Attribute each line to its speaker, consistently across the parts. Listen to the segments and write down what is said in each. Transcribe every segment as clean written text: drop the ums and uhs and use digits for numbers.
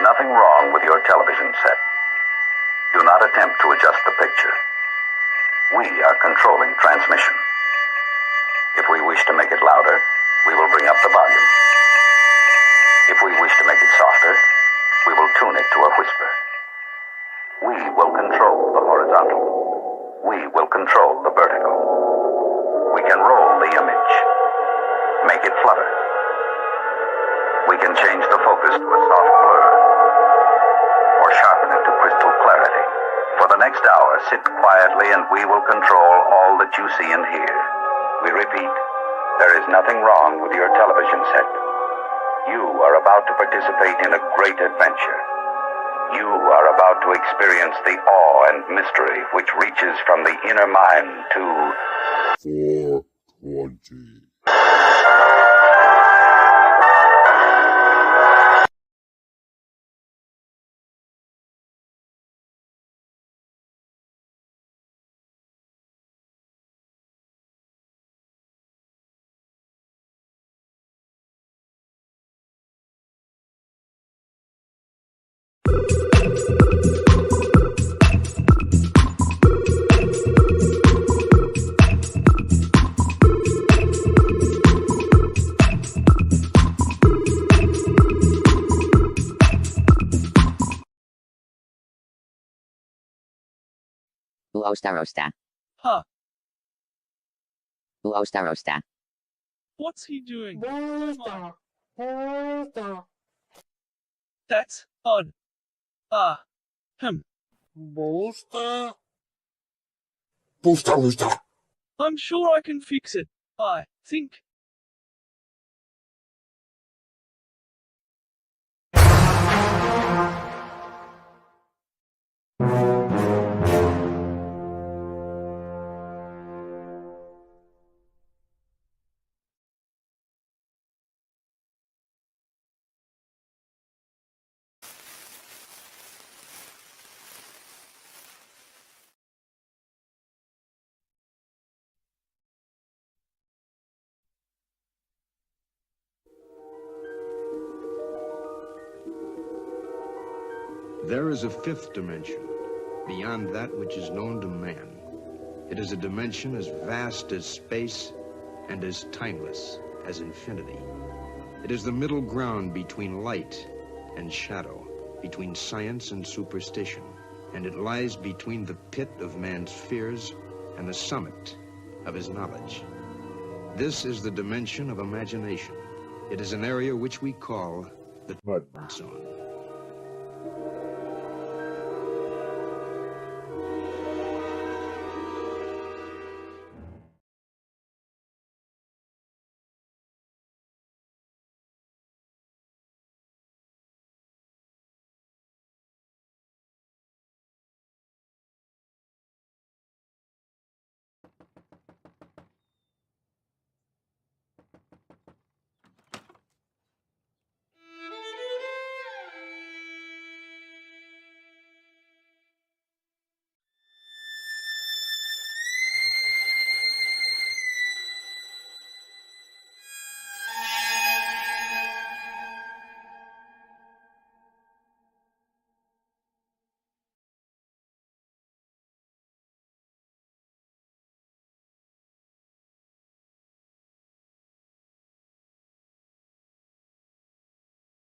Speaker 1: nothing wrong with your television set. Do not attempt to adjust the picture. We are controlling transmission. If we wish to make it louder, we will bring up the volume. If we wish to make it softer, we will tune it to a whisper. We will control the horizontal. We will control the vertical. We can roll the image, make it flutter. We can change the focus to a soft blur, or sharpen it to crystal clarity. For the next hour, sit quietly and we will control all that you see and hear. We repeat, there is nothing wrong with your television set. You are about to participate in a great adventure. You are about to experience the awe and mystery which reaches from the inner mind to
Speaker 2: 420.
Speaker 3: Uostarosta.
Speaker 4: Huh.
Speaker 3: Uostarosta.
Speaker 4: What's he doing? That's odd.
Speaker 2: Booster.
Speaker 4: I'm sure I can fix it. I think.
Speaker 5: There is a fifth dimension, beyond that which is known to man. It is a dimension as vast as space and as timeless as infinity. It is the middle ground between light and shadow, between science and superstition, and it lies between the pit of man's fears and the summit of his knowledge. This is the dimension of imagination. It is an area which we call the Mud Zone.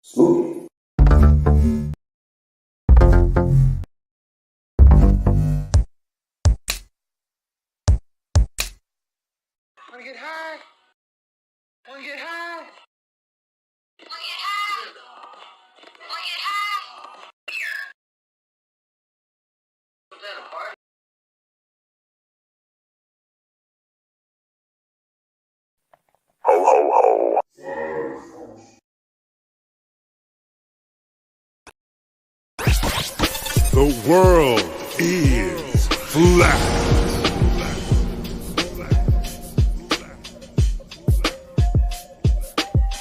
Speaker 2: Spooky.
Speaker 6: Wanna get high? Wanna get high? Wanna get high? Wanna get high? Was that a party?
Speaker 1: ho ho ho.
Speaker 2: The world is flat.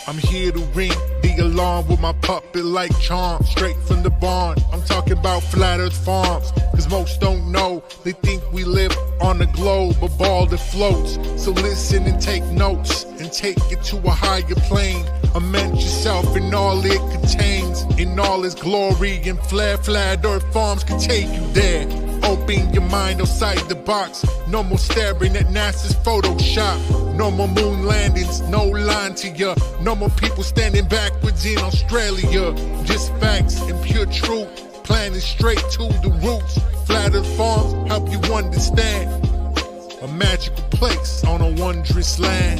Speaker 2: I'm here to ring the alarm with my puppet like charm, straight from the barn. I'm talking about Flat Earth Farms, cause most don't know. They think we live on a globe, a ball that floats. So listen and take notes, and take it to a higher plane. Immerse yourself in all it contains, in all its glory, and flat earth farms can take you there. Open your mind outside the box. No more staring at NASA's Photoshop. No more moon landings, no line to ya. No more people standing backwards in Australia. Just facts and pure truth, planning straight to the roots. Flat earth farms help you understand. A magical place on a wondrous land.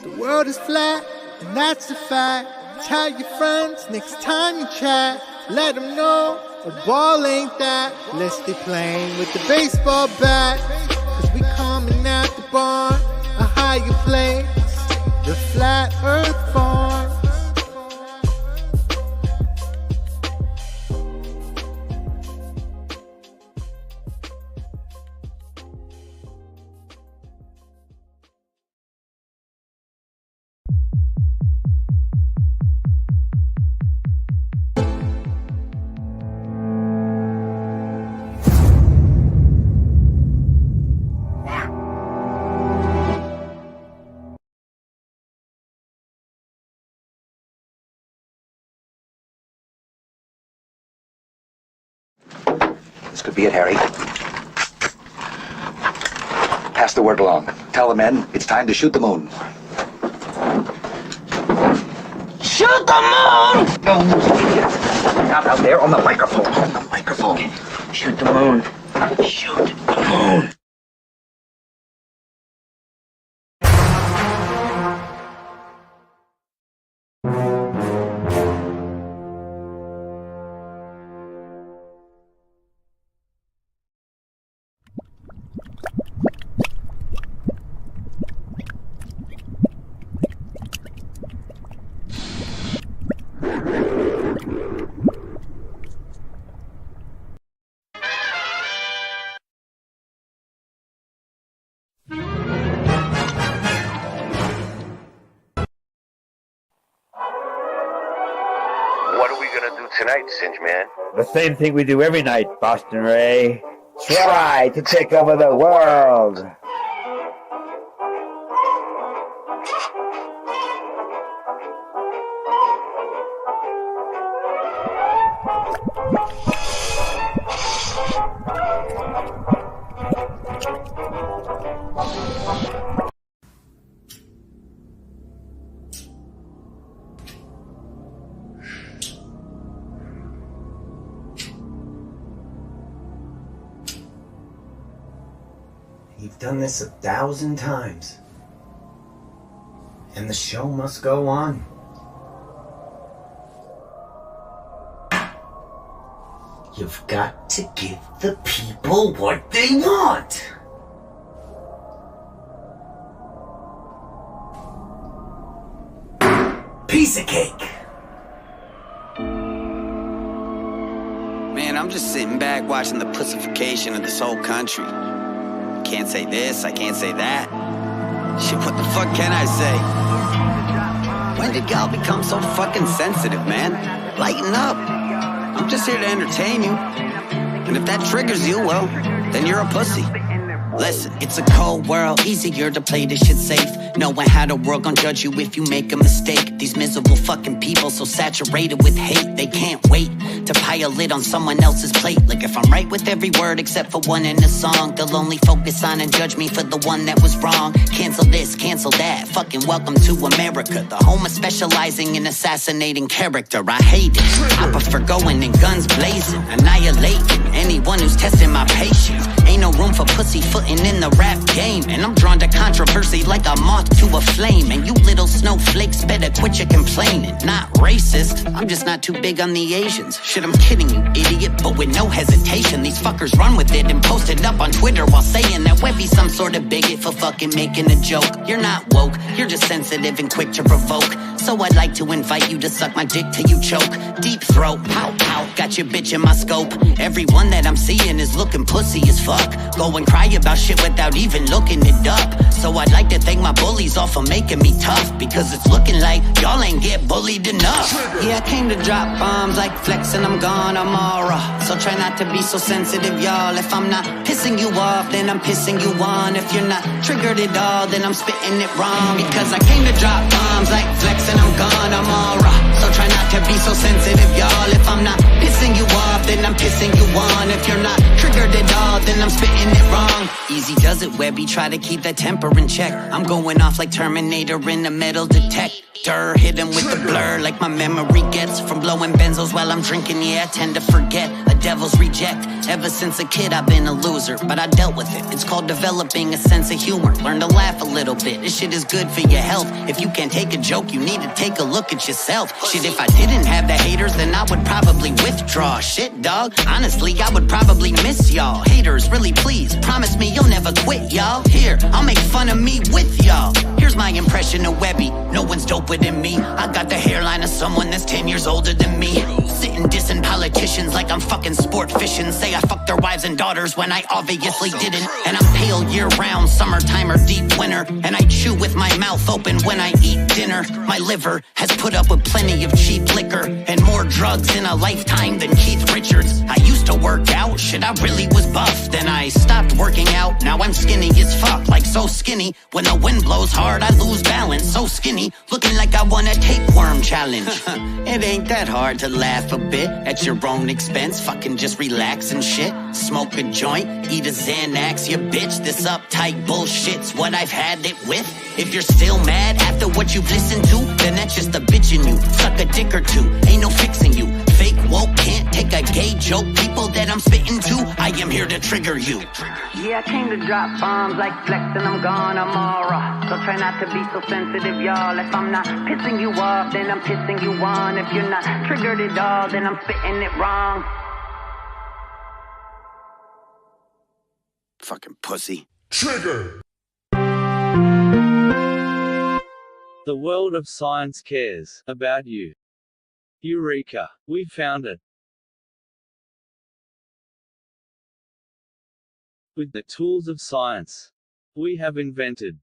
Speaker 3: The world is flat, and that's a fact. Tell your friends next time you chat. Let them know a ball ain't that. Let's stay playing with the baseball bat. Cause we coming at the barn, a higher place, the Flat Earth Farm.
Speaker 1: This could be it, Harry. Pass the word along. Tell the men it's time to shoot the moon.
Speaker 6: Shoot the moon!
Speaker 1: Not out there on the microphone. On the microphone.
Speaker 6: Shoot the moon. Shoot the moon.
Speaker 7: What are we gonna do tonight, Singe Man?
Speaker 8: The same thing we do every night, Boston Ray. Try to take over the world.
Speaker 9: You've done this 1,000 times. And the show must go on. You've got to give the people what they want. Piece of cake.
Speaker 10: Man, I'm just sitting back watching the pussification of this whole country. Can't say this, I can't say that. Shit, what the fuck can I say? When did y'all become so fucking sensitive, man? Lighten up. I'm just here to entertain you. And if that triggers you, well, then you're a pussy. Listen, it's a cold world, easier to play this shit safe. Knowing how the world gon' judge you if you make a mistake. These miserable fucking people so saturated with hate, they can't wait to pile it on someone else's plate. Like if I'm right with every word except for one in the song, they'll only focus on and judge me for the one that was wrong. Cancel this, cancel that, fucking welcome to America. The home of specializing in assassinating character. I hate it, I prefer going in guns blazing, annihilating anyone who's testing my patience. Ain't no room for pussyfooting in the rap game, and I'm drawn to controversy like a moth to a flame. And you little snowflakes better quit your complaining. Not racist, I'm just not too big on the Asians. Shit, I'm kidding you, idiot, but with no hesitation. These fuckers run with it and post it up on Twitter while saying that Webby's some sort of bigot for fucking making a joke. You're not woke, you're just sensitive and quick to provoke. So I'd like to invite you to suck my dick till you choke. Deep throat, pow pow, got your bitch in my scope. Everyone that I'm seeing is looking pussy as fuck. Go and cry about shit without even looking it up. So I'd like to could thank my bullies all for making me tough, because it's looking like y'all ain't get bullied enough. Yeah, I came to drop bombs like Flex and I'm gone, I'm all raw. So try not to be so sensitive, y'all. If I'm not pissing you off, then I'm pissing you on. If you're not triggered at all, then I'm spitting it wrong. Because I came to drop bombs like Flex and I'm gone, I'm all raw. So try not to be so sensitive, y'all. If I'm not pissing you off, then I'm pissing you on. If you're not triggered at all, then I'm spitting it wrong. Easy does it, Webby, try to keep that temper in check. I'm going off like Terminator in the metal detector. Hit him with the blur like my memory gets from blowing benzos while I'm drinking. Yeah, I tend to forget, a devil's reject. Ever since a kid I've been a loser, but I dealt with it. It's called developing a sense of humor. Learn to laugh a little bit, this shit is good for your health. If you can't take a joke, you need to take a look at yourself. Shit, if I didn't have the haters, then I would probably withdraw. Shit, dog, honestly, I would probably miss y'all. Haters, really please, promise me you'll never quit, y'all. Here, I'll make fun of me with y'all. Here's my impression of Webby, no one's doper than me. I got the hairline of someone that's 10 years older than me. Sitting dissing politicians like I'm fucking sport fishing. Say I fucked their wives and daughters when I obviously didn't. And I'm pale year-round, summertime or deep winter. And I chew with my mouth open when I eat dinner. My liver has put up with plenty of cheap liquor and more drugs in a lifetime than Keith Richards. I used to work out, shit, I really was buff. Then I stopped working out, now I'm skinny as fuck. Like so skinny, when the wind blows hard I lose balance. So skinny, looking like I won a tapeworm challenge. It ain't that hard to laugh a bit at your own expense. Fucking just relax and shit. Smoke a joint, eat a Xanax, you bitch. This uptight bullshit's what I've had it with. If you're still mad after what you've listened to, then that's just a bitch in you. Suck a dick or two, ain't no fixing you. Fake woke can't take a gay joke. People that I'm spitting to, I am here to trigger you. Yeah, I came to drop bombs like Flex and I'm gone, I'm all raw. So try not to be so sensitive, y'all. If I'm not pissing you off, then I'm pissing you on. If you're not triggered at all, then I'm spitting it wrong. Fucking pussy.
Speaker 2: Trigger!
Speaker 4: The world of science cares about you. Eureka! We found it. With the tools of science, we have invented,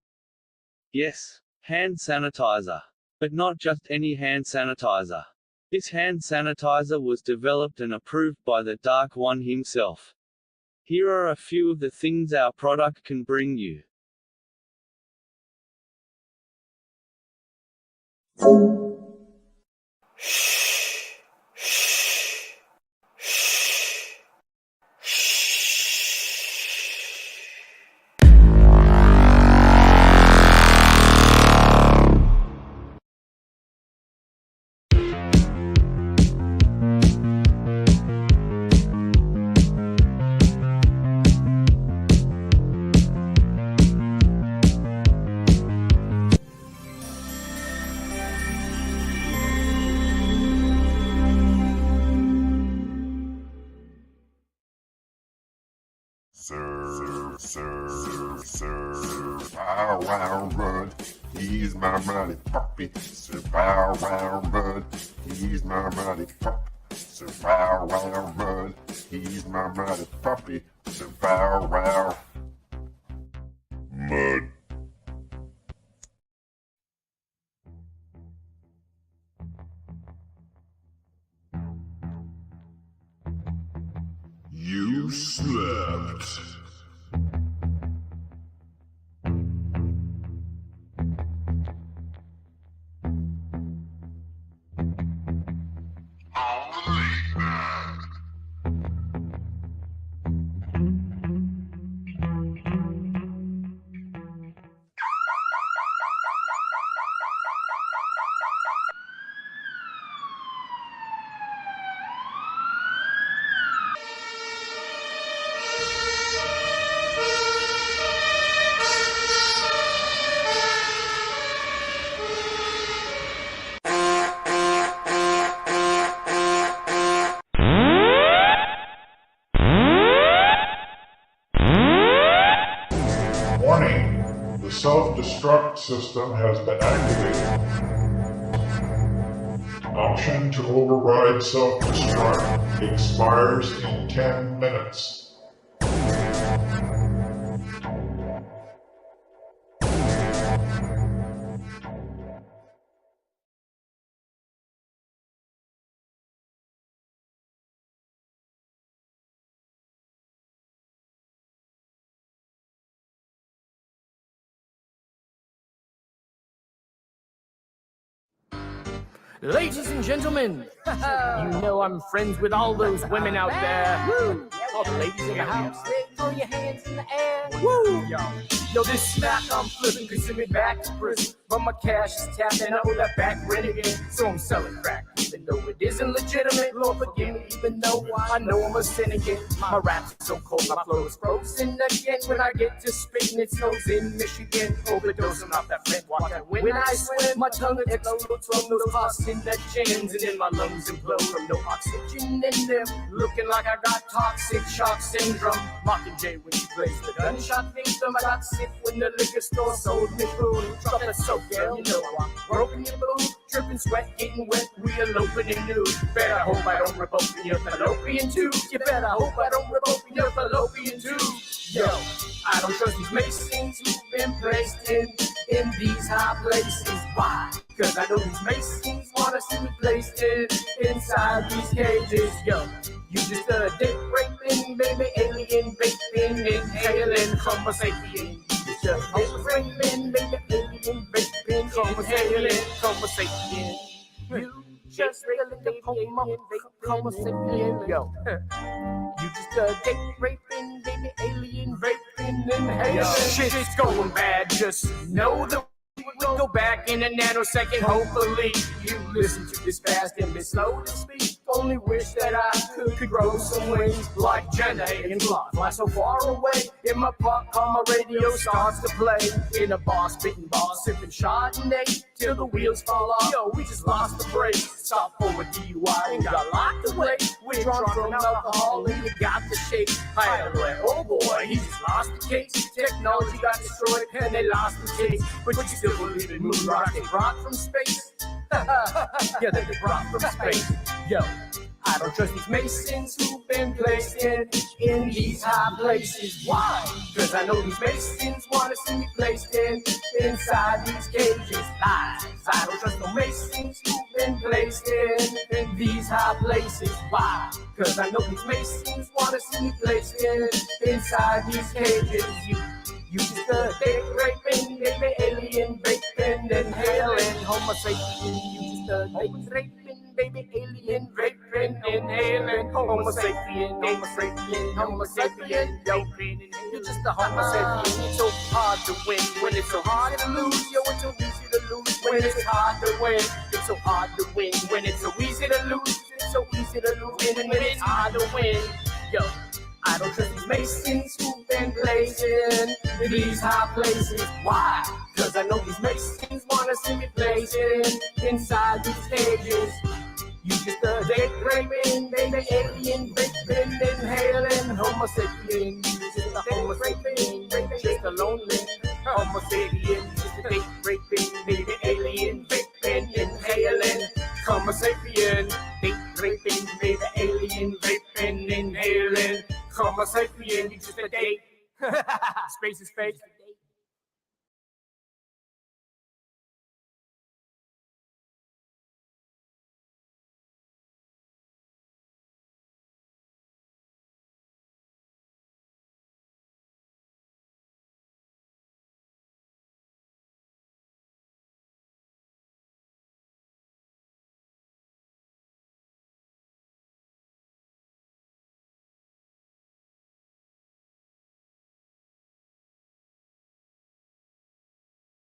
Speaker 4: yes, hand sanitizer. But not just any hand sanitizer. This hand sanitizer was developed and approved by the Dark One himself. Here are a few of the things our product can bring you.
Speaker 2: Bow wow run, he's my mighty puppy. Sir bow wow run, he's my mighty puppy. Sir bow wow run, he's my mighty puppy. Sir bow wow. Mud. You slept. Warning, the self-destruct system has been activated. Option to override self-destruct expires in 10 minutes.
Speaker 6: Ladies and gentlemen, you know I'm friends with all those women out there. Woo! All the ladies in the house, throw your hands in the air. Woo! Yo, this smack I'm flipping could send me back to prison. But my cash is tapped and I owe that back rent again. So I'm selling crack, even though it isn't legitimate. Lord forgive me, even though I know I'm a sin again. My rap's so cold, my flow is frozen again. When I get to spitting, it snows in Michigan. Overdosing off that flint water. When I swim, my tongue explodes from those carcinogens. And then my lungs implode from no oxygen in them. Looking like I got toxic shock syndrome. Mockingjay when she plays the gunshot victim. I got sick when the liquor store sold me food. Drop that soap, girl, you know I'm broken your boob. Dripping sweat, getting wet, we eloping in nude. Better hope I don't rip open your fallopian tube. You better hope I don't rip open your fallopian tube. Yo, I don't trust these Masons who've been placed in these high places. Why? Cause I know these Masons wanna see me placed inside these cages. Yo, you just a dick raping, baby, alien, vaping, inhaling, homo sapien. You just a dick raping, baby, alien, vaping, inhaling, homo sapien. You just really the homo sapien, yo. You just a dick raping, baby, alien, vaping, inhaling. Shit's going bad, just know that we'll go back in a nanosecond. Hopefully you listen to this fast and this slow to speak. Only wish that I could grow some wings like Jenna and fly so far away. In my park car, my radio starts to play. In a bar, spitting bars, sipping Chardonnay till the wheels fall off. Yo, we just lost the brake. Stop for a DUI and got locked away. We're drunk from alcohol and you got the shake. I had to let, oh boy, he just lost the case. Technology got destroyed and they lost the case. But you still believe in moon rock, they brought from space. Yeah, they brought from space. Yo, I don't trust these Masons who've been placed in these high places. Why? Cause I know these Masons wanna see me placed inside these cages. Lies. I don't trust no Masons who've been placed in these high places. Why? Cause I know these Masons wanna see me placed inside these cages. You just a dick raping, baby, alien, vaping, inhaling, homo sapien. You just a dick raping, baby, alien, vaping, inhaling, homo sapien, homo sapien, homo sapien, vaping. You're just a homo sapien. It's so hard to win when it's so hard to lose. Yo, it's so easy to lose when it's hard to win. It's so hard to win when it's so easy to lose. It's so easy to lose when it's hard to win. Yo, I don't trust these Masons who've been placed in these high places. Why? Cause I know these Masons wanna see me placed inside these cages. You just a dick raping, baby, alien, vaping, inhaling, homo sapien. You just a homo sapien, baby, just a lonely homo sapien. Just a dick raping, baby, alien, vaping, inhaling, homo sapien. Dick raping, baby, alien, vaping, inhaling, homo sapien. You just a date. Space is fake.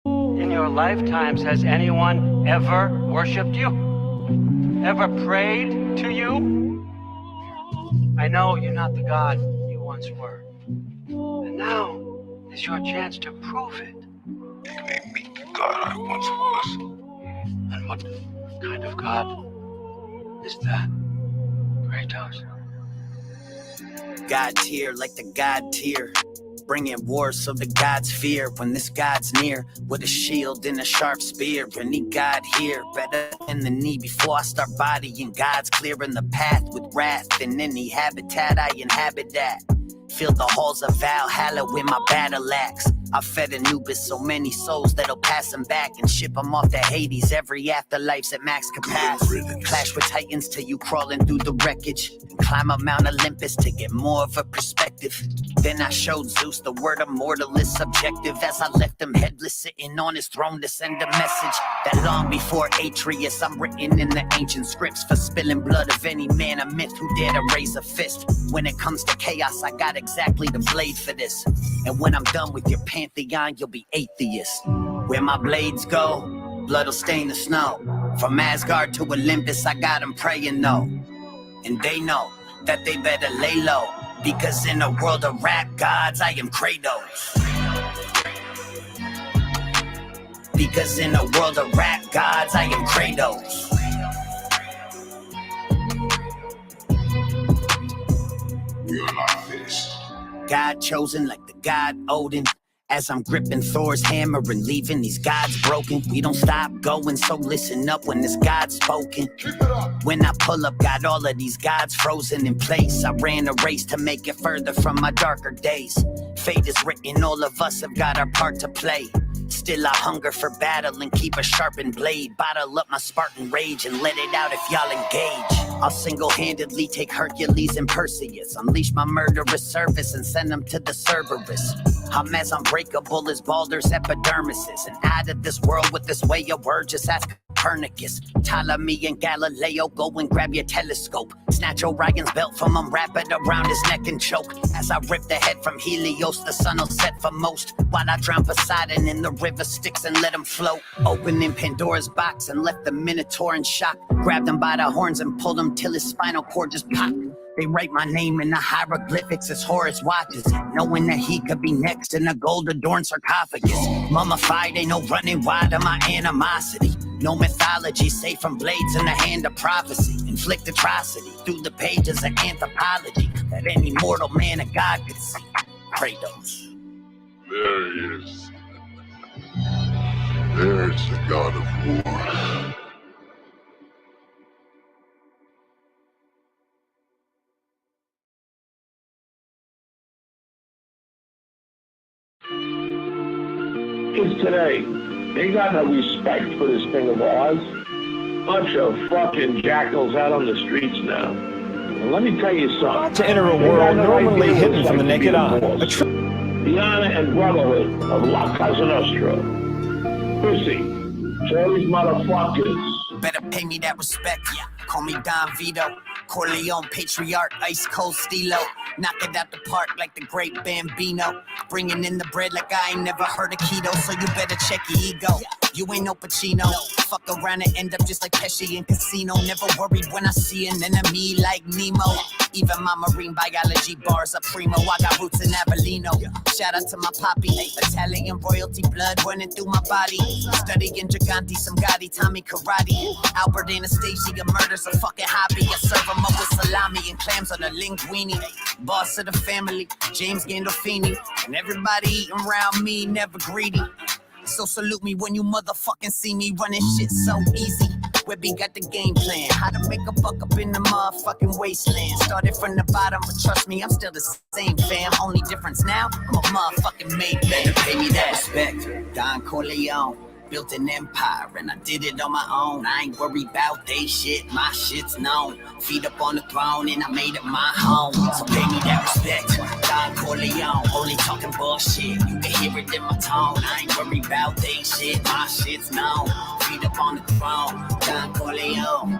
Speaker 11: In your lifetimes, has anyone ever worshipped you? Ever prayed to you? I know you're not the God you once were. And now is your chance to prove it.
Speaker 12: Make me the God I once was.
Speaker 11: And what kind of God is that, Kratos?
Speaker 10: God tier like the God tier. Bringing war so the gods fear when this god's near. With a shield and a sharp spear. Any God here, better than the knee before I start bodying. God's clearing the path with wrath. In any habitat I inhabit that. Feel the halls of Valhalla with my battle axe. I fed Anubis so many souls that'll pass them back and ship them off to Hades. Every afterlife's at max capacity. Clash with titans till you crawling through the wreckage. And climb up Mount Olympus to get more of a perspective. Then I showed Zeus the word immortal is subjective as I left him headless sitting on his throne to send a message that long before Atreus I'm written in the ancient scripts for spilling blood of any man, a myth who dare to raise a fist. When it comes to chaos, I got exactly the blade for this. And when I'm done with your pantheon, you'll be atheist. Where my blades go, blood'll stain the snow. From Asgard to Olympus, I got them praying no. And they know that they better lay low, because in a world of rap gods, I am Kratos. Because in a world of rap gods, I am Kratos.
Speaker 12: We are not finished.
Speaker 10: God chosen like the god Odin. As I'm gripping Thor's hammer and leaving these gods broken. We don't stop going, so listen up when this God's spoken. When I pull up, got all of these gods frozen in place. I ran a race to make it further from my darker days. Fate is written, all of us have got our part to play. Still I hunger for battle and keep a sharpened blade. Bottle up my Spartan rage and let it out if y'all engage. I'll single-handedly take Hercules and Perseus, unleash my murderous service and send them to the Cerberus. I'm as unbreakable as Baldur's epidermises, and out of this world with this way of word, just ask Copernicus. Ptolemy and Galileo, go and grab your telescope. Snatch Orion's belt from him, wrap it around his neck and choke. As I rip the head from Helios, the sun will set for most. While I drown Poseidon in the river Styx and let him float. Opening Pandora's box and left the Minotaur in shock. Grabbed him by the horns and pulled him till his spinal cord just popped. They write my name in the hieroglyphics as Horus watches, knowing that he could be next in a gold-adorned sarcophagus. Mummified, ain't no running wide of my animosity. No mythology safe from blades in the hand of prophecy. Inflict atrocity through the pages of anthropology that any mortal man of God could see. Kratos.
Speaker 12: There he is. There's the god of war.
Speaker 13: Kids today, they got no respect for this thing of Oz. Bunch of fucking jackals out on the streets now. And let me tell you something.
Speaker 14: To enter a world normally hidden from the naked eye.
Speaker 13: The honor and brotherhood of La Casa Nostra. Pussy. So these motherfuckers.
Speaker 10: Better pay me that respect. Call me Don Vito. Corleone, patriarch, ice cold stilo. Knock it out the park like the great Bambino. Bringing in the bread like I ain't never heard of keto, so you better check your ego. You ain't no Pacino. Fuck around and end up just like Pesci in Casino. Never worried when I see an enemy like Nemo. Even my marine biology bars are primo. I got roots in Avellino. Shout out to my poppy. Italian royalty blood running through my body. Studying Gigante, some Gotti, Tommy Karate. Albert Anastasia murders a fucking hobby. I serve them up with salami and clams on a linguine. Boss of the family, James Gandolfini. And everybody eating around me, never greedy. So salute me when you motherfucking see me running shit so easy. Webby got the game plan, how to make a buck up in the motherfucking wasteland. Started from the bottom, but trust me, I'm still the same fam. Only difference now, I'm a motherfucking made man. Better pay me that respect, Don Corleone. Built an empire and I did it on my own. I ain't worried about they shit, my shit's known. Feet up on the throne and I made it my home. So pay me that respect, Don Corleone. Only talking bullshit, you can hear it in my tone. I ain't worried about they shit, my shit's known. Feet up on the throne, Don Corleone.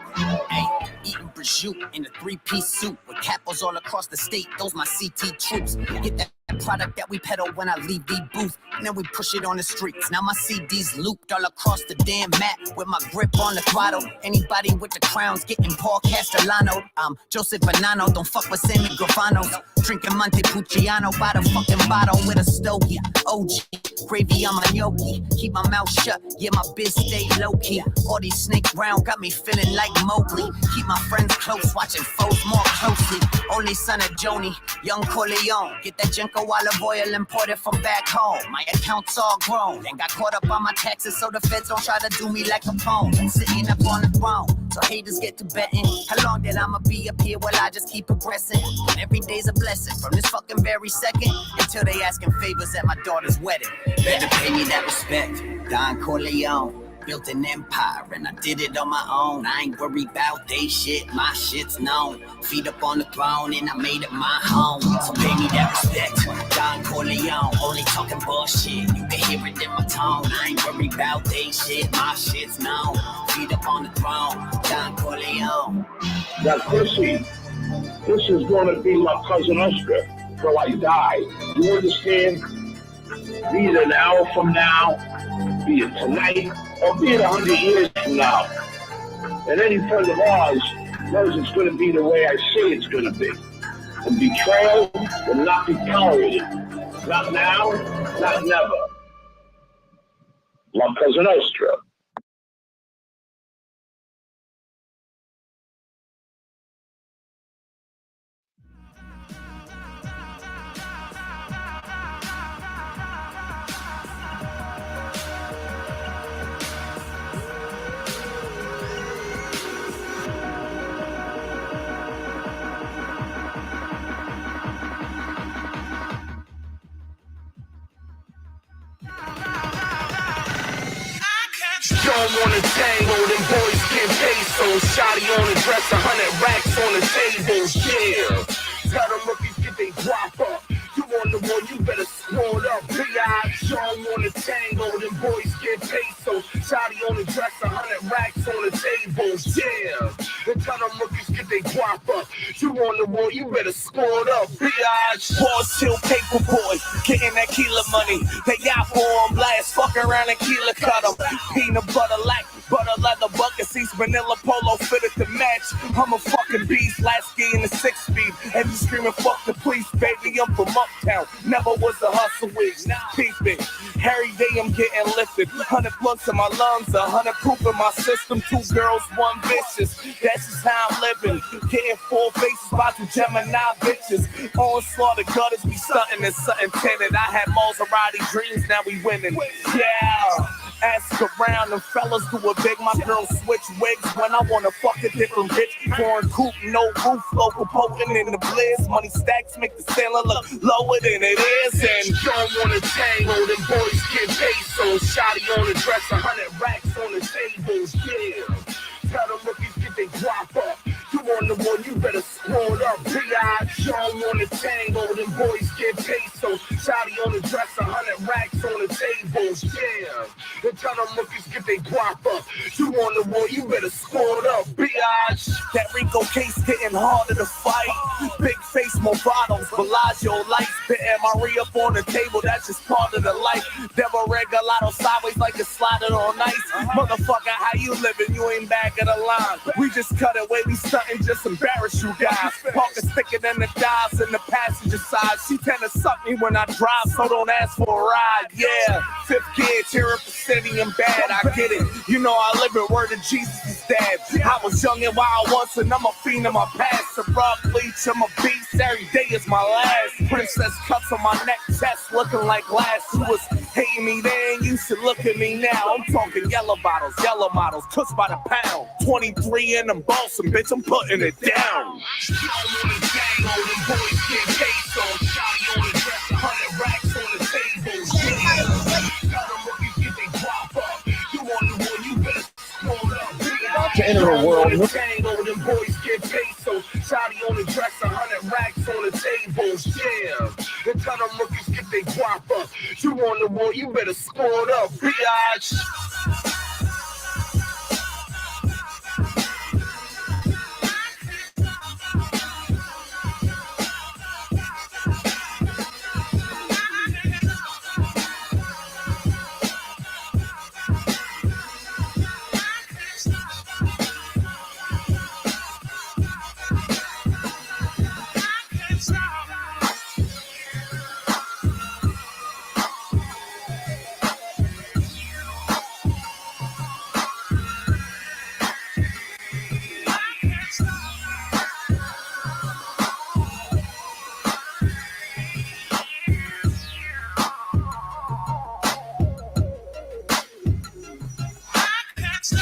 Speaker 10: Hey, eating prosciutto in a 3-piece suit with capos all across the state. Those my CT troops. Get that product that we peddle when I leave the booth, and then we push it on the streets. Now my CD's looped all across the damn map with my grip on the throttle. Anybody with the crowns getting Paul Castellano. I'm Joseph Bonanno, don't fuck with Sammy Gravanos. Drinking Montepulciano by the fucking bottle with a stogie. OG, gravy on my gnocchi. Keep my mouth shut, yeah, my biz stay low-key. All these snakes round got me feeling like Mowgli. Keep my friends close, watching foes more closely. Only son of Joni, young Corleone. Get that Jenko olive oil imported from back home. My account's all grown and got caught up on my taxes, so the feds don't try to do me like a phone. I'm sitting up on the throne, so haters get to betting. How long that I'ma be up here? Well, I just keep progressing. And every day's a blessing from this fucking very second until they asking favors at my daughter's wedding. Better pay me that respect, Don Corleone. built an empire and I did it on my own. I ain't worried about they shit, my shit's known. Feet up on the throne and I made it my home. So pay me that respect, Don Corleone. Only talking bullshit, you can hear it in my tone. I ain't worried about they shit, my shit's known. Feet up on the throne, Don Corleone.
Speaker 13: Now, Chrissy, this is going to be my Cosa Nostra till I die. You understand? Be it an hour from now, be it tonight, or be it 100 years from now. And any friend of ours knows it's going to be the way I say it's going to be. And betrayal will not be tolerated. Not now, not never. La Cosa Nostra.
Speaker 15: Don't wanna tangle, them boys get pesos. Shotty on the dress, 100 racks on the table, yeah. Tell them rookies get they drop up. You on the one, you better squad up. B.I. Don't wanna tangle, them boys get pesos. Shotty on the dress, 100 racks on the table, yeah. Tell them rookies get they drop up. You on the one, you better squad up. B.I.
Speaker 16: Boss chill paper boys, getting that Keela money. They got for them blast, fuck around and Keela cut them. Peanut butter like butter leather bucket seats, vanilla polo fitted to match. I'm a fucking beast, last ski in the 6-speed. And you screaming fuck the police, baby, I'm from Uptown. Never was a hustle with, peep it. Every day I'm getting lifted. 100 blunts in my lungs, 100 proof in my system. 2 girls, 1 vicious. That's just how I'm living. Getting 4 faces by 2 Gemini bitches. Onslaught the gutters, we stunting and something tinted. I had Maserati dreams, now we winning. Yeah. Ask around, them fellas do it big. My girls switch wigs when I wanna fuck a different bitch. Foreign coupe, no roof, local potent in the blizz. Money stacks make the sailor look lower than it is. And
Speaker 15: don't wanna tangle, them boys get pesos. Shotty on the dress, 100 racks on the tables, yeah. Tell them rookies get they drop up. You on the one, you better squad up. B.I. Don't wanna tangle, them boys get pesos. Shotty on the dress, 100 racks on the tables, yeah. Tell them rookies get they drop up. You on the one, you better squad up. B.I.
Speaker 16: That Rico case getting harder to fight. Big face, more bottles, Bellagio lights. Hitting my re-up on the table, that's just part of the life. Devil regalado sideways like it's sliding on ice. Motherfucker, how you living? You ain't back of the line. We just cut away, we stunting, just embarrass you guys. Parker sticking in the dials in the passenger side. She tend to suck me when I drive, so don't ask for a ride. Yeah, 5th gear, tear up the city and bad, I get it. You know I live it, word of Jesus is dead. I was young and wild once, and I'm a fiend in my past. A raw bleach, I'm a beast, every day is my last. Princess cuts on my neck, chest looking like glass. You was hating me then, you should look at me now. I'm talking yellow bottles, yellow models, cooks by the pound. 23 in them Boston, bitch, I'm putting it down.
Speaker 14: To enter a world.
Speaker 15: Tango, them boys get pesos. Shotty on the dress, 100 racks on the tables, yeah. Tell them rookies get they drop up. You on the one, you better squad up, bitch.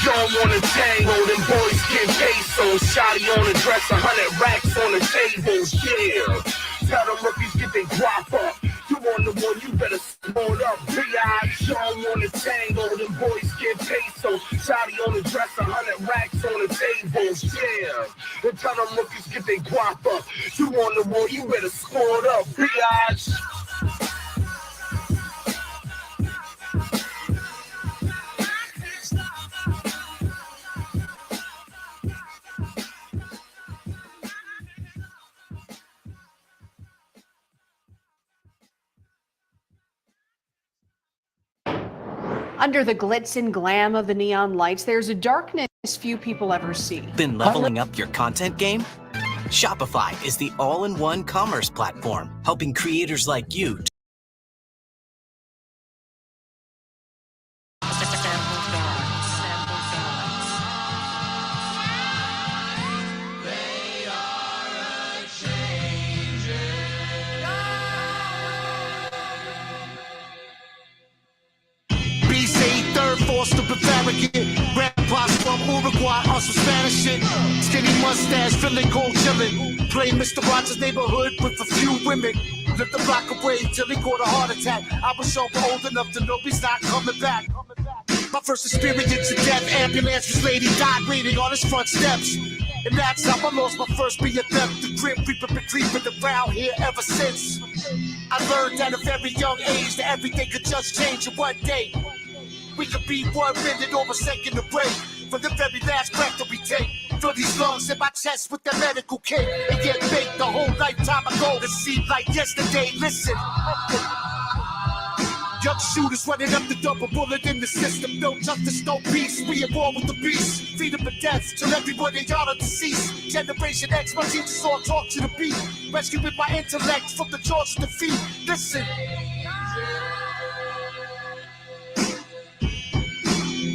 Speaker 15: Don't wanna tangle, them boys get pesos. Shotty on the dress, 100 racks on the tables, yeah. Tell them rookies get they drop up. You on the one, you better squad up. B.I. Don't wanna tangle, them boys get pesos. Shotty on the dresser, 100 racks on the tables. Yeah. They tell them rookies get their guap up. You on the war, you better score it up, biatch.
Speaker 17: Under the glitz and glam of the neon lights, there's a darkness few people ever see.
Speaker 18: Been leveling up your content game? Shopify is the all-in-one commerce platform, helping creators like you
Speaker 19: To Bavarian, grandpa's from Uruguay on some Spanish shit. Skinny mustache, feeling cold chillin'. Play Mr. Rogers' neighborhood with a few women. Lived the block away till he caught a heart attack. I was so old enough to know he's not coming back. My first experience in death, ambulance was lady died waiting on his front steps. And that's how I lost my first BFF. The Grim Reaper been creeping around here ever since. I learned at a very young age that everything could just change in one day. We could be 1 minute or a second away from the very last breath that we take. Fill these lungs in my chest with the medical kit and get baked the whole lifetime ago. It seemed like yesterday. Listen. Young shooters running up the double bullet in the system. No justice, no peace. We at war with the beast. Freedom and death till everybody out of deceased. Generation X, my teachers all talk to the beat. Rescuing my intellect from the jaws of defeat. Listen.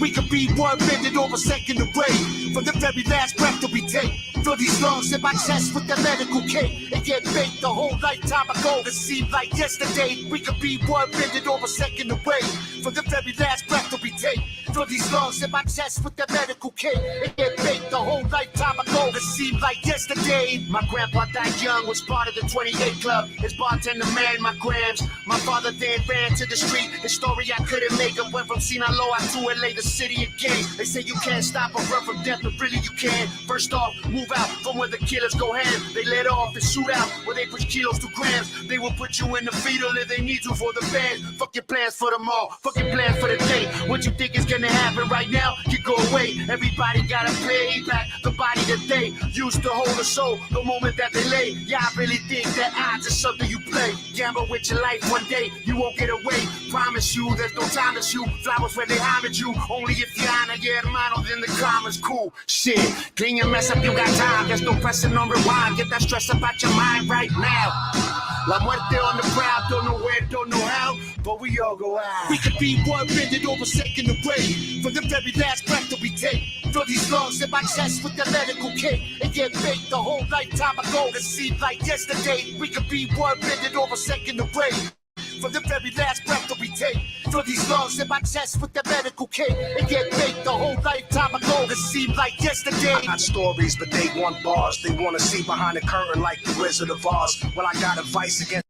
Speaker 19: We could be 1 minute or a second away from the very last breath that we take. Fill these lungs in my chest with the medical kit and get baked the whole lifetime ago. It seemed like yesterday. We could be 1 minute or a second away from the very last breath that we take. Fill these lungs in my chest with the medical kit and get baked the whole lifetime ago. It seemed like yesterday. My grandpa died young, was part of the 28 Club. His bartender man, my grams. My father then ran to the street. His story I couldn't make up. Went from Sinaloa to LA, the city of gangs. They say you can't stop a run from death, but really you can. First off, move out from where the killers go ham. They let off and shoot out where they push kilos to grams. They will put you in the fetal if they need you for the band. Fuck your plans for tomorrow, fuck your plans for the day. What you think is gonna happen right now can go away. Everybody gotta pay back the body that they used to hold a soul the moment that they lay. Yeah, I really think that odds is something you play. Gamble with your life one day, you won't get away. Promise you there's no time to shoot flowers when they homage you. Only if you honor your hermano, then the karma's cool. Shit, clean your mess up, you got time. There's no pressing on rewind. Get that stress about your mind right now. La muerte on the prowl, don't know where, don't know how, but we all go out. We could be 1 minute or a second away from the very last breath that we take. Fill these lungs in my chest with the medical kit and get baked the whole lifetime ago. It seemed like yesterday. We could be 1 minute or a second away from the very last breath that we take. Fill these lungs in my chest with the medical kit and get baked the whole lifetime ago. It seemed like yesterday.
Speaker 20: I got stories, but they want bars. They want to see behind the curtain like the Wizard of Oz. Well, I got advice against.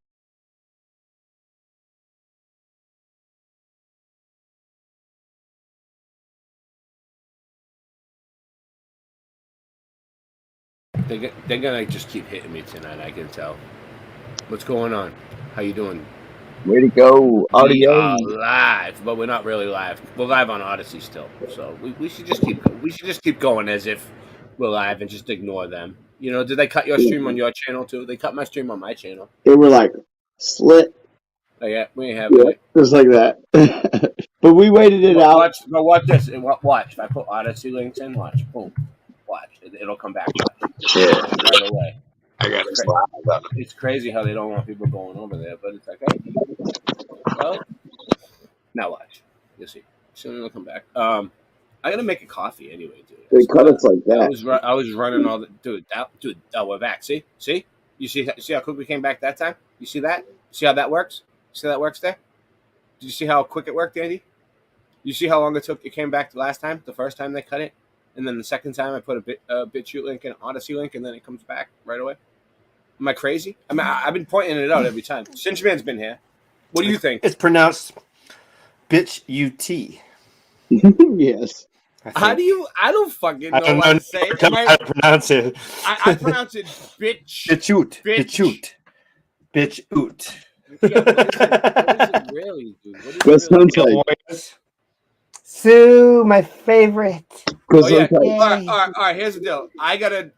Speaker 21: They're gonna just keep hitting me tonight. I can tell. What's going on? How you doing?
Speaker 8: Way to go, audio.
Speaker 21: We are live, but we're not really live. We're live on Odyssey still, so we should just keep going as if we're live and just ignore them. You know, did they cut your stream on your channel too? They cut my stream on my channel.
Speaker 8: They were like slit.
Speaker 21: Oh, yeah, we ain't have
Speaker 8: it. Just like that. But we waited it out.
Speaker 21: Watch this. Watch. If I put Odyssey links in, watch. Boom. Watch. It'll come back. Watch. Yeah. Right away.
Speaker 12: I got it.
Speaker 21: It's crazy how they don't want people going over there, but it's like, hey. Well, now watch. You'll see. Soon it'll come back. I gotta make a coffee anyway, dude.
Speaker 8: They cut us like that.
Speaker 21: I was running all the dude. We're back. See. You see how quick we came back that time? You see that? See how that works? See how that works there? Did you see how quick it worked, Andy? You see how long it took? It came back the last time, the first time they cut it, and then the second time I put a BitChute link and an Odyssey link, and then it comes back right away. Am I crazy? I mean, I've been pointing it out every time. Cinchman's been here. What do you think?
Speaker 22: It's pronounced BitChute.
Speaker 5: Yes.
Speaker 21: How do you? I don't fucking
Speaker 14: I
Speaker 21: know
Speaker 14: don't
Speaker 21: how
Speaker 14: know
Speaker 21: to say it.
Speaker 14: how to pronounce it.
Speaker 21: I pronounce it bitch.
Speaker 14: Bitch oot.
Speaker 21: Yeah, what is it really, dude? What
Speaker 5: Go
Speaker 21: is it really?
Speaker 5: Sunside.
Speaker 14: Sue, my favorite.
Speaker 5: Go
Speaker 21: Oh yeah.
Speaker 5: Sunside.
Speaker 21: All right. Here's the deal. I gotta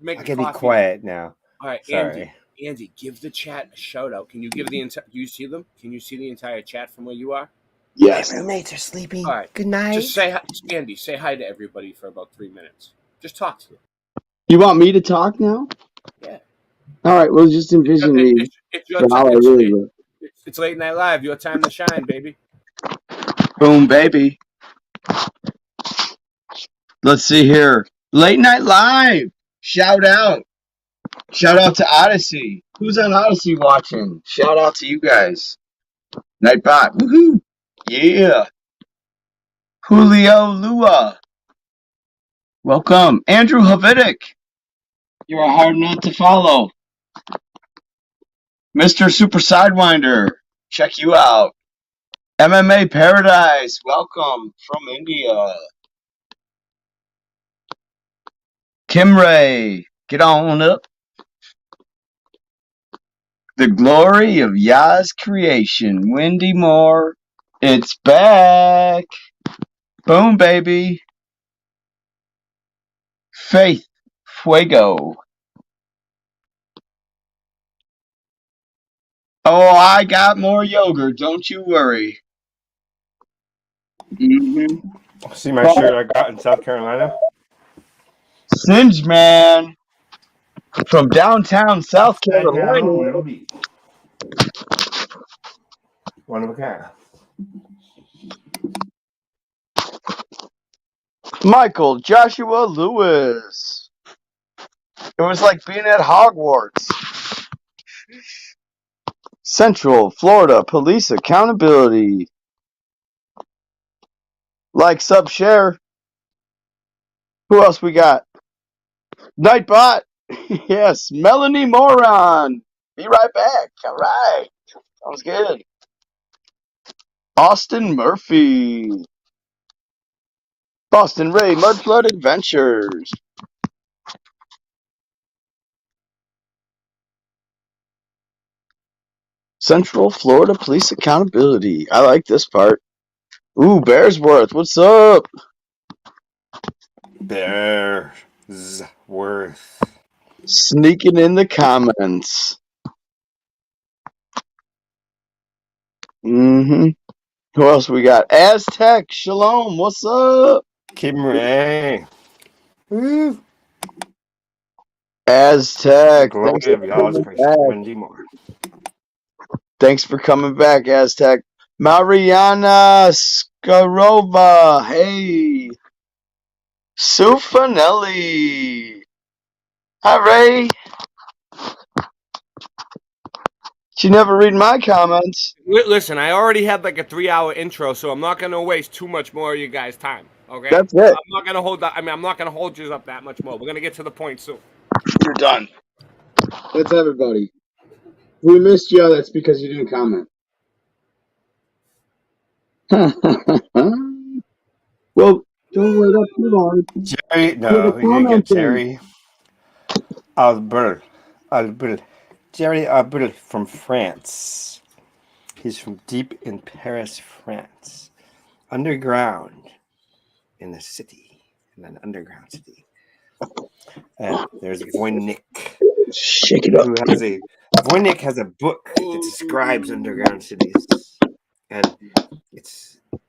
Speaker 21: make
Speaker 14: I
Speaker 21: a
Speaker 14: gotta be
Speaker 21: coffee.
Speaker 14: quiet now.
Speaker 21: All right,
Speaker 14: Sorry.
Speaker 21: Andy, give the chat a shout out. Can you give the entire? Do you see them? Can you see the entire chat from where you are?
Speaker 5: Yes.
Speaker 14: My roommates are sleeping.
Speaker 21: All right.
Speaker 14: Good night.
Speaker 21: Just say hi, Andy. Say hi to everybody for about 3 minutes. Just talk to them.
Speaker 5: You want me to talk now?
Speaker 21: Yeah.
Speaker 5: All right. Well, just envision me.
Speaker 21: It's your
Speaker 5: for how I
Speaker 21: time.
Speaker 5: really look.
Speaker 21: It's late night live. Your time to shine, baby.
Speaker 5: Boom, baby. Let's see here. Late Night Live. Shout out. Shout out to Odyssey. Who's on Odyssey watching? Shout out to you guys. Nightbot. Woohoo. Yeah. Julio Lua. Welcome. Andrew Havidic. You are hard not to follow. Mr. Super Sidewinder. Check you out. MMA Paradise. Welcome from India. Kim Ray. Get on up. The glory of Yah's creation. Wendy Moore. It's back. Boom, baby. Faith Fuego. Oh, I got more yogurt. Don't you worry.
Speaker 14: See my shirt I got in South Carolina?
Speaker 5: Singe Man. From downtown South Carolina.
Speaker 14: One of a kind.
Speaker 5: Michael Joshua Lewis. It was like being at Hogwarts. Central Florida Police Accountability. Like, sub, share. Who else we got? Nightbot. Yes, Melanie Moron. Be right back. All right. Sounds good. Austin Murphy. Boston Ray Mudflood Adventures. Central Florida Police Accountability. I like this part. Ooh, Bearsworth. What's up?
Speaker 14: Bearsworth.
Speaker 5: Sneaking in the comments. Who else we got? Aztec Shalom. What's up?
Speaker 14: Kim Ray. Woo.
Speaker 5: Aztec.
Speaker 14: Wendy Moore.
Speaker 5: Thanks for coming back, Aztec. Mariana Skarova. Hey. Sufanelli. Hi, Ray. You never read my comments.
Speaker 21: Listen, I already had like a 3-hour intro, so I'm not gonna waste too much more of you guys' time. Okay,
Speaker 5: that's it.
Speaker 21: I'm not gonna hold that. I mean, I'm not gonna hold you up that much more. We're gonna get to the point soon.
Speaker 5: You're done. That's everybody. If we missed you, that's because you didn't comment. Well, don't wait up too long.
Speaker 14: Jerry, no, you didn't get Jerry. Albert. Jerry Albert from France. He's from deep in Paris, France. Underground in the city, in an underground city. And there's Voynich.
Speaker 5: Shake it up.
Speaker 14: Voynich has a book that describes underground cities. And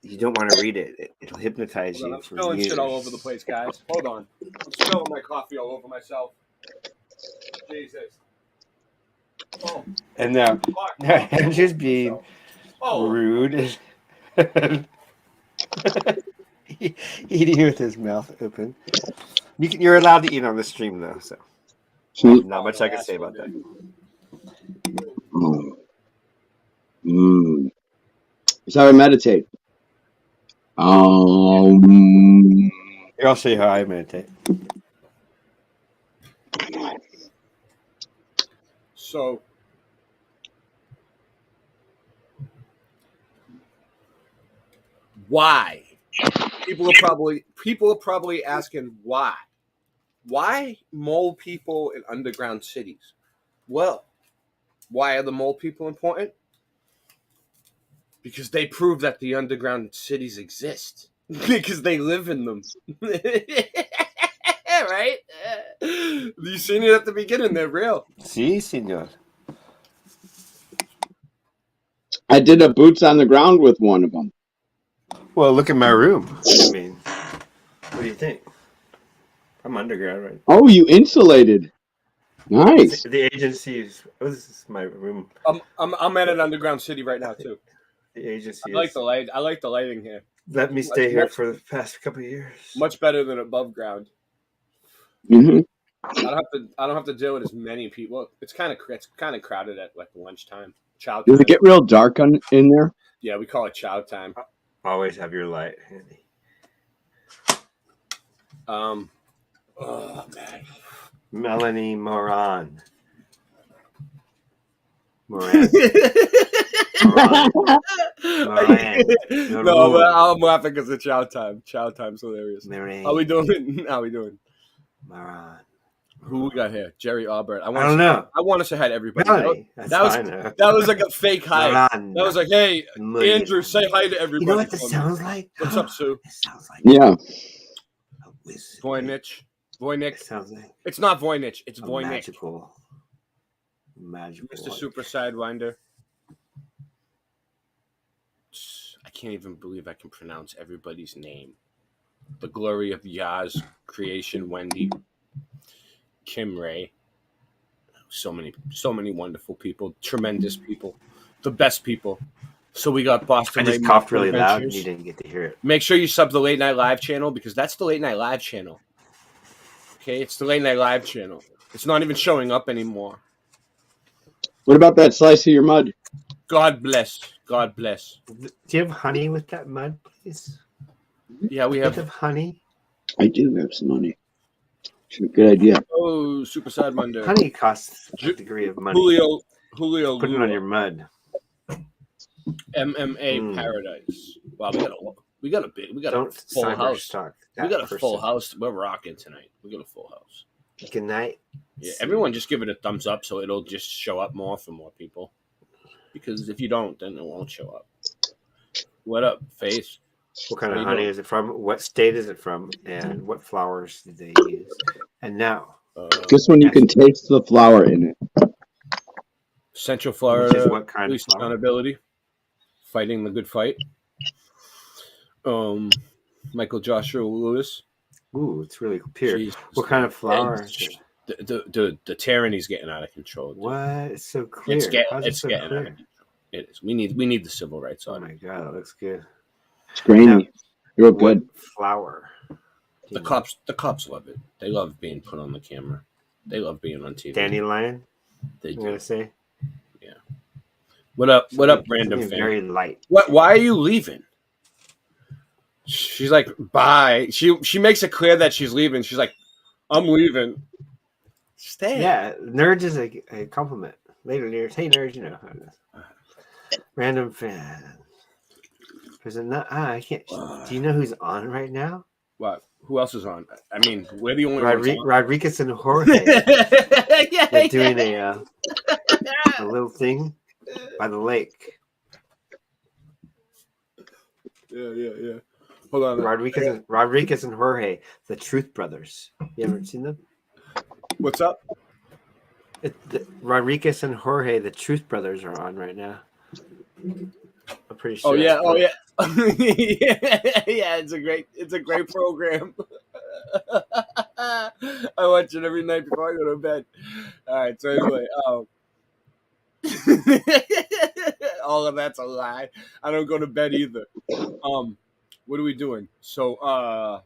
Speaker 14: you don't want to read it. It'll hypnotize you.
Speaker 21: I'm spilling shit all over the place, guys. Hold on. I'm spilling my coffee all over myself. Jesus. Oh.
Speaker 14: And now Andrew's being rude and eating with his mouth open. You're allowed to eat on the stream though, so not much I can say about that.
Speaker 5: That's how I meditate.
Speaker 14: I'll show you how I meditate.
Speaker 21: So, why People are probably asking why. Why mole people in underground cities? Well, why are the mole people important? Because they prove that the underground cities exist. Because they live in them. Right? You seen it at the beginning. They're real.
Speaker 14: Si, senor.
Speaker 5: I did a boots on the ground with one of them.
Speaker 14: Well, look at my room. I mean, what do you think? I'm underground, right?
Speaker 5: Oh, you insulated. Nice.
Speaker 14: The agency is. Oh, this is my room.
Speaker 21: I'm at an underground city right now too.
Speaker 14: The agency.
Speaker 21: I like the light. I like the lighting here.
Speaker 14: Let me stay here for the past couple of years.
Speaker 21: Much better than above ground.
Speaker 5: Mm-hmm.
Speaker 21: I don't have to deal with as many people. It's kind of crowded at like lunchtime. Chow time.
Speaker 5: Does it get real dark in there?
Speaker 21: Yeah, we call it chow time.
Speaker 14: Always have your light handy.
Speaker 21: Oh man.
Speaker 14: Melanie Moran. Moran.
Speaker 21: No, but I'm laughing because it's chow time. Chow time's hilarious.
Speaker 14: Moran.
Speaker 21: How we doing?
Speaker 14: Moran.
Speaker 21: Who we got here? Jerry Albert.
Speaker 14: I don't know.
Speaker 21: I want to say hi to everybody.
Speaker 14: Melanie.
Speaker 21: That was like a fake hi.
Speaker 14: Moran.
Speaker 21: That was like, hey, Andrew, say hi to everybody.
Speaker 14: You know what this sounds like?
Speaker 21: What's up, Sue?
Speaker 14: It sounds like
Speaker 21: Voynich.
Speaker 14: It sounds like
Speaker 21: it's not Voynich. It's Voynich.
Speaker 14: magical.
Speaker 21: Mr. Super Sidewinder. I can't even believe I can pronounce everybody's name. The glory of Yaz, creation, Wendy, Kim Ray. So many wonderful people, tremendous people, the best people. So we got Boston.
Speaker 14: I just coughed really loud and you didn't get to hear it.
Speaker 21: Make sure you sub the Late Night Live channel because that's the Late Night Live channel. Okay, it's the Late Night Live channel. It's not even showing up anymore.
Speaker 5: What about that slice of your mud?
Speaker 21: God bless. God bless.
Speaker 14: Do you have honey with that mud, please?
Speaker 21: Yeah, we have
Speaker 14: honey.
Speaker 5: I do have some honey. Good idea.
Speaker 21: Oh, Super Sidewinder.
Speaker 14: Honey costs a degree of money.
Speaker 21: Julio.
Speaker 14: Put it on your mud.
Speaker 21: MMA Paradise. Wow, we got a full house. We got a full house. We're rocking tonight. We got a full house.
Speaker 14: Good night.
Speaker 21: Yeah, everyone just give it a thumbs up so it'll just show up more for more people. Because if you don't, then it won't show up. What up, Face?
Speaker 14: What kind of honey is it from? What state is it from? And what flowers did they use? And now,
Speaker 5: this one you can taste the flour in it.
Speaker 21: Central Florida.
Speaker 14: Which is what kind
Speaker 21: Police
Speaker 14: of flower?
Speaker 21: Accountability. Fighting the good fight. Michael Joshua Lewis.
Speaker 14: Ooh, it's really pure.
Speaker 21: Jeez.
Speaker 14: What kind of flower is it?
Speaker 21: The tyranny's getting out of control. Dude.
Speaker 14: What? It's so clear.
Speaker 21: It's getting
Speaker 14: so
Speaker 21: out of control. It is. We need the civil rights on.
Speaker 14: Oh my god, that looks good.
Speaker 5: It's grainy. Real good.
Speaker 14: Flower.
Speaker 21: The cops love it. They love being put on the camera. They love being on TV.
Speaker 14: Dandelion.
Speaker 21: They do.
Speaker 14: I'm gonna say.
Speaker 21: Yeah. What up? What up, random fan?
Speaker 14: Very light.
Speaker 21: What? Why are you leaving? She's like, bye. She makes it clear that she's leaving. She's like, I'm leaving. Stay.
Speaker 14: Yeah, nerds is a compliment. Later, nerds. Hey, nerds, you know how it is. Random fan. I can't. Do you know who's on right now?
Speaker 21: What? Who else is on? I mean, we're the only ones on.
Speaker 14: Rodriguez and Jorge. They're doing a little thing by the lake.
Speaker 21: Yeah. Hold on.
Speaker 14: Rodriguez and Jorge, the Truth Brothers. You ever seen them?
Speaker 21: What's up?
Speaker 14: Rodriguez and Jorge, the Truth Brothers, are on right now. I'm pretty sure.
Speaker 21: Oh yeah. Yeah, it's a great program. I watch it every night before I go to bed. All right, so anyway, all of that's a lie. I don't go to bed either. What are we doing? So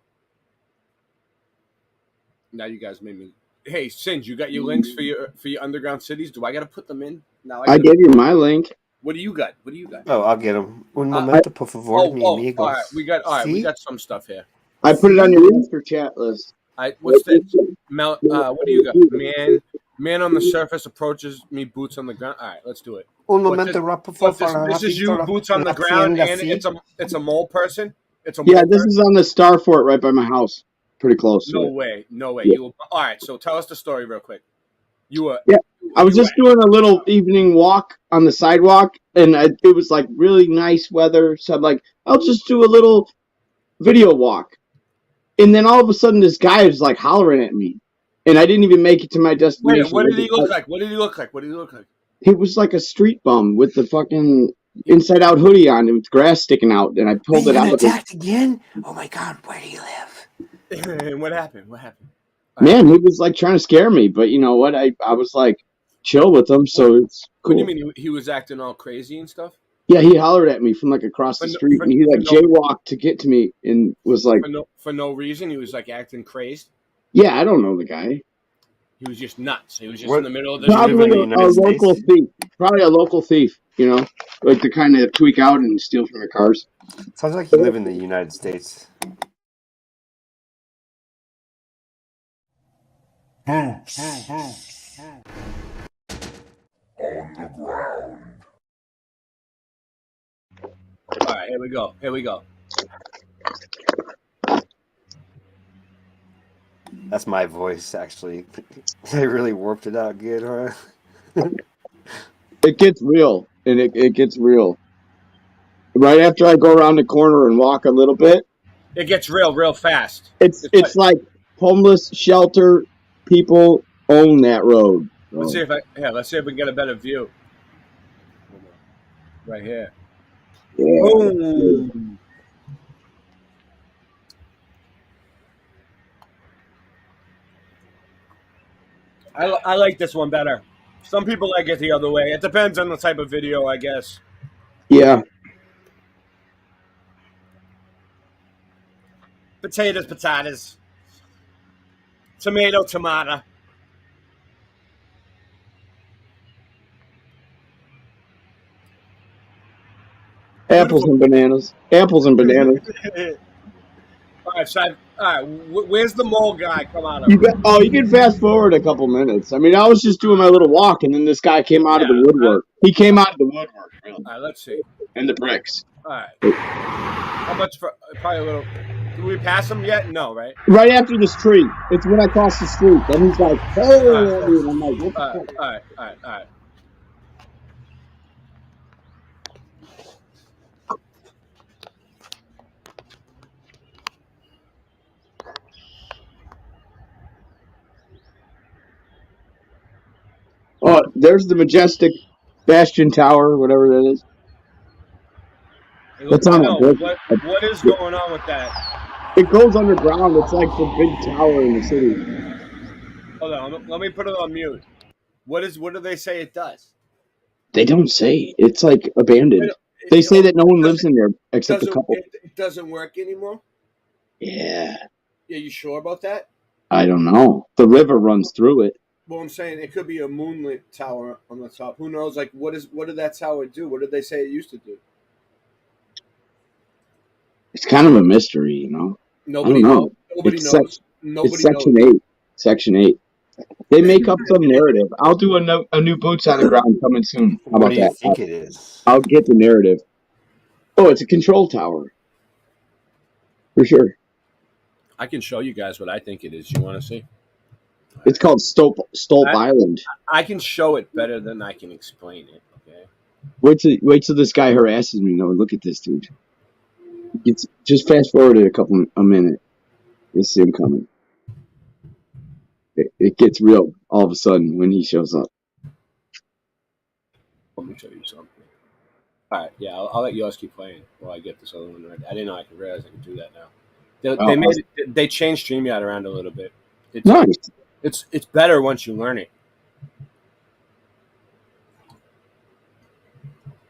Speaker 21: now you guys made me. Hey, Singe, you got your links for your underground cities? Do I got to put them in now?
Speaker 5: I gave you my link.
Speaker 21: What do you got?
Speaker 14: Oh, I'll get them. Un momento, por favor, mi amigos.
Speaker 21: All right, we got some stuff here.
Speaker 5: I put it on your Insta chat list.
Speaker 21: What's this? What do you got? Man on the surface approaches me, boots on the ground. All right, let's do it.
Speaker 14: Un momento,
Speaker 21: This is you, boots on the ground, and it's a mole person. It's a
Speaker 5: Yeah,
Speaker 21: mole
Speaker 5: this
Speaker 21: bird?
Speaker 5: is on the Star Fort right by my house. Pretty close to
Speaker 21: No
Speaker 5: it.
Speaker 21: way. No way.
Speaker 5: Yeah.
Speaker 21: You all right? So tell us the story real quick. You were
Speaker 5: Yeah, I was
Speaker 21: you were
Speaker 5: just doing a little evening walk on the sidewalk, and it was like really nice weather. So I'm like, I'll just do a little video walk. And then all of a sudden, this guy was like hollering at me, and I didn't even make it to my
Speaker 21: wait.
Speaker 5: destination.
Speaker 21: What did he look like? What did he look like? What did he look like?
Speaker 5: He was like a street bum with the fucking inside out hoodie on and with grass sticking out, and I pulled it out.
Speaker 9: Attacked again? Oh my God, where do you live?
Speaker 21: And what happened? What happened?
Speaker 5: Man, he was like trying to scare me, but you know what? I was like chill with him, so it's cool.
Speaker 21: What do you mean he was acting all crazy and stuff?
Speaker 5: Yeah, he hollered at me from like across the street, and he like jaywalked to get to me, and was like,
Speaker 21: for no reason. He was like acting crazy.
Speaker 5: "Yeah, I don't know the guy.
Speaker 21: He was just nuts. He was just in the middle of the
Speaker 5: Probably a local thief. Probably a local thief. You know, like to kind of tweak out and steal from the cars."
Speaker 14: Sounds like you live in the United States.
Speaker 15: Boots. On the ground.
Speaker 21: All right, here we go. Here we go.
Speaker 14: That's my voice, actually. They really warped it out good, huh?
Speaker 5: It gets real, and it gets real. Right after I go around the corner and walk a little bit,
Speaker 21: It gets real fast.
Speaker 5: it's like homeless shelter people own that road.
Speaker 21: Let's see if let's see if we can get a better view. Right here.
Speaker 5: Yeah.
Speaker 21: Boom. I like this one better. Some people like it the other way. It depends on the type of video, I guess.
Speaker 5: Yeah.
Speaker 21: Potatoes. Tomato.
Speaker 5: Apples and bananas. Apples and bananas.
Speaker 21: All right, so where's the mole guy come out of?
Speaker 5: You can fast forward a couple minutes. I mean, I was just doing my little walk, and then this guy came out of the woodwork. He came out of the woodwork, really.
Speaker 21: All right, let's see.
Speaker 5: And the bricks.
Speaker 21: All right. How much for? Probably a little. Did we pass him yet? No, right?
Speaker 5: Right after this tree. It's when I cross the street. Then he's like, "Hey!" And I'm like, "What the fuck?"
Speaker 21: All right.
Speaker 5: Oh, there's the majestic Bastion Tower, whatever that is. That's on a brick.
Speaker 21: What is going on with that?
Speaker 5: It goes underground. It's like the big tower in the city.
Speaker 21: Hold on, let me put it on mute. What do they say it does?
Speaker 5: They don't say. It's like abandoned. They say that no one lives in there except a couple.
Speaker 21: It doesn't work anymore?
Speaker 5: Yeah.
Speaker 21: Yeah, you sure about that?
Speaker 5: I don't know. The river runs through it.
Speaker 21: Well, I'm saying it could be a moonlit tower on the top. Who knows? Like, what did that tower do? What did they say it used to do?
Speaker 5: It's kind of a mystery, you know.
Speaker 21: Nobody knows. Nobody knows. Nobody
Speaker 5: it's Section 8. Section 8. They make up some narrative. I'll do a new Boots on the Ground coming soon. How about
Speaker 14: What do you
Speaker 5: that?
Speaker 14: think it is?
Speaker 5: I'll get the narrative. Oh, it's a control tower. For sure.
Speaker 21: I can show you guys what I think it is. You want to see?
Speaker 5: It's called Stolp Island.
Speaker 21: I can show it better than I can explain it. Okay.
Speaker 5: Wait till this guy harasses me. No, look at this dude. Just fast forward it a minute. You'll see him coming. It gets real all of a sudden when he shows up.
Speaker 21: Let me show you something. All right, yeah, I'll let you guys keep playing while I get this other one ready. I didn't know I could realize I could do that now. They changed StreamYard around a little bit.
Speaker 5: Nice.
Speaker 21: It's better once you learn it.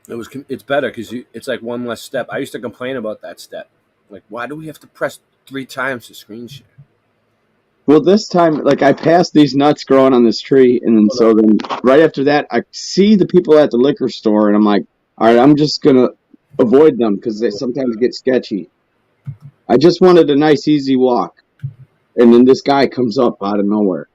Speaker 21: It's better because it's like one less step. I used to complain about that step. Like, why do we have to press 3 times to screen share?
Speaker 5: Well, this time, like, I passed these nuts growing on this tree, and then right after that, I see the people at the liquor store, and I'm like, all right, I'm just gonna avoid them because they sometimes get sketchy. I just wanted a nice, easy walk, and then this guy comes up out of nowhere.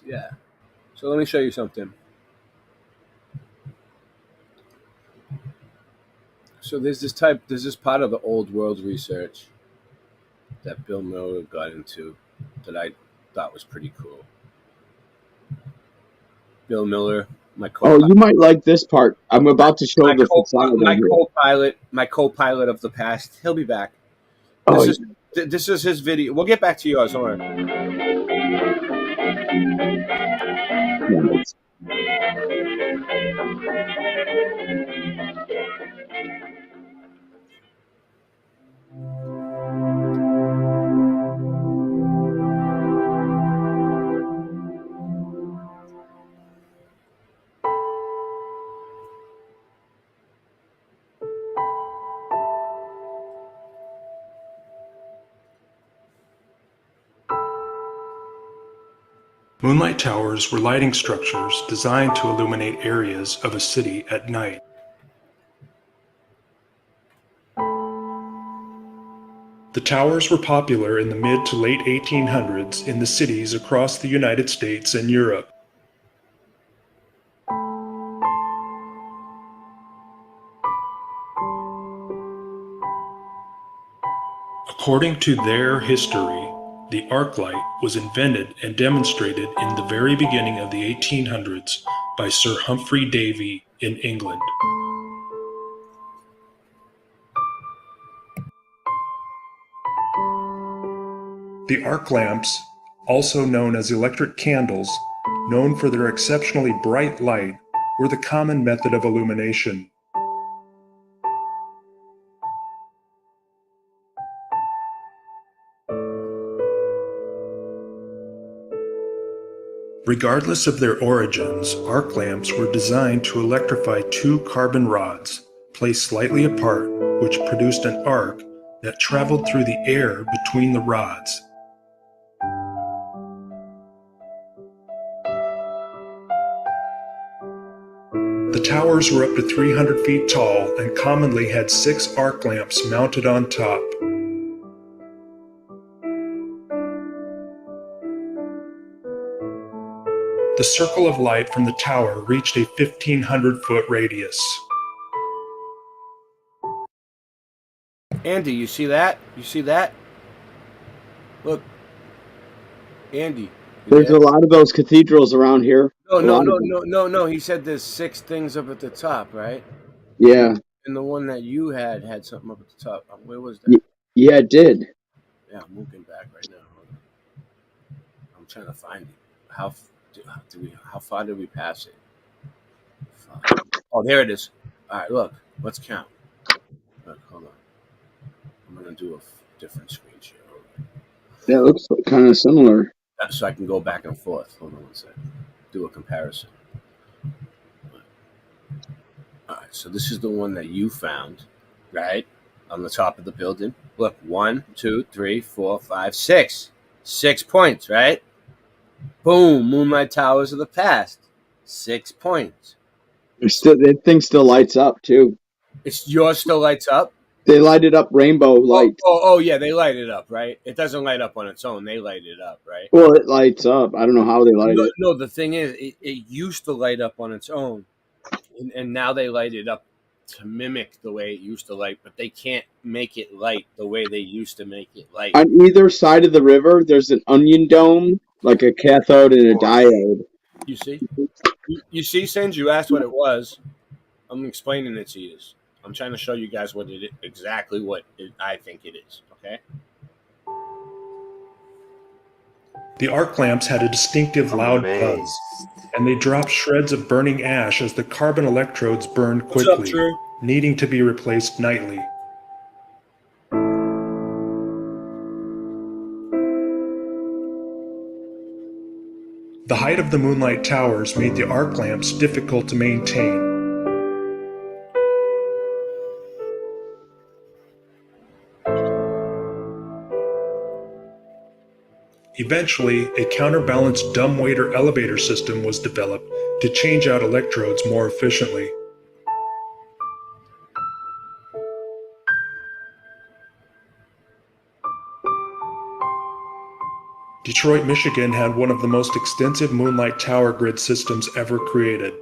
Speaker 21: Yeah. So let me show you something. So there's this part of the old world research that Bill Miller got into that I thought was pretty cool. Bill Miller, my co-pilot.
Speaker 5: Oh, you might like this part. I'm about to show the facade.
Speaker 21: My co-pilot of the past. He'll be back.
Speaker 5: Oh,
Speaker 21: This is his video. We'll get back to yours. Hold on.
Speaker 3: Moonlight towers were lighting structures designed to illuminate areas of a city at night. The towers were popular in the mid to late 1800s in the cities across the United States and Europe. According to their history, the arc light was invented and demonstrated in the very beginning of the 1800s by Sir Humphrey Davy in England. The arc lamps, also known as electric candles, known for their exceptionally bright light, were the common method of illumination. Regardless of their origins, arc lamps were designed to electrify two carbon rods, placed slightly apart, which produced an arc that traveled through the air between the rods. The towers were up to 300 feet tall and commonly had 6 arc lamps mounted on top. The circle of light from the tower reached a 1,500-foot radius.
Speaker 21: Andy, you see that? You see that? Look. Andy.
Speaker 5: There's a lot of those cathedrals around here.
Speaker 21: No. He said there's 6 things up at the top, right?
Speaker 5: Yeah.
Speaker 21: And the one that you had something up at the top. Where was that?
Speaker 5: Yeah, it did.
Speaker 21: Yeah, I'm looking back right now. I'm trying to find it. How far did we pass it? Oh, there it is. All right, look. Let's count. Look, hold on. I'm going to do a different screen share.
Speaker 5: That looks kind of similar.
Speaker 21: So I can go back and forth. Hold on one second. Do a comparison. All right, so this is the one that you found, right? On the top of the building. Look, 1, 2, 3, 4, 5, 6. 6 points, right? Boom, Moonlight Towers of the past. 6 points.
Speaker 5: That thing still lights up, too.
Speaker 21: Yours still lights up?
Speaker 5: They light it up rainbow light.
Speaker 21: Oh, yeah, they light it up, right? It doesn't light up on its own. They light it up, right?
Speaker 5: Well, it lights up. I don't know how they light it.
Speaker 21: No, the thing is, it used to light up on its own. And now they light it up to mimic the way it used to light, but they can't make it light the way they used to make it light.
Speaker 5: On either side of the river, there's an onion dome, like a cathode and a diode.
Speaker 21: You see? You see, Singe? You asked what it was. I'm explaining it to you. I'm trying to show you guys exactly what I think it is, okay?
Speaker 3: The arc lamps had a distinctive loud buzz, and they dropped shreds of burning ash as the carbon electrodes burned quickly,
Speaker 21: What's up, Drew?
Speaker 3: needing to be replaced nightly. The height of the Moonlight Towers made the arc lamps difficult to maintain. Eventually, a counterbalanced dumbwaiter elevator system was developed to change out electrodes more efficiently. Detroit, Michigan had one of the most extensive moonlight tower grid systems ever created.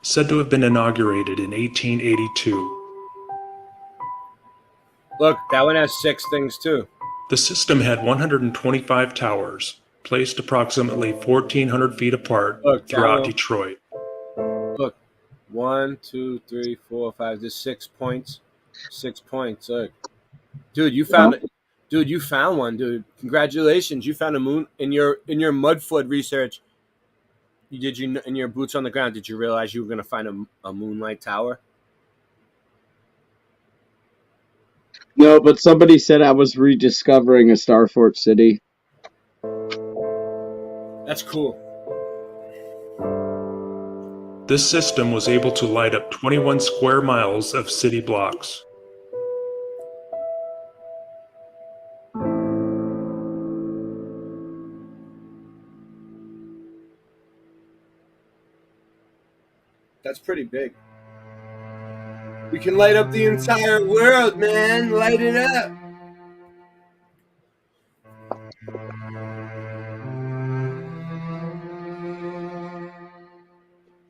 Speaker 3: Said to have been inaugurated in 1882.
Speaker 21: Look, that one has 6 things too.
Speaker 3: The system had 125 towers, placed approximately 1,400 feet apart throughout Detroit.
Speaker 21: Look, 1, 2, 3, 4, 5. There's 6 points. 6 points. Look, dude, you found it. Dude, you found one, dude. Congratulations, you found a moon in your Mudflood research. You in your boots on the ground? Did you realize you were going to find a moonlight tower?
Speaker 5: No, but somebody said I was rediscovering a Starfort city.
Speaker 21: That's cool.
Speaker 3: This system was able to light up 21 square miles of city blocks.
Speaker 21: That's pretty big. We can light up the entire world, man. Light it up.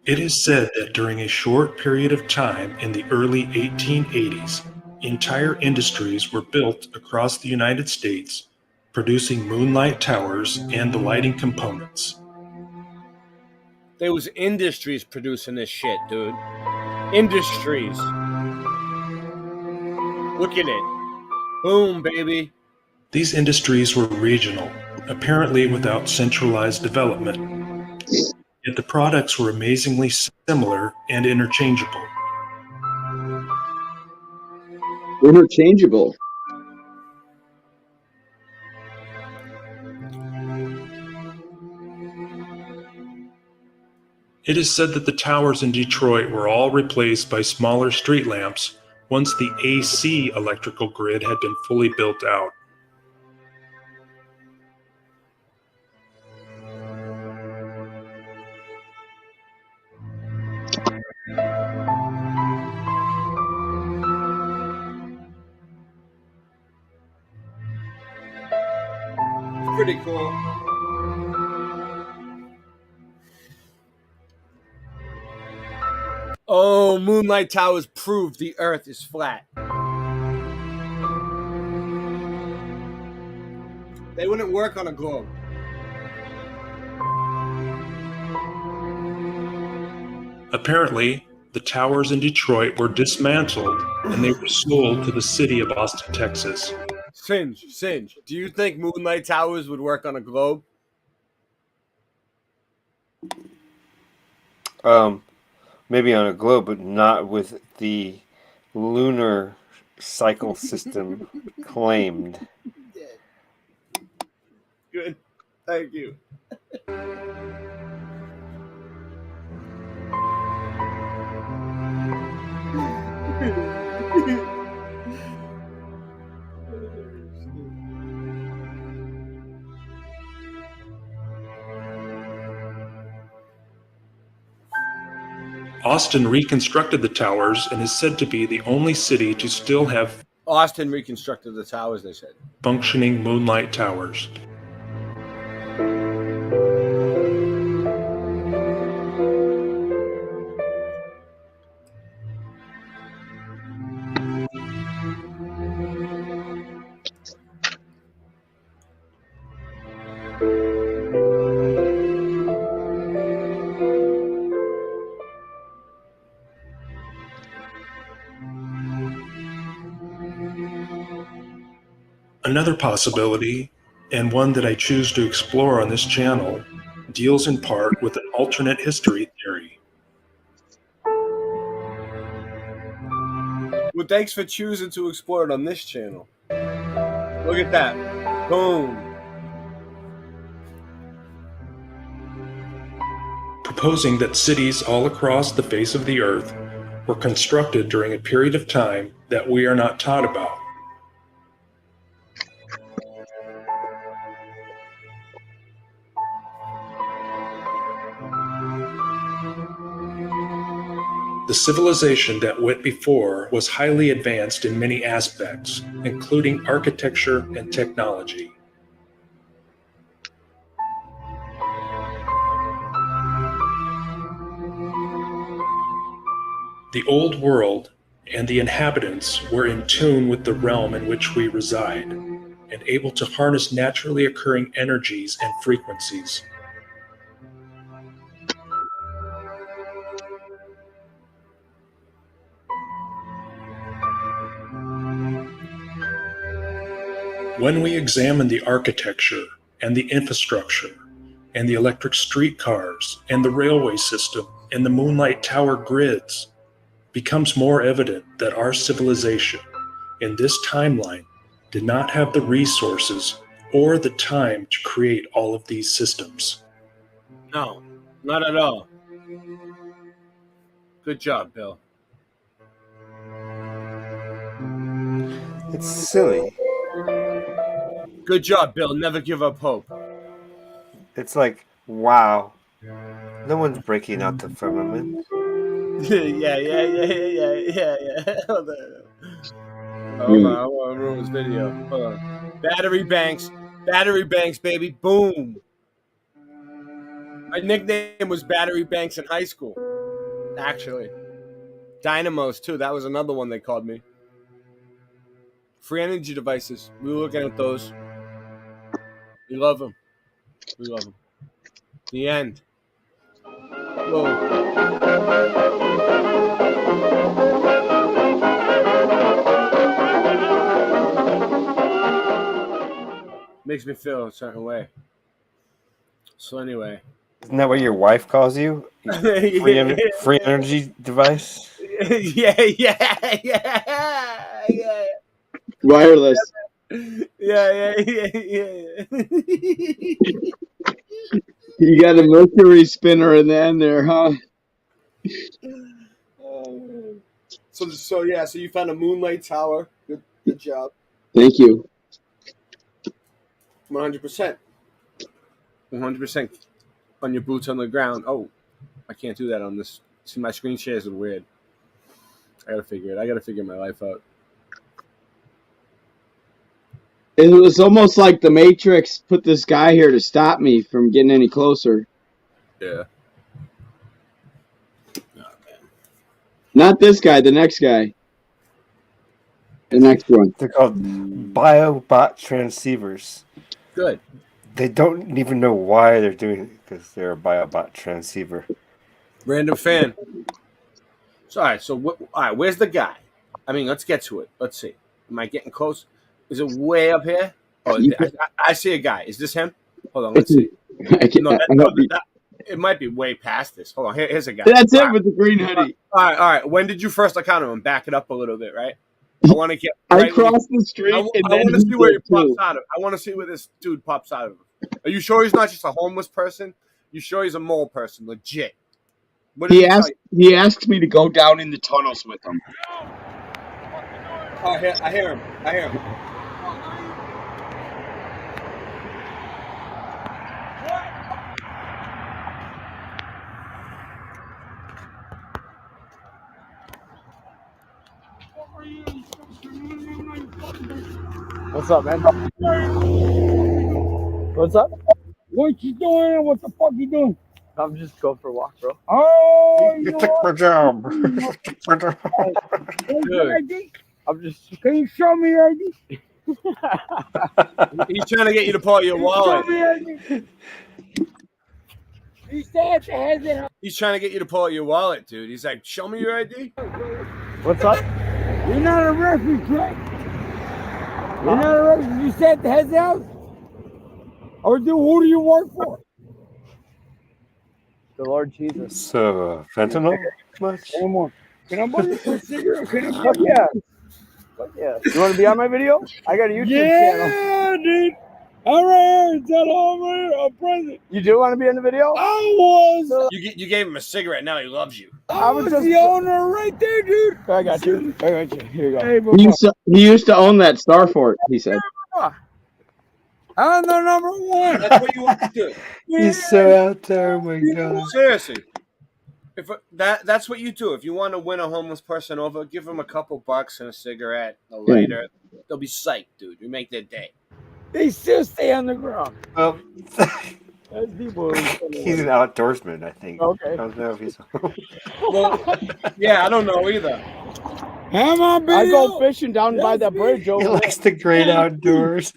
Speaker 3: It is said that during a short period of time in the early 1880s, entire industries were built across the United States, producing moonlight towers and the lighting components.
Speaker 21: There was industries producing this shit, dude. Industries. Look at it. Boom, baby.
Speaker 3: These industries were regional, apparently without centralized development. Yet the products were amazingly similar and interchangeable.
Speaker 5: Interchangeable.
Speaker 3: It is said that the towers in Detroit were all replaced by smaller street lamps once the AC electrical grid had been fully built out.
Speaker 21: It's pretty cool. Oh, moonlight towers prove the Earth is flat. They wouldn't work on a globe.
Speaker 3: Apparently, the towers in Detroit were dismantled and they were sold to the city of Austin, Texas.
Speaker 21: Singe, do you think moonlight towers would work on a globe?
Speaker 14: Maybe on a globe, but not with the lunar cycle system claimed.
Speaker 21: Good. Thank you.
Speaker 3: Austin reconstructed the towers and is said to be the only city to still have
Speaker 21: Austin reconstructed the towers, they said.
Speaker 3: Functioning moonlight towers. Another possibility, and one that I choose to explore on this channel, deals in part with an alternate history theory.
Speaker 21: Well, thanks for choosing to explore it on this channel. Look at that. Boom.
Speaker 3: Proposing that cities all across the face of the earth were constructed during a period of time that we are not taught about. The civilization that went before was highly advanced in many aspects, including architecture and technology. The old world and the inhabitants were in tune with the realm in which we reside, and able to harness naturally occurring energies and frequencies. When we examine the architecture and the infrastructure and the electric streetcars and the railway system and the moonlight tower grids, becomes more evident that our civilization in this timeline did not have the resources or the time to create all of these systems.
Speaker 21: No, not at all. Good job, Bill.
Speaker 14: It's silly.
Speaker 21: Good job, Bill. Never give up hope.
Speaker 14: It's like, wow. No one's breaking out the firmament.
Speaker 21: yeah. Hold on, I want to ruin this video. Hold on. Battery banks, baby. Boom. My nickname was Battery Banks in high school. Actually, Dynamos too. That was another one they called me. Free energy devices. We were looking at those. We love them. The end. Whoa. Makes me feel a certain way. So anyway.
Speaker 14: Isn't that what your wife calls you? Free energy device?
Speaker 21: Yeah.
Speaker 5: Wireless.
Speaker 21: Yeah.
Speaker 5: You got a Mercury spinner in the end there, huh?
Speaker 21: So you found a moonlight tower. Good job.
Speaker 5: Thank you.
Speaker 21: 100%. 100% on your boots on the ground. Oh, I can't do that on this. See, my screen shares are weird. I gotta figure my life out.
Speaker 5: It was almost like the Matrix put this guy here to stop me from getting any closer.
Speaker 21: Yeah.
Speaker 5: Not this guy, the next guy. The next one.
Speaker 14: They're called BioBot transceivers.
Speaker 21: Good.
Speaker 14: They don't even know why they're doing it because they're a BioBot transceiver.
Speaker 21: Random fan. So, all right, where's the guy? I mean, let's get to it. Let's see. Am I getting close? Is it way up here? Oh, I see a guy. Is this him? Hold on, let's see. It might be way past this. Hold on, here's a guy.
Speaker 5: That's it with the green hoodie.
Speaker 21: All right. When did you first encounter him? Back it up a little bit, right? I want to get.
Speaker 5: I crossed the street.
Speaker 21: I want to see where he pops out of. I want to see where this dude pops out of. Are you sure he's not just a homeless person? You sure he's a mole person? Legit.
Speaker 5: He asked me to go down in the tunnels with him.
Speaker 21: Oh, I hear him.
Speaker 1: What's up, man? What's up? What you doing? What the fuck you doing? I'm just going for a walk, bro. Oh,
Speaker 14: you took my job.
Speaker 1: I'm just. Can you show me your ID?
Speaker 21: He's trying to get you to pull out your wallet. He's trying to get you to pull out your wallet, dude. He's like, show me your ID.
Speaker 1: What's up? You're not a refugee. You're not a refugee. You stay at the head's house? Or who do you work for? The Lord Jesus.
Speaker 14: So, fentanyl? Much?
Speaker 1: One more. Can I buy you a cigarette? Fuck yeah. Fuck yeah. You want to be on my video? I got a YouTube channel. Yeah, dude. All right, tell him a present. You do want to be in the video? I was.
Speaker 21: You gave him a cigarette. Now he loves you.
Speaker 1: I was just the owner right there, dude. I got you. Here you go. Hey,
Speaker 5: he used to own that Starfort, he said.
Speaker 1: I'm the number one.
Speaker 21: That's what you want to do.
Speaker 14: He's so out there, oh my God.
Speaker 21: Seriously. If that's what you do. If you want to win a homeless person over, give them a couple bucks and a cigarette, a lighter. They'll be psyched, dude. You make their day.
Speaker 1: They still stay on the ground.
Speaker 14: Well,
Speaker 1: Those people.
Speaker 14: he's an outdoorsman, I think.
Speaker 1: Okay.
Speaker 14: I don't know if he's.
Speaker 21: Well, yeah, I don't know either.
Speaker 1: I go fishing down by that bridge over
Speaker 14: He
Speaker 1: there.
Speaker 14: likes the great outdoors.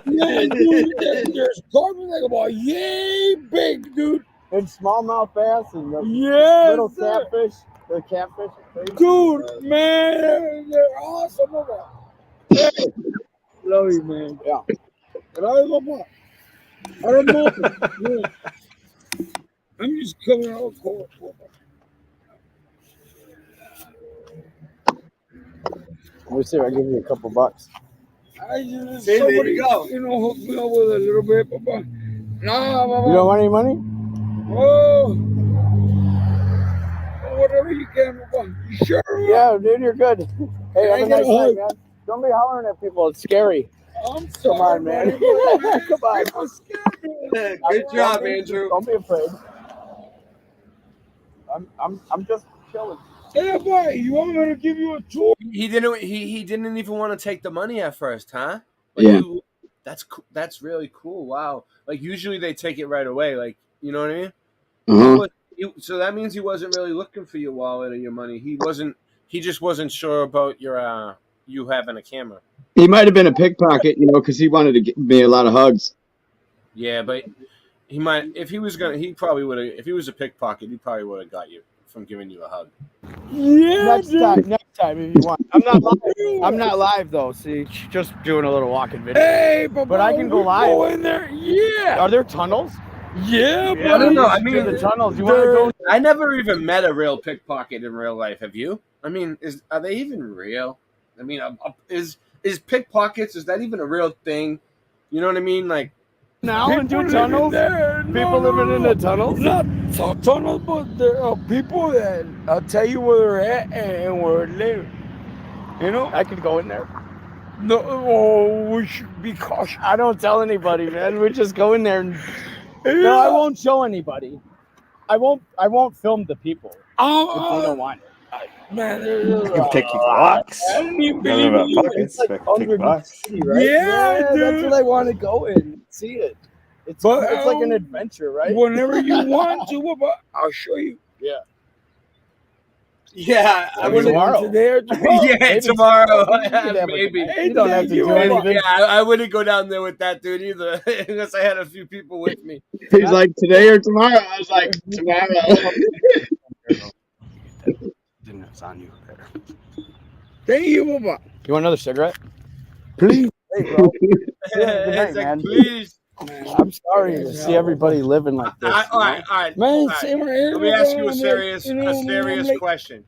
Speaker 1: Yeah, dude, there's carbon like about yay big, dude. And smallmouth bass and the little catfish. The catfish. Dude, man, they're awesome. Hey, love you, man. Yeah. But I don't know. Yeah. I'm just coming out cold. Let me see if I give you a couple bucks. I just
Speaker 21: See, there you go.
Speaker 1: You know, hook me up with a little bit, Papa. Nah, Papa. You don't want any money? Oh, whatever you can, Papa. You sure? Yeah, dude, you're good. Hey, have a nice night, man. Don't be hollering at people. It's scary. I'm sorry. Come on, man. Come on.
Speaker 21: Good job, Andrew.
Speaker 1: Don't be afraid. I'm just chilling. Hey, boy, you want me to give you a tour?
Speaker 21: He didn't even want to take the money at first, huh? Like,
Speaker 5: Yeah.
Speaker 21: That's really cool. Wow. Like usually they take it right away. Like, you know what I mean?
Speaker 5: Uh-huh.
Speaker 21: So that means he wasn't really looking for your wallet or your money. He just wasn't sure about your you having a camera.
Speaker 5: He might have been a pickpocket, because he wanted to give me a lot of hugs.
Speaker 21: Yeah, but he might if he was a pickpocket, he probably would have got you from giving you a hug.
Speaker 1: Yeah, next time if you want. I'm not live though. See, just doing a little walking video. Hey, but I can go live. Go in there. Yeah. Are there tunnels? Yeah, but
Speaker 21: I don't know. I mean,
Speaker 1: the tunnels. You want to go?
Speaker 21: I never even met a real pickpocket in real life. Have you? I mean, are they even real? I mean, is pickpockets? Is that even a real thing? You know what I mean? Like
Speaker 1: Now and do tunnels. People living in the tunnels. Not tunnels, but there are people that I'll tell you where they're at and where they live. You know, I can go in there. No, we should be cautious. I don't tell anybody, man. We just go in there. And, no, I won't show anybody. I won't film the people if they don't want it. Man,
Speaker 14: You can take your blocks.
Speaker 1: I don't even
Speaker 14: I don't know
Speaker 1: believe
Speaker 14: about
Speaker 1: it.
Speaker 14: buckets,
Speaker 1: It's like
Speaker 14: but I can take
Speaker 1: Underwood
Speaker 14: blocks.
Speaker 1: City, right? Yeah, dude. That's what I want to go and see it. It's like an adventure, right? Whenever you want to, I'll show you. Yeah.
Speaker 21: Yeah, I wouldn't
Speaker 1: tomorrow. Today or tomorrow.
Speaker 21: Yeah,
Speaker 1: Maybe
Speaker 21: tomorrow.
Speaker 1: Maybe.
Speaker 21: Maybe.
Speaker 1: You don't have to do anything.
Speaker 21: Yeah, I wouldn't go down there with that dude either, unless I had a few people with me.
Speaker 5: He's like, today or tomorrow? I was like, tomorrow.
Speaker 1: It's on you there. Thank you, Baba. You want another cigarette? Please. Hey, bro. Good night, man.
Speaker 21: Please.
Speaker 1: I'm sorry to see everybody living like this.
Speaker 21: All right.
Speaker 1: Man,
Speaker 21: All right. Let me ask you a serious question.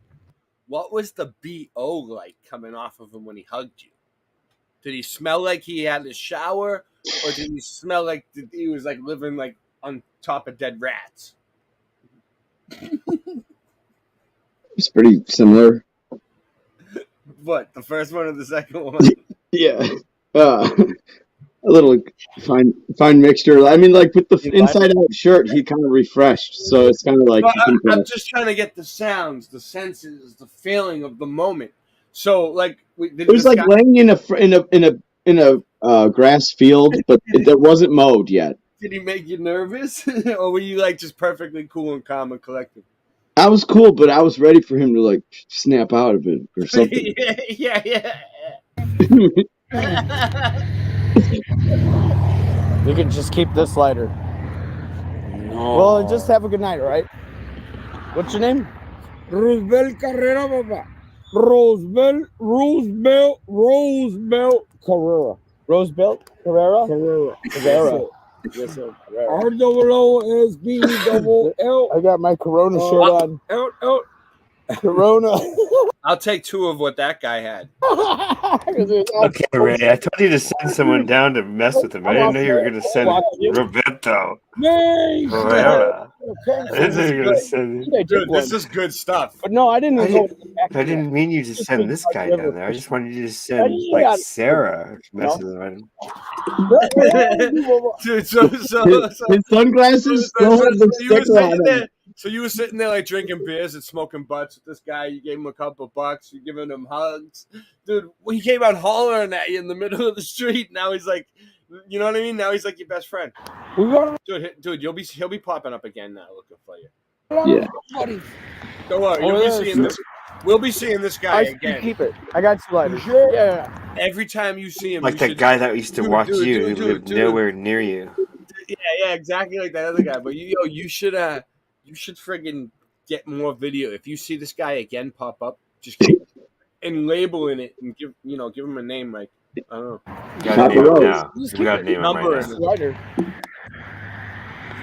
Speaker 21: What was the BO like coming off of him when he hugged you? Did he smell like he had a shower, or did he smell like he was like living like on top of dead rats?
Speaker 5: It's pretty similar.
Speaker 21: What, the first one or the second one?
Speaker 5: Yeah. A little fine mixture. I mean, like with the inside out shirt, he kind of refreshed. So it's kind of like.
Speaker 21: Well, I'm just trying to get the sounds, the senses, the feeling of the moment. So, like,
Speaker 5: it was like laying in a grass field, but it wasn't mowed yet.
Speaker 21: Did he make you nervous, or were you like just perfectly cool and calm and collected?
Speaker 5: I was cool, but I was ready for him to like snap out of it or something.
Speaker 21: yeah.
Speaker 1: We can just keep this lighter. No. Well, just have a good night, all right? What's your name? Roosevelt Carrera, Papa. Roosevelt Carrera. Roosevelt Carrera? Carrera. Yes, sir. ROOSBLL. I got my Corona shirt on. Corona.
Speaker 21: I'll take 2 of what that guy had.
Speaker 14: Okay, Ray, I told you to send someone down to mess with him. I didn't know you were going to send Roberto. Herrera. I didn't know you were going to send him.
Speaker 21: Dude, this is good stuff.
Speaker 1: But no, I didn't.
Speaker 14: I didn't mean you to send this guy down there. I just wanted you to send like Sarah messes with him.
Speaker 21: Dude, so
Speaker 5: his sunglasses still have the sticker on them.
Speaker 21: So you were sitting there like drinking beers and smoking butts with this guy. You gave him a couple of bucks. You're giving him hugs, dude. He came out hollering at you in the middle of the street. Now he's like, you know what I mean? Now he's like your best friend. Dude, he'll be popping up again now, looking for you.
Speaker 1: Yeah.
Speaker 21: Don't worry, we'll be seeing this guy again.
Speaker 1: Keep it. I got you later. Yeah.
Speaker 21: Every time you see him,
Speaker 14: Like that guy that used to watch you, who lived nowhere near you.
Speaker 21: Yeah, exactly like that other guy. But you should friggin' get more video. If you see this guy again pop up, just keep and labeling it and give him a name like I don't know.
Speaker 14: You gotta name him now. You gotta name him right now.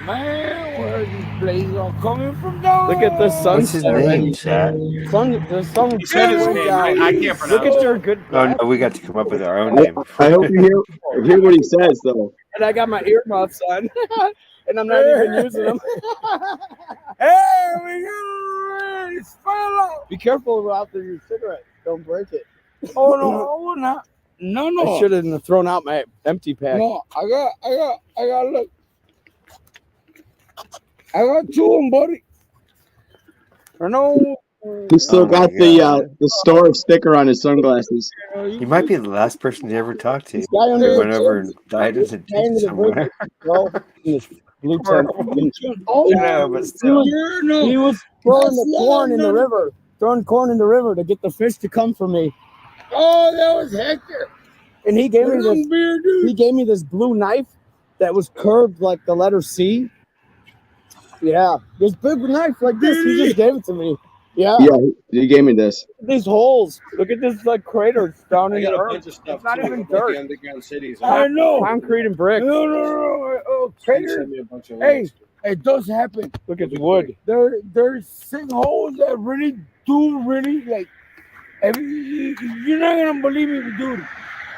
Speaker 1: Man, where are these blazes all coming from down? Look at the sun.
Speaker 14: What's his name, Chad?
Speaker 21: He said his name. I can't pronounce it.
Speaker 1: Look at your good.
Speaker 14: Oh no, we got to come up with our own name.
Speaker 5: I hope you hear what he says though.
Speaker 1: And I got my earmuffs on, and I'm not even using them. Hey, we got it. Be careful after your cigarette. Don't break it.
Speaker 7: Oh no, I will not. No.
Speaker 1: I should have thrown out my empty pack.
Speaker 7: No, I got look. I got two of them, buddy. I know.
Speaker 5: He still got the store sticker on his sunglasses.
Speaker 14: He might be the last person to ever talk to. He
Speaker 1: under
Speaker 14: went over and died in a ditch somewhere.
Speaker 1: Blue tent.
Speaker 14: Oh, yeah, but still.
Speaker 1: He was throwing the corn in the river. Throwing corn in the river to get the fish to come for me.
Speaker 7: Oh, that was Hector.
Speaker 1: And he gave me this. He gave me this blue knife that was curved like the letter C. Yeah, this big knife like this. He just gave it to me. Yeah.
Speaker 5: Yeah, he gave me this.
Speaker 1: These holes. Look at this like crater down in the earth. It's not even dirt.
Speaker 21: Underground cities.
Speaker 7: I know.
Speaker 1: Concrete and brick.
Speaker 7: No. Oh, crater. Hey, it does happen.
Speaker 1: Look at the wood.
Speaker 7: There's sinkholes that really like. You're not gonna believe me, dude.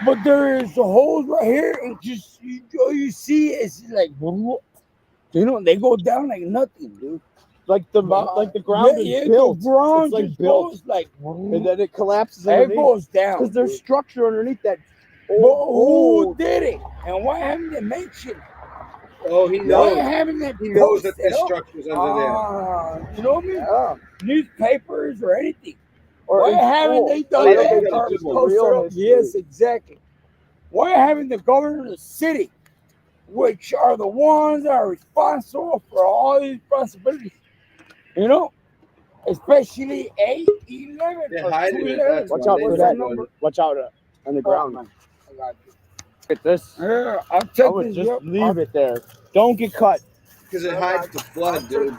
Speaker 7: But there is a holes right here, and just you see it's like. They go down like nothing, dude.
Speaker 1: Like the ground is built.
Speaker 7: The ground
Speaker 1: it's
Speaker 7: just built like,
Speaker 1: and then it collapses.
Speaker 7: It goes down
Speaker 1: because there's structure underneath that.
Speaker 7: But who did it, and why haven't they mentioned?
Speaker 21: Oh, he knows.
Speaker 7: Why haven't they?
Speaker 21: He knows that there's structures under there.
Speaker 7: You know what I mean?
Speaker 1: Yeah.
Speaker 7: Newspapers or anything.
Speaker 1: Or
Speaker 7: why haven't they done that? Yes, exactly. Why haven't the governor of the city, which are the ones that are responsible for all these responsibilities, especially 8, 11, or 211.
Speaker 1: Watch out for that. Watch out on the ground.
Speaker 7: I got you.
Speaker 1: Look at this.
Speaker 7: Yeah, I'll take this.
Speaker 1: Just leave it there. Don't get cut.
Speaker 21: Because it hides the flood, dude.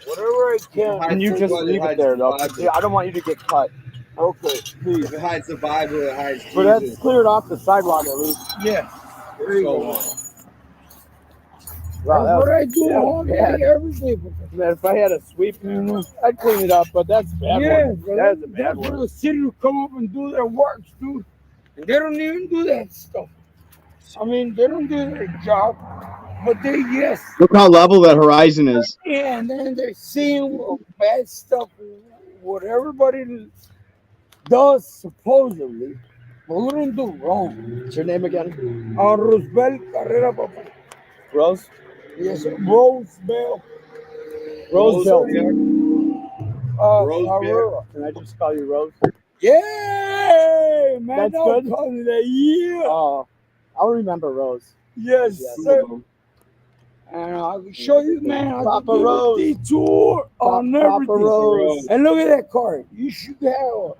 Speaker 7: Whatever I can.
Speaker 1: And you just leave it there, though. Yeah, I don't want you to get cut.
Speaker 7: Okay, please.
Speaker 21: If it hides the Bible, it hides Jesus.
Speaker 1: But that's cleared off the sidewalk at least.
Speaker 7: Yeah. There you go.
Speaker 1: Wow,
Speaker 7: that's what I do all day, every day.
Speaker 1: Man, if I had a sweep, I'd clean it up, but that's bad.
Speaker 7: Yeah,
Speaker 1: that's a bad
Speaker 7: that's
Speaker 1: one.
Speaker 7: where the city will come up and do their work, dude. And they don't even do that stuff. I mean, they don't do their job, but yes.
Speaker 5: Look how level that horizon is.
Speaker 7: Yeah, and then they're seeing bad stuff, what everybody does supposedly, but we don't do wrong.
Speaker 1: What's your name again?
Speaker 7: Roosevelt Carrera, Papa.
Speaker 1: Rose?
Speaker 7: Yes, sir. Roosevelt.
Speaker 1: Roosevelt.
Speaker 7: Rose.
Speaker 1: Can I just call you Rose?
Speaker 7: Yeah, man.
Speaker 1: That's
Speaker 7: don't
Speaker 1: good.
Speaker 7: call me that. Yeah.
Speaker 1: Oh, I'll remember Rose.
Speaker 7: Yes, sir. And I can show you, man.
Speaker 1: Papa Rose.
Speaker 7: Tour on everything.
Speaker 1: Papa Rose.
Speaker 7: And look at that car. You should have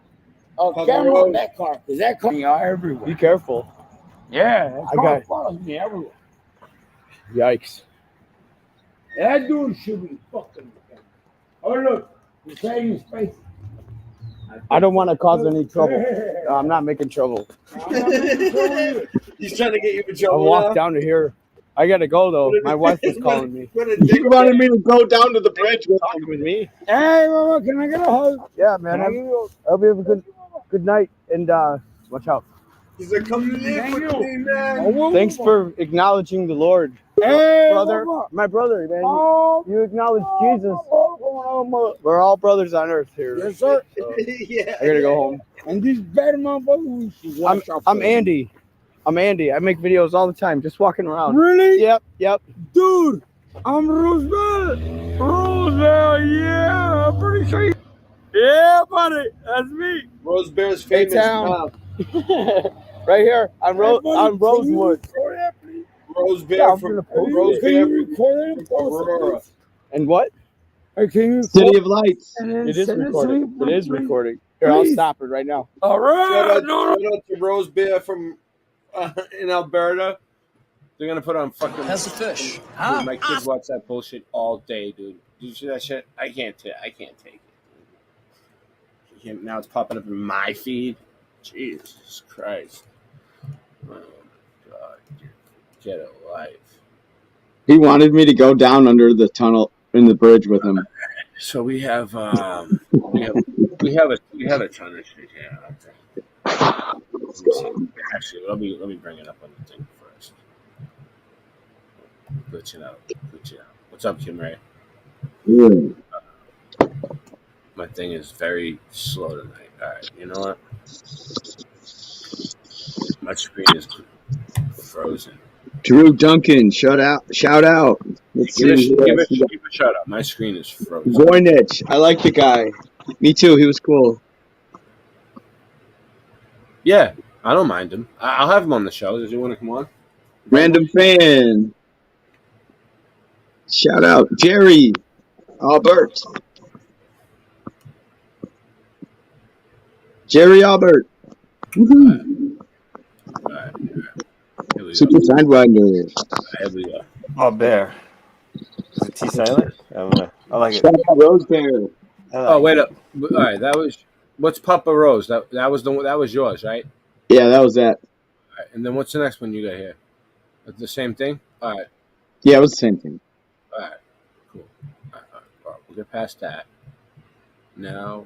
Speaker 7: a camera on that car, because that car everywhere.
Speaker 1: Be careful.
Speaker 7: Yeah, that
Speaker 1: I
Speaker 7: car
Speaker 1: got
Speaker 7: follows me everywhere.
Speaker 1: Yikes.
Speaker 7: That dude should be fucking. Oh, look. He's hiding his face.
Speaker 1: I don't want to cause any trouble. No, I'm not making trouble.
Speaker 21: He's trying to get you in trouble.
Speaker 1: I'll walk down to here. I gotta go though. My wife is calling me.
Speaker 5: You wanted me to go down to the bridge
Speaker 1: with me.
Speaker 7: Hey, mama, can I get a hug?
Speaker 1: Yeah, man. I hope you have a good night and watch out.
Speaker 21: He's like, come live with me, man.
Speaker 1: Thanks for acknowledging the Lord.
Speaker 7: Hey,
Speaker 1: brother, my brother, man. You acknowledge Jesus. We're all brothers on earth here.
Speaker 7: Yes, sir.
Speaker 1: So
Speaker 21: Yeah.
Speaker 1: I gotta go home.
Speaker 7: And these bad motherfuckers, we should watch out for
Speaker 1: I'm Andy. I'm Andy. I make videos all the time, just walking around.
Speaker 7: Really?
Speaker 1: Yep.
Speaker 7: Dude, I'm Roosevelt. Roosevelt, yeah. I'm pretty sure. Yeah, buddy. That's me.
Speaker 21: Rose Bear's famous
Speaker 1: town. Right here on Rosewood.
Speaker 21: Rose Bear
Speaker 1: Yeah, I'm
Speaker 21: from
Speaker 1: gonna
Speaker 21: Rose Bear
Speaker 7: Record
Speaker 21: from Aurora.
Speaker 1: And what?
Speaker 7: Hey, can you
Speaker 5: City of Lights.
Speaker 1: It is recording. It is recording. Here, I'll stop it right now.
Speaker 7: All right.
Speaker 21: Shout out to Rose Bear from in Alberta. They're gonna put on fucking.
Speaker 6: How's the fish?
Speaker 21: Dude, my kids watch that bullshit all day, dude. Did you see that shit? I can't take it. Now it's popping up in my feed. Jesus Christ! Oh God, get a life.
Speaker 5: He wanted me to go down under the tunnel in the bridge with him.
Speaker 21: So we have a ton of shit here. Actually, let me bring it up on the thing first. Glitch it out. What's up, Kim Ray?
Speaker 5: Yeah.
Speaker 21: My thing is very slow tonight. All right, you know what? My screen is frozen.
Speaker 5: Drew Duncan, shout out. Let's
Speaker 21: Give
Speaker 5: see.
Speaker 21: a shout out. My screen is frozen.
Speaker 5: Voynich, I like the guy. Me too. He was cool.
Speaker 21: Yeah, I don't mind him. I'll have him on the show. Does he want to come on?
Speaker 5: Random fan. Shout out Jerry Albert. Jerry Albert. Woohoo.
Speaker 21: All right. Here we
Speaker 5: Super
Speaker 21: go.
Speaker 5: Sidewinder.
Speaker 21: Here we go.
Speaker 14: Oh, Bear. Is it T silent? I like it.
Speaker 5: Shout out Rose Bear.
Speaker 21: Oh, wait up. All right, that was what's Papa Rose? That was yours, right?
Speaker 5: Yeah, that was that.
Speaker 21: All right, and then what's the next one you got here? The same thing? All right.
Speaker 5: Yeah, it was the same thing.
Speaker 21: All right. Cool. All right, we'll get past that. Now,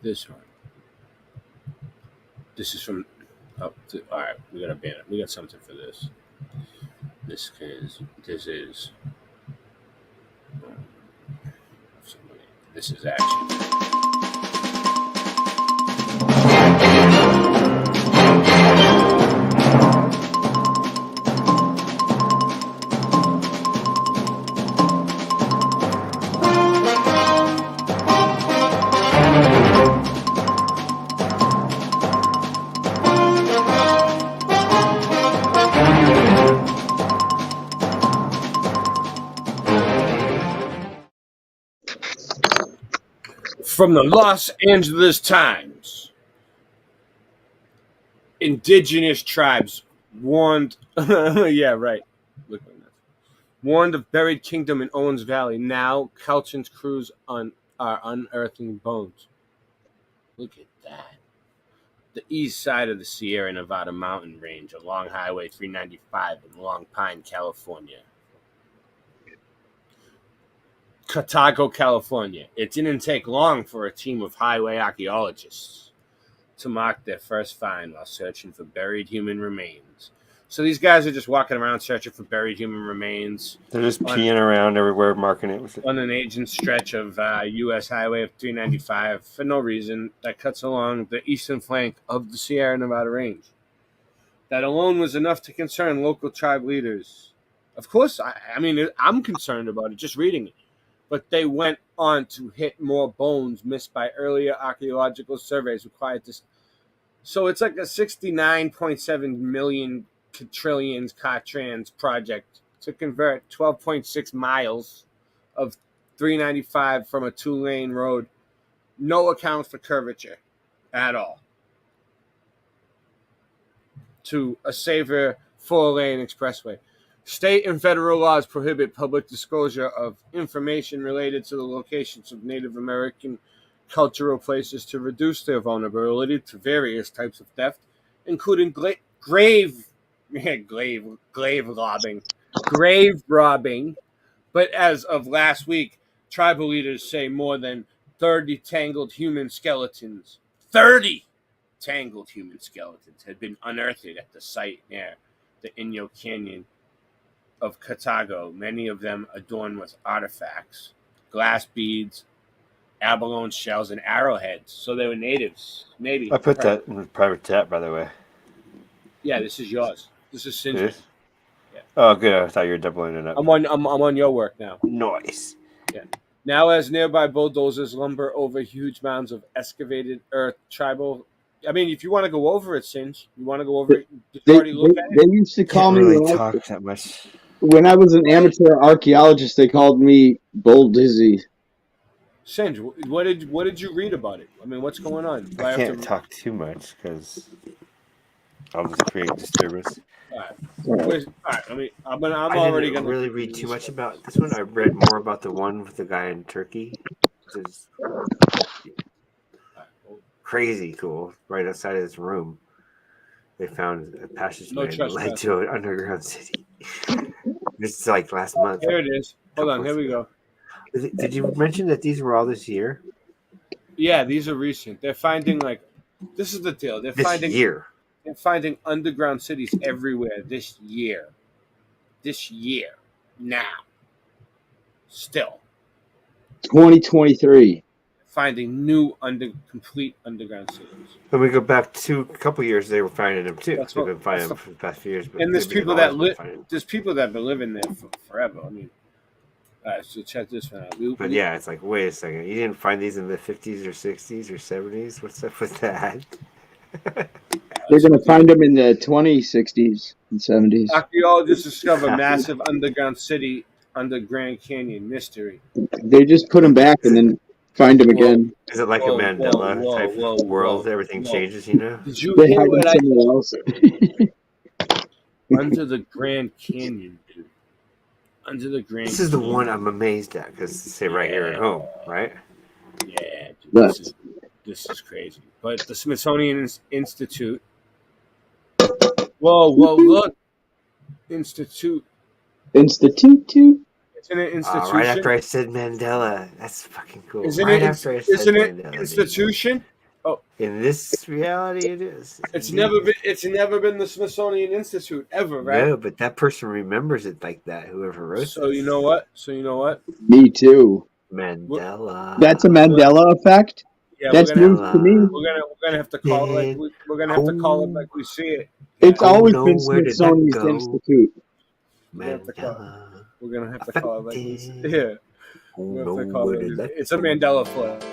Speaker 21: this one. This is from all right, we got a banner. We got something for this. This is action. From the Los Angeles Times, indigenous tribes warned. Yeah, right. Look at that. Warned of buried kingdom in Owens Valley. Now, Calchin's crews are unearthing bones. Look at that. The east side of the Sierra Nevada mountain range along Highway 395 in Long Pine, California. Cartago, California. It didn't take long for a team of highway archaeologists to mark their first find while searching for buried human remains. So these guys are just walking around searching for buried human remains.
Speaker 14: They're just peeing around everywhere, marking it.
Speaker 21: On an ancient stretch of U.S. Highway of 395 for no reason that cuts along the eastern flank of the Sierra Nevada range. That alone was enough to concern local tribe leaders. Of course, I mean, I'm concerned about it just reading it. But they went on to hit more bones missed by earlier archaeological surveys required to. So it's like a 69.7 million quadrillions Caltrans project to convert 12.6 miles of 395 from a 2-lane road. No account for curvature at all. To a safer 4-lane expressway. State and federal laws prohibit public disclosure of information related to the locations of Native American cultural places to reduce their vulnerability to various types of theft, including grave robbing. But as of last week, tribal leaders say more than 30 tangled human skeletons had been unearthed at the site near the Inyo Canyon of Cartago, many of them adorned with artifacts, glass beads, abalone shells, and arrowheads. So they were natives.
Speaker 14: I put that in the private chat, by the way.
Speaker 21: Yeah, this is yours. This is Sinjin.
Speaker 14: Oh, good. I thought you were doubling it up.
Speaker 21: I'm on your work now.
Speaker 14: Nice.
Speaker 21: Yeah. Now, as nearby bulldozers lumber over huge mounds of excavated earth, tribal. I mean, if you want to go over it, Singe, you want to go over it. Did you already look at it?
Speaker 5: They used to call me
Speaker 14: really talk that much.
Speaker 5: when I was an amateur archaeologist. They called me Bull Dizzy.
Speaker 21: Singe, what did you read about it? I mean, what's going on? Do
Speaker 14: I
Speaker 21: have
Speaker 14: can't
Speaker 21: to-
Speaker 14: talk too much because I'll just create disturbance.
Speaker 21: All right. I mean, I'm
Speaker 14: I
Speaker 21: already
Speaker 14: didn't
Speaker 21: gonna
Speaker 14: really read too much about this one. I read more about the one with the guy in Turkey. Which is crazy cool. Right outside of this room, they found a passage
Speaker 21: No
Speaker 14: that led
Speaker 21: trespassing.
Speaker 14: to an underground city. This is like last month.
Speaker 21: Here it is. Hold on. Here we go.
Speaker 14: Did you mention that these were all this year?
Speaker 21: Yeah, these are recent. They're finding this is the deal. They're
Speaker 14: This
Speaker 21: finding
Speaker 14: year.
Speaker 21: They're finding underground cities everywhere this year. This year. Now. Still.
Speaker 5: 2023.
Speaker 21: Finding new complete underground cities.
Speaker 14: When we go back to a couple years, they were finding them too.
Speaker 21: That's
Speaker 14: We've
Speaker 21: what-
Speaker 14: been finding them
Speaker 21: that's
Speaker 14: for the past few years. But
Speaker 21: And there's
Speaker 14: they've
Speaker 21: people
Speaker 14: always
Speaker 21: that
Speaker 14: been finding them.
Speaker 21: there's people that have been living there forever. I mean, all right, so check this one out.
Speaker 14: But yeah, it's like, wait a second. You didn't find these in the 50s or 60s or 70s? What's up with that?
Speaker 5: They're going to find them in the 20s, 60s, and 70s.
Speaker 21: Archaeologists discover massive underground city under Grand Canyon mystery.
Speaker 5: They just put them back and then find them again.
Speaker 14: Is it like
Speaker 21: Whoa,
Speaker 14: a Mandela
Speaker 21: whoa,
Speaker 14: type
Speaker 21: whoa,
Speaker 14: world?
Speaker 21: whoa,
Speaker 14: Everything
Speaker 21: whoa.
Speaker 14: changes, you know?
Speaker 21: Did you
Speaker 5: They
Speaker 21: hear
Speaker 5: hide
Speaker 21: what
Speaker 5: them
Speaker 21: I
Speaker 5: somewhere else.
Speaker 21: under the Grand Canyon, dude? Under the Grand.
Speaker 14: This is the
Speaker 21: Canyon.
Speaker 14: one I'm amazed at because say right here at home, right?
Speaker 21: Yeah, dude,
Speaker 5: What?
Speaker 21: this is crazy. But the Smithsonian Institute. Whoa, look. Institute.
Speaker 5: Institute?
Speaker 21: It's an institution.
Speaker 14: Right after I said Mandela. That's fucking cool.
Speaker 21: Isn't
Speaker 14: right
Speaker 21: it?
Speaker 14: after I said
Speaker 21: Isn't it
Speaker 14: Mandela.
Speaker 21: institution? Oh,
Speaker 14: In this reality, it is.
Speaker 21: it's never been. It's never been the Smithsonian Institute ever, right?
Speaker 14: No, but that person remembers it like that. Whoever wrote
Speaker 21: So you know what?
Speaker 5: Me too.
Speaker 14: Mandela.
Speaker 5: That's a Mandela effect?
Speaker 21: Yeah,
Speaker 5: That's
Speaker 21: we're
Speaker 5: news
Speaker 21: gonna,
Speaker 5: to me.
Speaker 21: we're gonna have to call it like we're gonna have to call it like we see it.
Speaker 5: It's always been
Speaker 14: where did that
Speaker 5: Smithsonian's
Speaker 14: go?
Speaker 5: Institute.
Speaker 14: Mandela.
Speaker 21: We're gonna have to call it like we see it. Yeah. We're gonna have to
Speaker 14: No,
Speaker 21: call
Speaker 14: where
Speaker 21: it.
Speaker 14: did that
Speaker 21: It's a Mandela effect.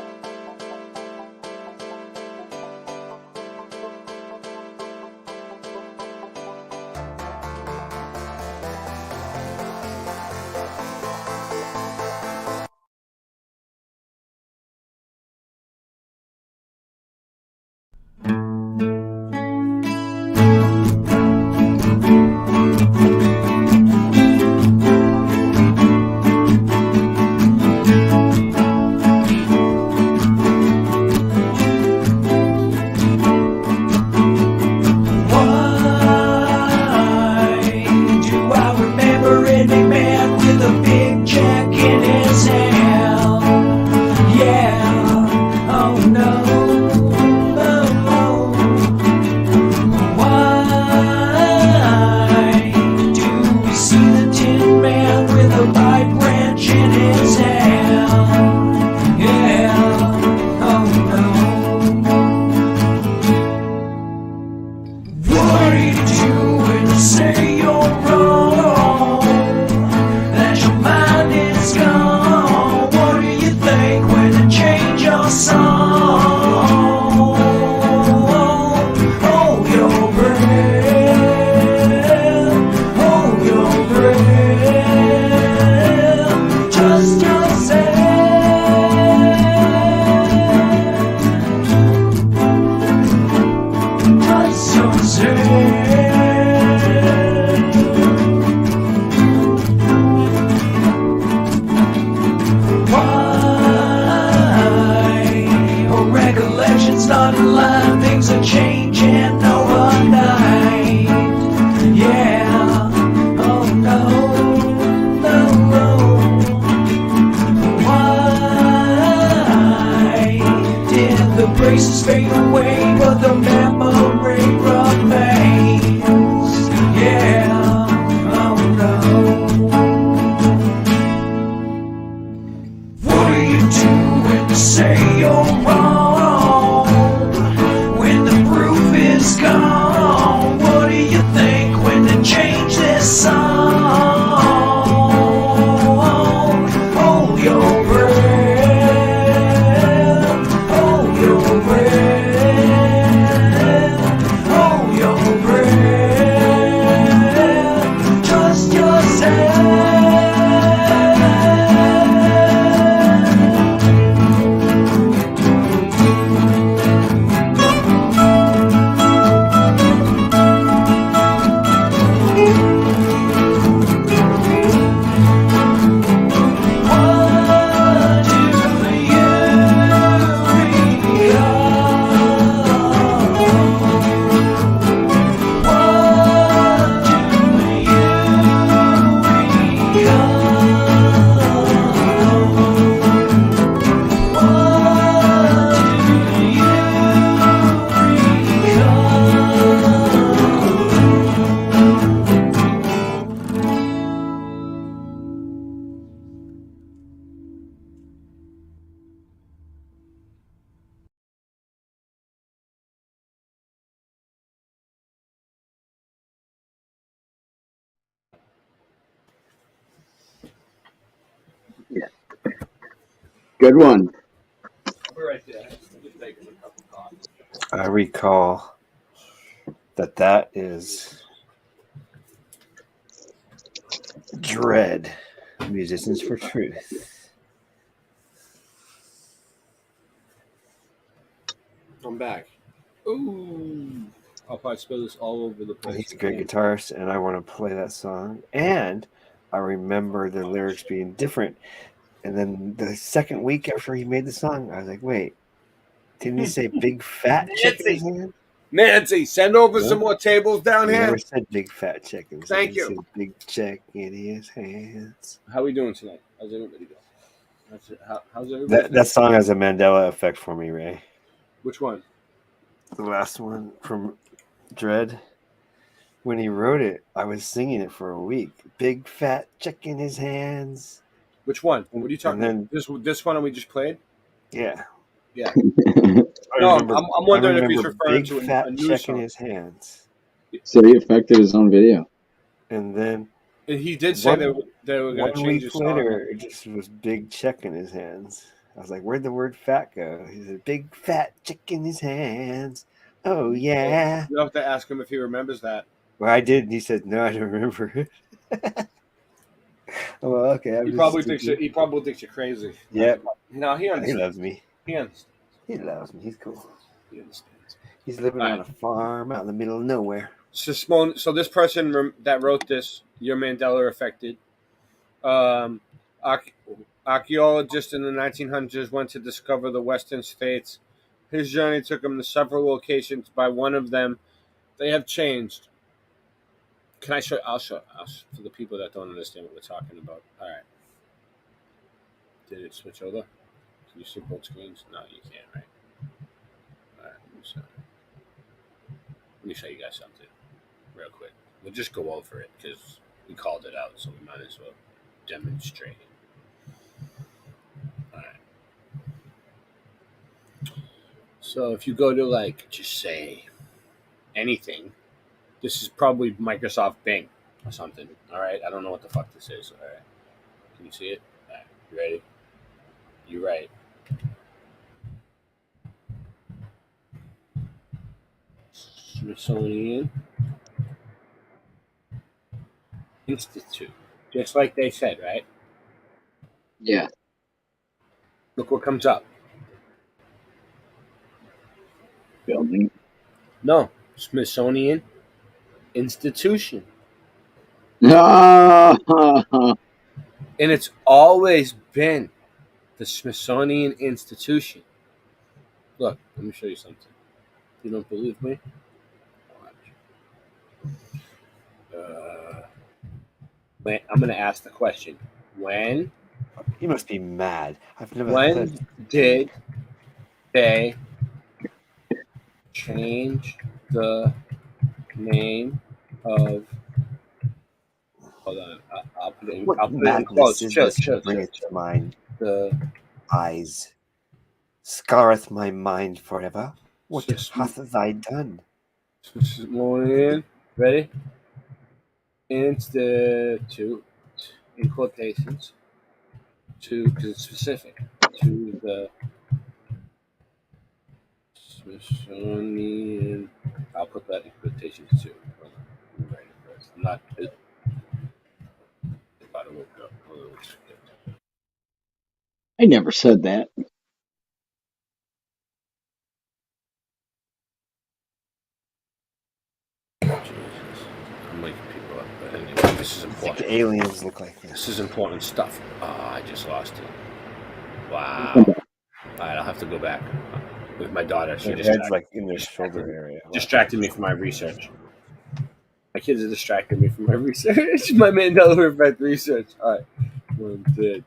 Speaker 15: Do I remember any man with a big check in his hand? Yeah, oh no, oh, why do we see the Tin Man with a pipe wrench in his hand? Yeah, oh no. What do you do when you say you're wrong? That your mind is gone. What do you think when you change your song? Hold your breath. Hold your breath. Just yourself. Just yourself. Why? Oh, recollections not in line. Things are changing overnight. Yeah. Oh no. No. Why did the braces fade away, but the memory remains? Yeah. Oh no. What do you do when you say you're wrong? When the proof is gone, what do you think when they change this song?
Speaker 5: Good one.
Speaker 21: Right there. Just taking a cup of coffee.
Speaker 14: I recall that is Dread, Musicians for Truth.
Speaker 21: I'm back. Ooh. I'll probably spill this all over the place.
Speaker 14: He's a great guitarist, and I want to play that song. And I remember the lyrics being different. And then the second week after he made the song, I was like, wait, didn't he say big fat chicken?
Speaker 21: Nancy, send over some more tables down
Speaker 14: He
Speaker 21: here.
Speaker 14: never said big fat chicken.
Speaker 21: Thank
Speaker 14: He
Speaker 21: you.
Speaker 14: said big check in his hands.
Speaker 21: How we doing tonight? How's everybody doing? How's everybody?
Speaker 14: That song has a Mandela effect for me, Ray.
Speaker 21: Which one?
Speaker 14: The last one from Dread. When he wrote it, I was singing it for a week. Big fat check in his hands.
Speaker 21: Which one? What are you talking about? This one we just played?
Speaker 14: Yeah.
Speaker 21: Yeah. No, I'm wondering if he's referring to
Speaker 14: fat
Speaker 21: a new
Speaker 14: check
Speaker 21: song.
Speaker 14: in his hands.
Speaker 5: So he affected his own video.
Speaker 14: And then
Speaker 21: And he did say they were going to
Speaker 14: 1
Speaker 21: change
Speaker 14: week
Speaker 21: his song.
Speaker 14: later, it just was big check in his hands. I was like, where'd the word fat go? He said, big fat check in his hands. Oh, yeah.
Speaker 21: You'll have to ask him if he remembers that.
Speaker 14: Well, I did. And he said, no, I don't remember it. Well, okay.
Speaker 21: He probably thinks you're crazy.
Speaker 14: Yep.
Speaker 21: No, he understands.
Speaker 14: He loves me.
Speaker 21: He understands.
Speaker 14: He loves me. He's cool.
Speaker 21: He understands.
Speaker 14: He's living on a farm out in the middle of nowhere.
Speaker 21: So this person that wrote this, your Mandela affected. Archaeologists in the 1900s went to discover the Western states. His journey took him to several locations. By one of them, they have changed. Can I show? I'll show for the people that don't understand what we're talking about. All right. Did it switch over? Can you see both screens? No, you can't, right? All right. Let me show you guys something real quick. We'll just go over it because we called it out, so we might as well demonstrate it. All right. So if you go to just say anything, this is probably Microsoft Bing or something. All right. I don't know what the fuck this is. All right. Can you see it? All right. You ready? You're right. Smithsonian Institute. Just like they said, right?
Speaker 5: Yeah.
Speaker 21: Look what comes up.
Speaker 5: Building.
Speaker 21: No. Smithsonian Institution.
Speaker 5: No.
Speaker 21: And it's always been the Smithsonian Institution. Look, let me show you something. You don't believe me? I'm going to ask the question. When?
Speaker 14: He must be mad. I've never.
Speaker 21: When did they change the name of? Hold on, I'll put it in.
Speaker 14: What
Speaker 21: I'll put it in
Speaker 14: madness
Speaker 21: close.
Speaker 14: is
Speaker 21: Chill.
Speaker 14: this? Bring it to mind.
Speaker 21: The
Speaker 14: eyes scarreth my mind forever. What
Speaker 21: Just-
Speaker 14: hath thy done?
Speaker 21: Smithsonian. Ready? Institute in quotations to because it's specific to the Smithsonian. I'll put that in quotations too. Hold on. Let me write it first. I'm not. If I don't look it up, hold on, let's get it.
Speaker 5: I never said that.
Speaker 21: I'm making people up, but anyway, this is important.
Speaker 14: The aliens look like this.
Speaker 21: This is important stuff. I just lost it. Wow. All right, I'll have to go back with my daughter. She
Speaker 14: Their head's like in their shoulder area.
Speaker 21: distracted me from my research. My kids are distracting me from my research. My Mandela Effect research. All right. One, two,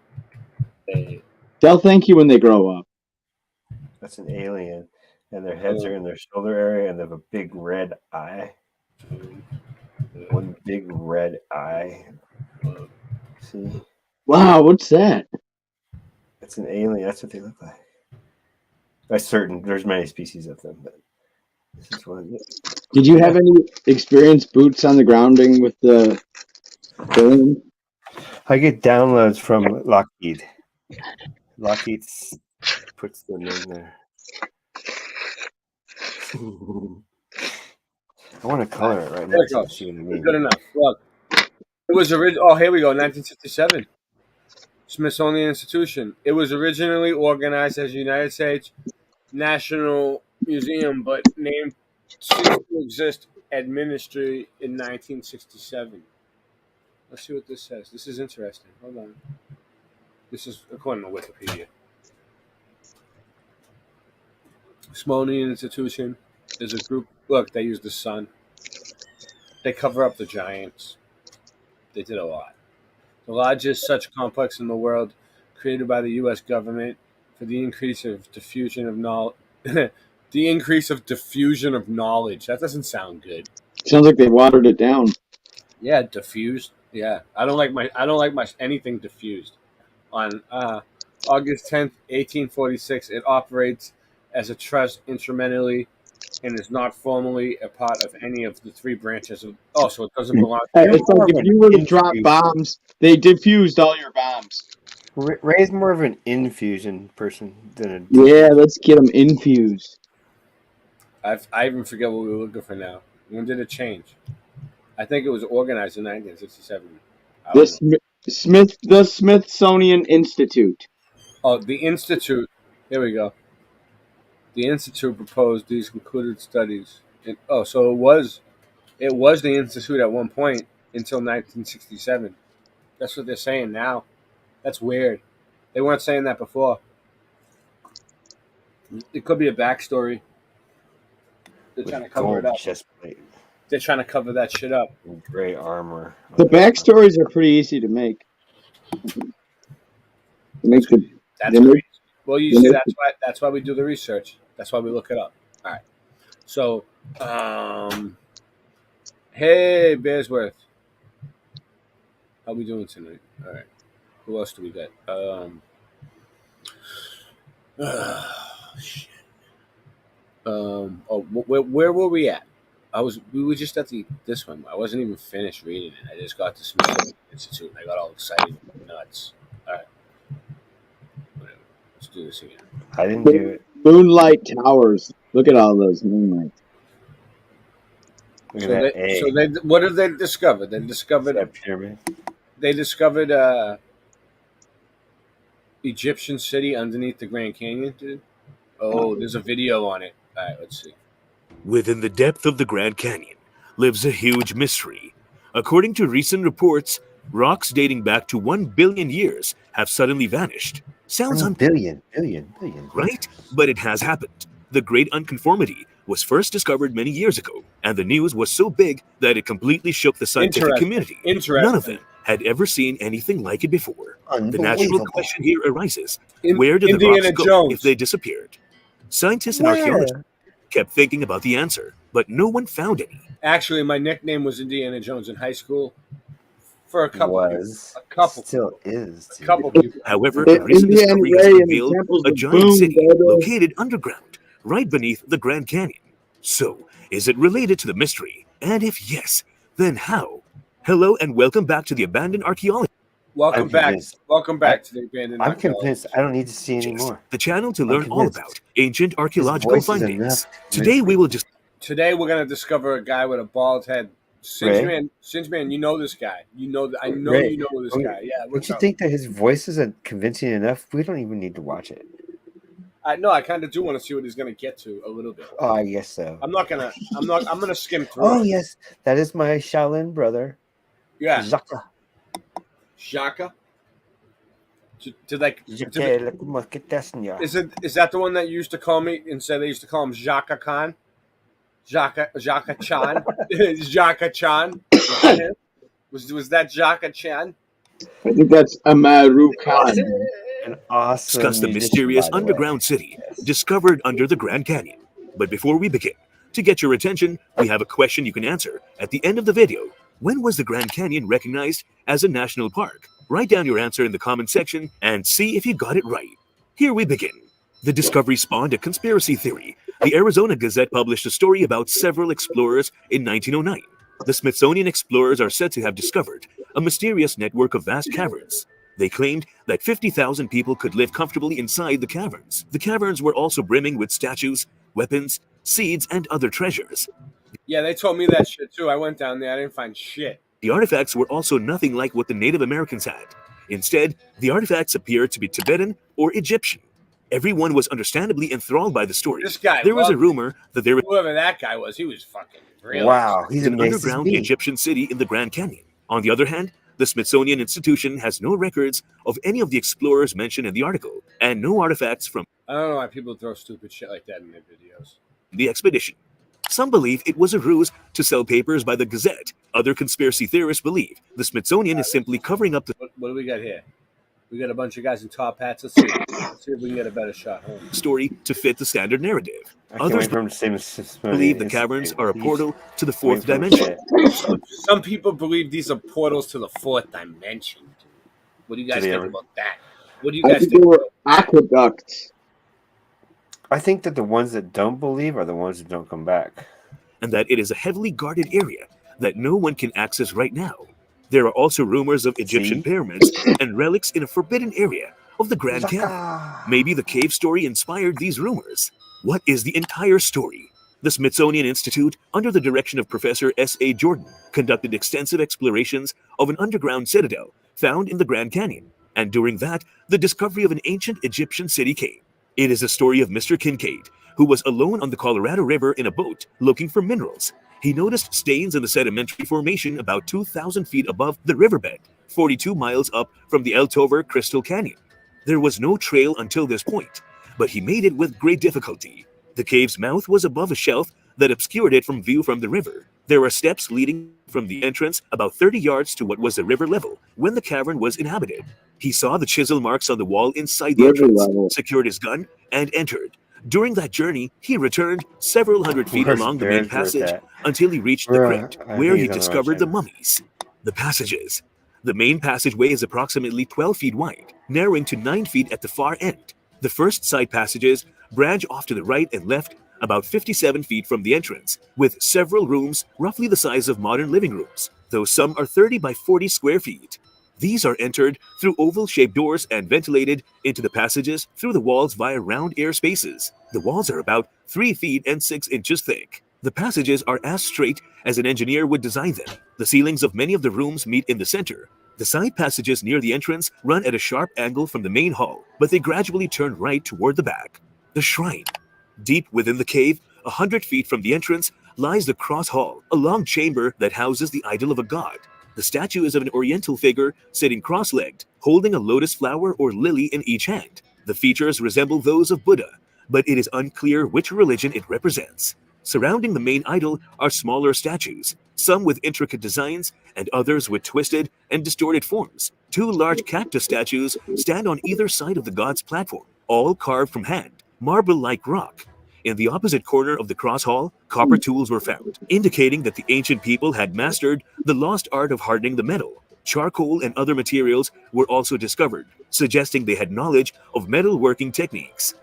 Speaker 21: three.
Speaker 5: They'll thank you when they grow up.
Speaker 14: That's an alien, and their heads are in their shoulder area, and they have a big red eye. One big red eye. See?
Speaker 5: Wow, what's that?
Speaker 14: It's an alien. That's what they look like. There's many species of them, but this is one.
Speaker 5: Did you have any experience boots on the grounding with the alien?
Speaker 14: I get downloads from Lockheed. Lockheed puts them in there. I want to color it right now.
Speaker 21: There it goes. Good enough. Look, it was original. Oh, here we go. 1967. Smithsonian Institution. It was originally organized as the United States National Museum, but named ceased to exist at Ministry in 1967. Let's see what this says. This is interesting. Hold on. This is according to Wikipedia. Smithsonian Institution is a group. Look, they use the sun. They cover up the giants. They did a lot. The largest such complex in the world, created by the U.S. government for the increase of diffusion of knowledge. The increase of diffusion of knowledge. That doesn't sound good.
Speaker 5: Sounds like they watered it down.
Speaker 21: Yeah, diffused. Yeah, I don't like my anything diffused. On August 10th, 1846, it operates as a trust instrumentally and is not formally a part of any of the three branches of. Oh, so it doesn't belong.
Speaker 5: It's like if you were to drop bombs, they diffused all your bombs.
Speaker 14: Ray's more of an infusion person than a.
Speaker 5: Yeah, let's get them infused.
Speaker 21: I even forget what we were looking for now. When did it change? I think it was organized in 1967.
Speaker 5: The Smithsonian Institute.
Speaker 21: Oh, the Institute. Here we go. The Institute proposed these concluded studies. So it was the Institute at one point until 1967. That's what they're saying now. That's weird. They weren't saying that before. It could be a backstory. They're trying to cover it up. They're trying to cover that shit up.
Speaker 14: Gray armor.
Speaker 5: The backstories are pretty easy to make.
Speaker 21: That's great. Well, you see, that's why we do the research. That's why we look it up. All right. So, hey, Bearsworth, how we doing tonight? All right. Who else do we got? Shit. Where were we at? We were just at this one. I wasn't even finished reading it. I just got to Smithsonian Institute and I got all excited and nuts. All right. Whatever. Let's do this again.
Speaker 14: I didn't do it.
Speaker 5: Moonlight Towers. Look at all those moonlights.
Speaker 21: What did they discover? They discovered
Speaker 14: a pyramid.
Speaker 21: They discovered Egyptian city underneath the Grand Canyon, dude. Oh, there's a video on it. All right, let's see.
Speaker 4: Within the depth of the Grand Canyon lives a huge mystery. According to recent reports, rocks dating back to 1 billion years have suddenly vanished. Sounds
Speaker 14: billion,
Speaker 4: right? But it has happened. The Great Unconformity was first discovered many years ago, and the news was so big that it completely shook the scientific community. None of them had ever seen anything like it before. The natural question here arises, where did the rocks go if they disappeared? Scientists and archaeologists kept thinking about the answer, but no one found any.
Speaker 21: Actually, my nickname was Indiana Jones in high school. For a couple
Speaker 14: still is.
Speaker 21: A couple people.
Speaker 4: However, a recent discovery has revealed a giant city located underground, right beneath the Grand Canyon. So, is it related to the mystery? And if yes, then how? Hello and welcome back to the Abandoned Archaeology.
Speaker 21: Welcome back to the Abandoned Archaeology.
Speaker 14: I'm convinced I don't need to see any more.
Speaker 4: The channel to learn all about ancient archaeological findings. Today we're
Speaker 21: going to discover a guy with a bald head. Singeman, you know this guy. You know this guy. Yeah.
Speaker 14: Don't you think that his voice isn't convincing enough? We don't even need to watch it.
Speaker 21: I kind of do want to see what he's going to get to a little bit.
Speaker 14: Oh, I guess so.
Speaker 21: I'm going to skim through.
Speaker 14: Oh, yes. That is my Shaolin brother.
Speaker 21: Yeah.
Speaker 14: Jacques.
Speaker 21: Is that the one that you used to call me and say they used to call him Jaka Khan? Jaka Chan? Jaka Chan? Was that Jaka Chan?
Speaker 5: I think that's Amaru Khan.
Speaker 14: An awesome
Speaker 4: discuss the mysterious underground city discovered under the Grand Canyon. But before we begin, to get your attention, we have a question you can answer at the end of the video. When was the Grand Canyon recognized as a national park? Write down your answer in the comment section and see if you got it right. Here we begin. The discovery spawned a conspiracy theory. The Arizona Gazette published a story about several explorers in 1909. The Smithsonian explorers are said to have discovered a mysterious network of vast caverns. They claimed that 50,000 people could live comfortably inside the caverns. The caverns were also brimming with statues, weapons, seeds, and other treasures.
Speaker 21: Yeah, they told me that shit too. I went down there. I didn't find shit.
Speaker 4: The artifacts were also nothing like what the Native Americans had. Instead, the artifacts appeared to be Tibetan or Egyptian. Everyone was understandably enthralled by the story.
Speaker 21: This guy
Speaker 4: there was a
Speaker 21: loved
Speaker 4: rumor that there was
Speaker 21: whoever that guy was, he was fucking real.
Speaker 14: Wow, he's
Speaker 4: an
Speaker 14: amazing.
Speaker 4: underground Egyptian city in the Grand Canyon. On the other hand, the Smithsonian Institution has no records of any of the explorers mentioned in the article, and no artifacts from
Speaker 21: I don't know why people throw stupid shit like that in their videos.
Speaker 4: the expedition. Some believe it was a ruse to sell papers by the Gazette. Other conspiracy theorists believe the Smithsonian is simply covering up the
Speaker 21: What do we got here? We got a bunch of guys in top hats. Let's see if we can get a better shot. Hold on.
Speaker 4: story to fit the standard narrative.
Speaker 14: I can't
Speaker 4: Others
Speaker 14: wait for him to say Smithsonian
Speaker 4: believe the
Speaker 14: Institute.
Speaker 4: caverns are a
Speaker 14: He's
Speaker 4: portal to the fourth
Speaker 14: waiting for him to
Speaker 4: dimension.
Speaker 14: say it.
Speaker 21: Some people believe these are portals to the fourth dimension. What do you guys
Speaker 14: they
Speaker 21: think
Speaker 14: ever-
Speaker 21: about that? What do you
Speaker 5: I
Speaker 21: guys
Speaker 5: think
Speaker 21: think?
Speaker 5: they were aqueducts.
Speaker 14: I think that the ones that don't believe are the ones that don't come back.
Speaker 4: And that it is a heavily guarded area that no one can access right now. There are also rumors of Egyptian pyramids and relics in a forbidden area of the Grand Canyon. Maybe the cave story inspired these rumors. What is the entire story? The Smithsonian Institute, under the direction of Professor S.A. Jordan, conducted extensive explorations of an underground citadel found in the Grand Canyon, and during that, the discovery of an ancient Egyptian city came. It is a story of Mr. Kincaid, who was alone on the Colorado River in a boat looking for minerals. He noticed stains in the sedimentary formation about 2,000 feet above the riverbed, 42 miles up from the El Tovar Crystal Canyon. There was no trail until this point, but he made it with great difficulty. The cave's mouth was above a shelf that obscured it from view from the river. There were steps leading from the entrance about 30 yards to what was the river level when the cavern was inhabited. He saw the chisel marks on the wall inside the entrance, secured his gun, and entered. During that journey, he returned several hundred feet
Speaker 14: Where's
Speaker 4: along the
Speaker 14: the
Speaker 4: main
Speaker 14: bears were
Speaker 4: passage
Speaker 14: at?
Speaker 4: until he reached the
Speaker 14: Bruh,
Speaker 4: crypt,
Speaker 14: I
Speaker 4: where
Speaker 14: think
Speaker 4: he
Speaker 14: he's on the
Speaker 4: discovered the
Speaker 14: right
Speaker 4: mummies. The passages. The main passageway is approximately 12 feet wide, narrowing to 9 feet at the far end. The first side passages branch off to the right and left about 57 feet from the entrance, with several rooms roughly the size of modern living rooms, though some are 30 by 40 square feet. These are entered through oval-shaped doors and ventilated into the passages through the walls via round air spaces. The walls are about 3 feet and 6 inches thick. The passages are as straight as an engineer would design them. The ceilings of many of the rooms meet in the center. The side passages near the entrance run at a sharp angle from the main hall, but they gradually turn right toward the back. The shrine. Deep within the cave, 100 feet from the entrance, lies the cross hall, a long chamber that houses the idol of a god. The statue is of an oriental figure sitting cross-legged, holding a lotus flower or lily in each hand. The features resemble those of Buddha, but it is unclear which religion it represents. Surrounding the main idol are smaller statues, some with intricate designs and others with twisted and distorted forms. 2 large cactus statues stand on either side of the god's platform, all carved from hand, marble-like rock. In the opposite corner of the cross hall, copper tools were found, indicating that the ancient people had mastered the lost art of hardening the metal. Charcoal and other materials were also discovered, suggesting they had knowledge of metalworking techniques.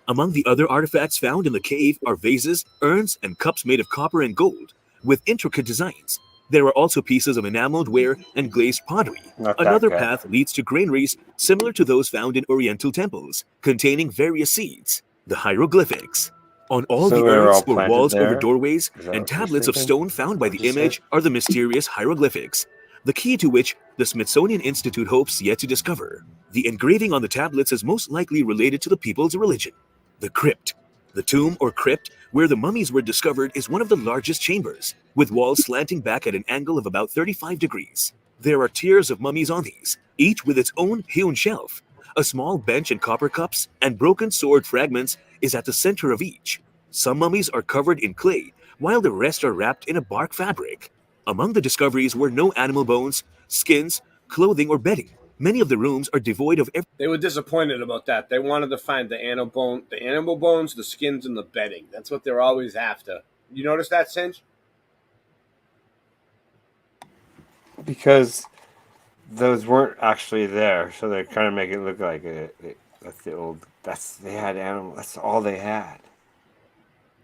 Speaker 4: Among the other artifacts found in the cave are vases, urns, and cups made of copper and gold, with intricate designs. There are also pieces of enameled ware and glazed pottery.
Speaker 14: Not that
Speaker 4: Another
Speaker 14: guy.
Speaker 4: path leads to granaries similar to those found in Oriental temples, containing various seeds. The hieroglyphics. On all
Speaker 14: So
Speaker 4: the
Speaker 14: they're
Speaker 4: urns
Speaker 14: all
Speaker 4: or
Speaker 14: planted
Speaker 4: walls over
Speaker 14: there?
Speaker 4: doorways
Speaker 14: Is that
Speaker 4: and
Speaker 14: what you're
Speaker 4: tablets of
Speaker 14: thinking?
Speaker 4: stone found by the
Speaker 14: What'd you
Speaker 4: image
Speaker 14: say?
Speaker 4: are the mysterious hieroglyphics, the key to which the Smithsonian Institute hopes yet to discover. The engraving on the tablets is most likely related to the people's religion. The crypt. The tomb or crypt where the mummies were discovered is one of the largest chambers, with walls slanting back at an angle of about 35 degrees. There are tiers of mummies on these, each with its own hewn shelf. A small bench and copper cups and broken sword fragments is at the center of each. Some mummies are covered in clay, while the rest are wrapped in a bark fabric. Among the discoveries were no animal bones, skins, clothing, or bedding. Many of the rooms are devoid of every
Speaker 21: They were disappointed about that. They wanted to find the animal bones, the skins, and the bedding. That's what they're always after. You notice that, Singe?
Speaker 14: Because those weren't actually there, so they kind of make it look like that's the old. They had animal. That's all they had.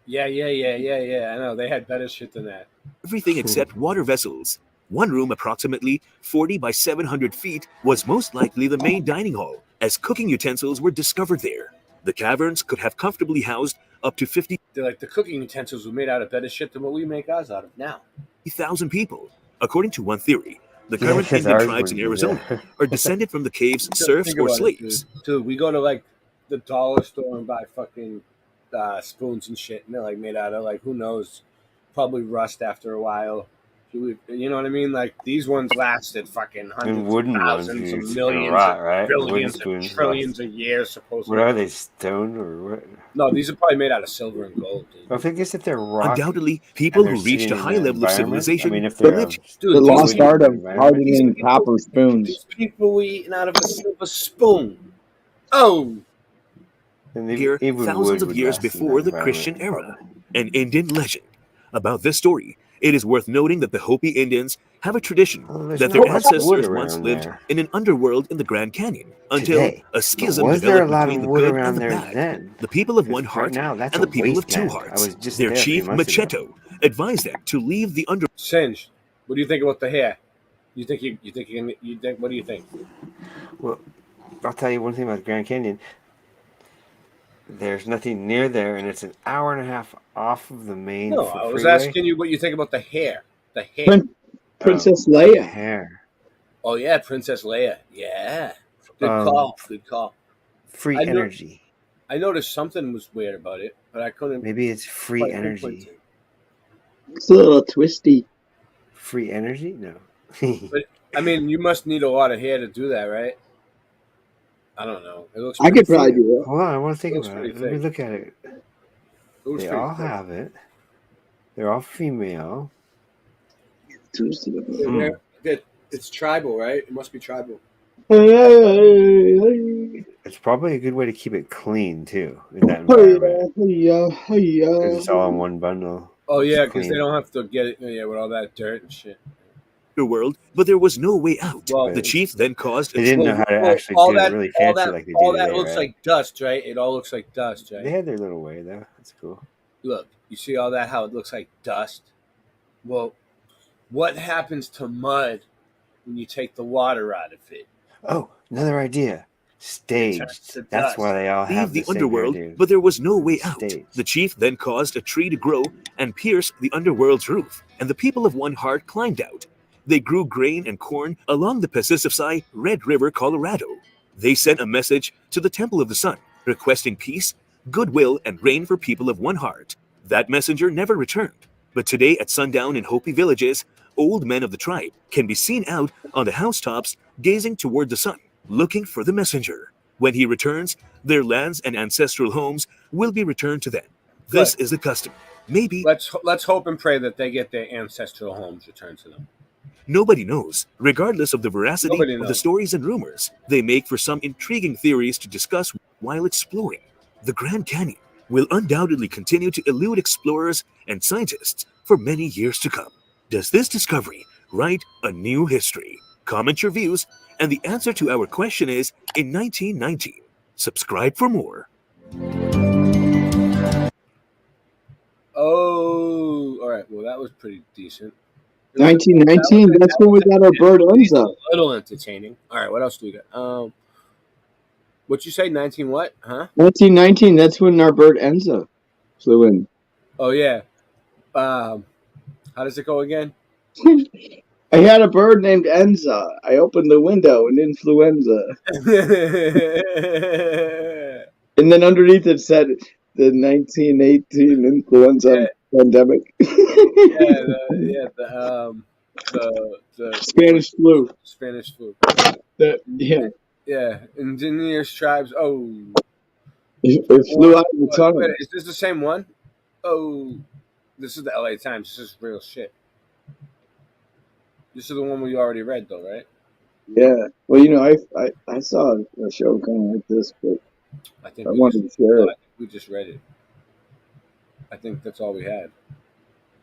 Speaker 21: Yeah. I know. They had better shit than that.
Speaker 4: everything except water vessels. One room approximately 40 by 700 feet was most likely the main dining hall, as cooking utensils were discovered there. The caverns could have comfortably housed up to 50,000
Speaker 21: They're like the cooking utensils were made out of better shit than what we make ours out of now.
Speaker 4: people. According to one theory, the
Speaker 14: Yeah,
Speaker 4: current
Speaker 14: because
Speaker 4: Indian
Speaker 14: ours
Speaker 4: tribes in
Speaker 14: wouldn't be
Speaker 4: Arizona
Speaker 14: there.
Speaker 4: are descended from the cave's
Speaker 21: Dude,
Speaker 4: serfs
Speaker 21: think
Speaker 4: or
Speaker 21: about it,
Speaker 4: slaves.
Speaker 21: dude. We go to like the dollar store and buy fucking spoons and shit, and they're like made out of like who knows, probably rust after a while. You know what I mean? Like these ones lasted fucking hundreds,
Speaker 14: And wooden
Speaker 21: of
Speaker 14: ones,
Speaker 21: thousands,
Speaker 14: you
Speaker 21: of
Speaker 14: can
Speaker 21: millions,
Speaker 14: rot,
Speaker 21: of
Speaker 14: right? Wooden
Speaker 21: billions, and
Speaker 14: spoons
Speaker 21: trillions of years. Supposedly.
Speaker 14: What are they, stone or what?
Speaker 21: No, these are probably made out of silver and gold. Dude.
Speaker 14: I think it's if they're rock.
Speaker 4: Undoubtedly, people
Speaker 14: and
Speaker 4: who
Speaker 14: they're
Speaker 4: reached a
Speaker 14: sitting in
Speaker 4: high
Speaker 14: that
Speaker 4: level of
Speaker 14: environment.
Speaker 4: civilization
Speaker 14: I mean, if they're
Speaker 4: believed
Speaker 21: Dude,
Speaker 5: The
Speaker 21: these
Speaker 5: lost
Speaker 21: people-
Speaker 5: art of
Speaker 14: environment.
Speaker 5: hardening copper spoons.
Speaker 21: These people were eating out of a silver spoon. Oh,
Speaker 14: And
Speaker 4: here
Speaker 14: even
Speaker 4: thousands
Speaker 14: wood
Speaker 4: of
Speaker 14: would
Speaker 4: years
Speaker 14: last in
Speaker 4: before
Speaker 14: that
Speaker 4: the Christian
Speaker 14: environment.
Speaker 4: era. An Indian legend. About this story, it is worth noting that the Hopi Indians have a tradition
Speaker 14: there's
Speaker 4: that
Speaker 14: not
Speaker 4: their
Speaker 14: much wood
Speaker 4: ancestors once
Speaker 14: around
Speaker 4: lived
Speaker 14: there.
Speaker 4: in an underworld in the Grand Canyon until
Speaker 14: Today.
Speaker 4: a schism
Speaker 14: Was there a
Speaker 4: developed
Speaker 14: lot
Speaker 4: between
Speaker 14: of
Speaker 4: the
Speaker 14: wood
Speaker 4: good
Speaker 14: around
Speaker 4: and the
Speaker 14: there
Speaker 4: bad.
Speaker 14: then?
Speaker 4: The people of
Speaker 14: 'Cause
Speaker 4: one
Speaker 14: right
Speaker 4: heart
Speaker 14: now, that's
Speaker 4: and the
Speaker 14: a
Speaker 4: people of two
Speaker 14: wasteland.
Speaker 4: hearts.
Speaker 14: I was just
Speaker 4: Their
Speaker 14: there a few
Speaker 4: chief
Speaker 14: months ago.
Speaker 4: Macheto advised them to leave the under.
Speaker 21: Singe. What do you think about the hair? You think what do you think?
Speaker 14: Well, I'll tell you one thing about Grand Canyon. There's nothing near there, and it's an hour and a half off of the main
Speaker 21: No, I was
Speaker 14: freeway.
Speaker 21: asking you what you think about the hair. The hair.
Speaker 5: Princess
Speaker 14: The
Speaker 5: Leia.
Speaker 14: hair.
Speaker 21: Oh yeah, Princess Leia. Yeah. Good call. Good call.
Speaker 14: Free
Speaker 21: I know-
Speaker 14: energy.
Speaker 21: I noticed something was weird about it, but I couldn't.
Speaker 14: Maybe it's free
Speaker 21: quite pinpoint
Speaker 14: energy.
Speaker 21: it.
Speaker 5: It's a little twisty.
Speaker 14: Free energy? No.
Speaker 21: But I mean, you must need a lot of hair to do that, right? I don't know. It looks.
Speaker 5: I could
Speaker 21: pretty
Speaker 5: probably
Speaker 21: thick.
Speaker 5: do
Speaker 14: Hold on, I want to think
Speaker 21: Looks
Speaker 14: about
Speaker 21: pretty
Speaker 14: it. Let me
Speaker 21: thick.
Speaker 14: look at it.
Speaker 21: Looks
Speaker 14: They
Speaker 21: pretty
Speaker 14: all
Speaker 21: thick.
Speaker 14: have it. They're all female.
Speaker 21: They're- It's tribal, right? It must be tribal.
Speaker 14: It's probably a good way to keep it clean too in that environment. Because it's all in one bundle.
Speaker 21: Oh yeah,
Speaker 14: It's
Speaker 21: because they
Speaker 14: clean.
Speaker 21: don't have to get it. Yeah, with all that dirt and shit.
Speaker 4: World, but there was no way out.
Speaker 21: Well,
Speaker 4: the chief then caused.
Speaker 14: They didn't know how to actually
Speaker 21: all
Speaker 14: do
Speaker 21: that,
Speaker 14: it really
Speaker 21: all
Speaker 14: fancy
Speaker 21: that,
Speaker 14: like they
Speaker 21: all
Speaker 14: do
Speaker 21: that
Speaker 14: today,
Speaker 21: looks
Speaker 14: right?
Speaker 21: like dust, right? It all looks like dust, right?
Speaker 14: They had their little way though. That's cool.
Speaker 21: Look, you see all that? How it looks like dust. Well, what happens to mud when you take the water out of it?
Speaker 14: Oh, another idea. Staged.
Speaker 21: to
Speaker 14: That's
Speaker 21: dust.
Speaker 14: why they all have
Speaker 4: Leave the
Speaker 14: same
Speaker 4: underworld,
Speaker 14: hairdo.
Speaker 4: but there was no way out.
Speaker 14: Staged.
Speaker 4: The chief then caused a tree to grow and pierce the underworld's roof, and the people of One Heart climbed out. They grew grain and corn along the Pacifci Red River, Colorado. They sent a message to the Temple of the Sun, requesting peace, goodwill, and rain for people of One Heart. That messenger never returned, but today at sundown in Hopi villages, old men of the tribe can be seen out on the housetops gazing toward the sun, looking for the messenger. When he returns, their lands and ancestral homes will be returned to them. This is the custom. Maybe
Speaker 21: Let's hope and pray that they get their ancestral homes returned to them.
Speaker 4: nobody knows. Regardless of the veracity
Speaker 21: Nobody
Speaker 4: of the
Speaker 21: knows.
Speaker 4: stories and rumors, they make for some intriguing theories to discuss while exploring. The Grand Canyon will undoubtedly continue to elude explorers and scientists for many years to come. Does this discovery write a new history? Comment your views, and the answer to our question is in 1919. Subscribe for more.
Speaker 21: Oh, all right. Well, that was pretty decent.
Speaker 5: 1919. That's when we got our bird Enza.
Speaker 21: A little entertaining. All right. What else do we got? What you say? 19 what? Huh?
Speaker 5: 1919. That's when our bird Enza flew in.
Speaker 21: Oh yeah. How does it go again?
Speaker 5: I had a bird named Enza. I opened the window and influenza. And then underneath it said the 1918 influenza pandemic.
Speaker 21: The
Speaker 5: Spanish flu.
Speaker 21: Spanish flu.
Speaker 5: Yeah.
Speaker 21: Yeah, indigenous tribes. Oh,
Speaker 5: It flew out of the tunnel.
Speaker 21: Wait, is this the same one? Oh, this is the LA Times. This is real shit. This is the one we already read, though, right?
Speaker 5: Yeah. Well, you know, I saw a show kind of like this, but
Speaker 21: I think
Speaker 5: I wanted to share it.
Speaker 21: we just read it. I think that's all we had.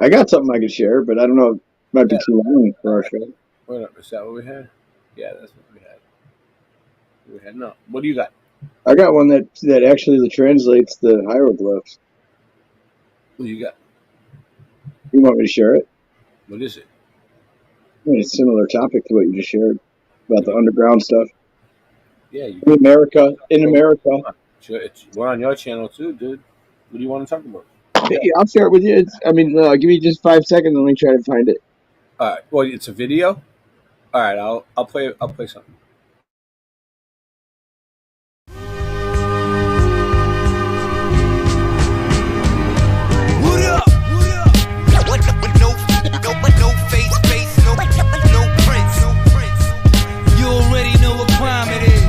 Speaker 5: I got something I could share, but I don't know. It might be too long for our show.
Speaker 21: Wait up, is that what we had? Yeah, that's what we had. We had no. What do you got?
Speaker 5: I got one that actually translates the hieroglyphs.
Speaker 21: What do you got?
Speaker 5: You want me to share it?
Speaker 21: What is it?
Speaker 5: A similar topic to what you just shared about the underground stuff.
Speaker 21: Yeah,
Speaker 5: in America.
Speaker 21: We're on your channel too, dude. What do you want to talk about?
Speaker 5: Hey, I'll share it with you. Give me just 5 seconds. Let me try to find it.
Speaker 21: All right. Well, it's a video. All right. I'll play something.
Speaker 16: What up? No face, no prints. You already know what crime it is.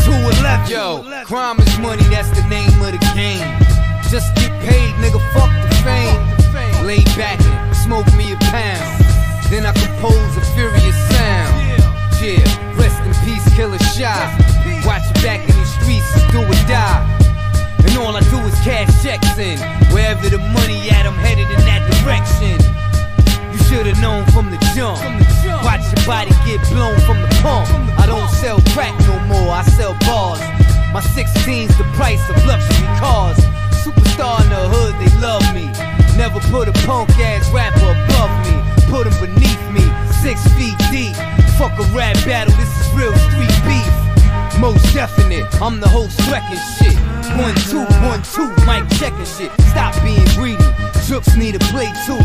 Speaker 16: 211. Yo, crime is money, that's the name of the game. Just get paid, nigga, fuck the fame. Lay back and smoke me a pound. Then I compose a furious sound. Yeah, rest in peace, Killer Shy. Watch your back in these streets, do or die. And all I do is cash checks in. Wherever the money at, I'm headed in that direction. You should've known from the jump. Watch your body get blown from the pump. I don't sell crack no more, I sell bars. My 16's the price of luxury cars. Superstar in the hood, they love me. Never put a punk ass rapper above me. Put him beneath me, 6 feet deep. Fuck a rap battle, this is real street beef. Most definite, I'm the host wrecking shit. 1, 2, 1, 2, mic checking shit. Stop being greedy, jooks need a play too.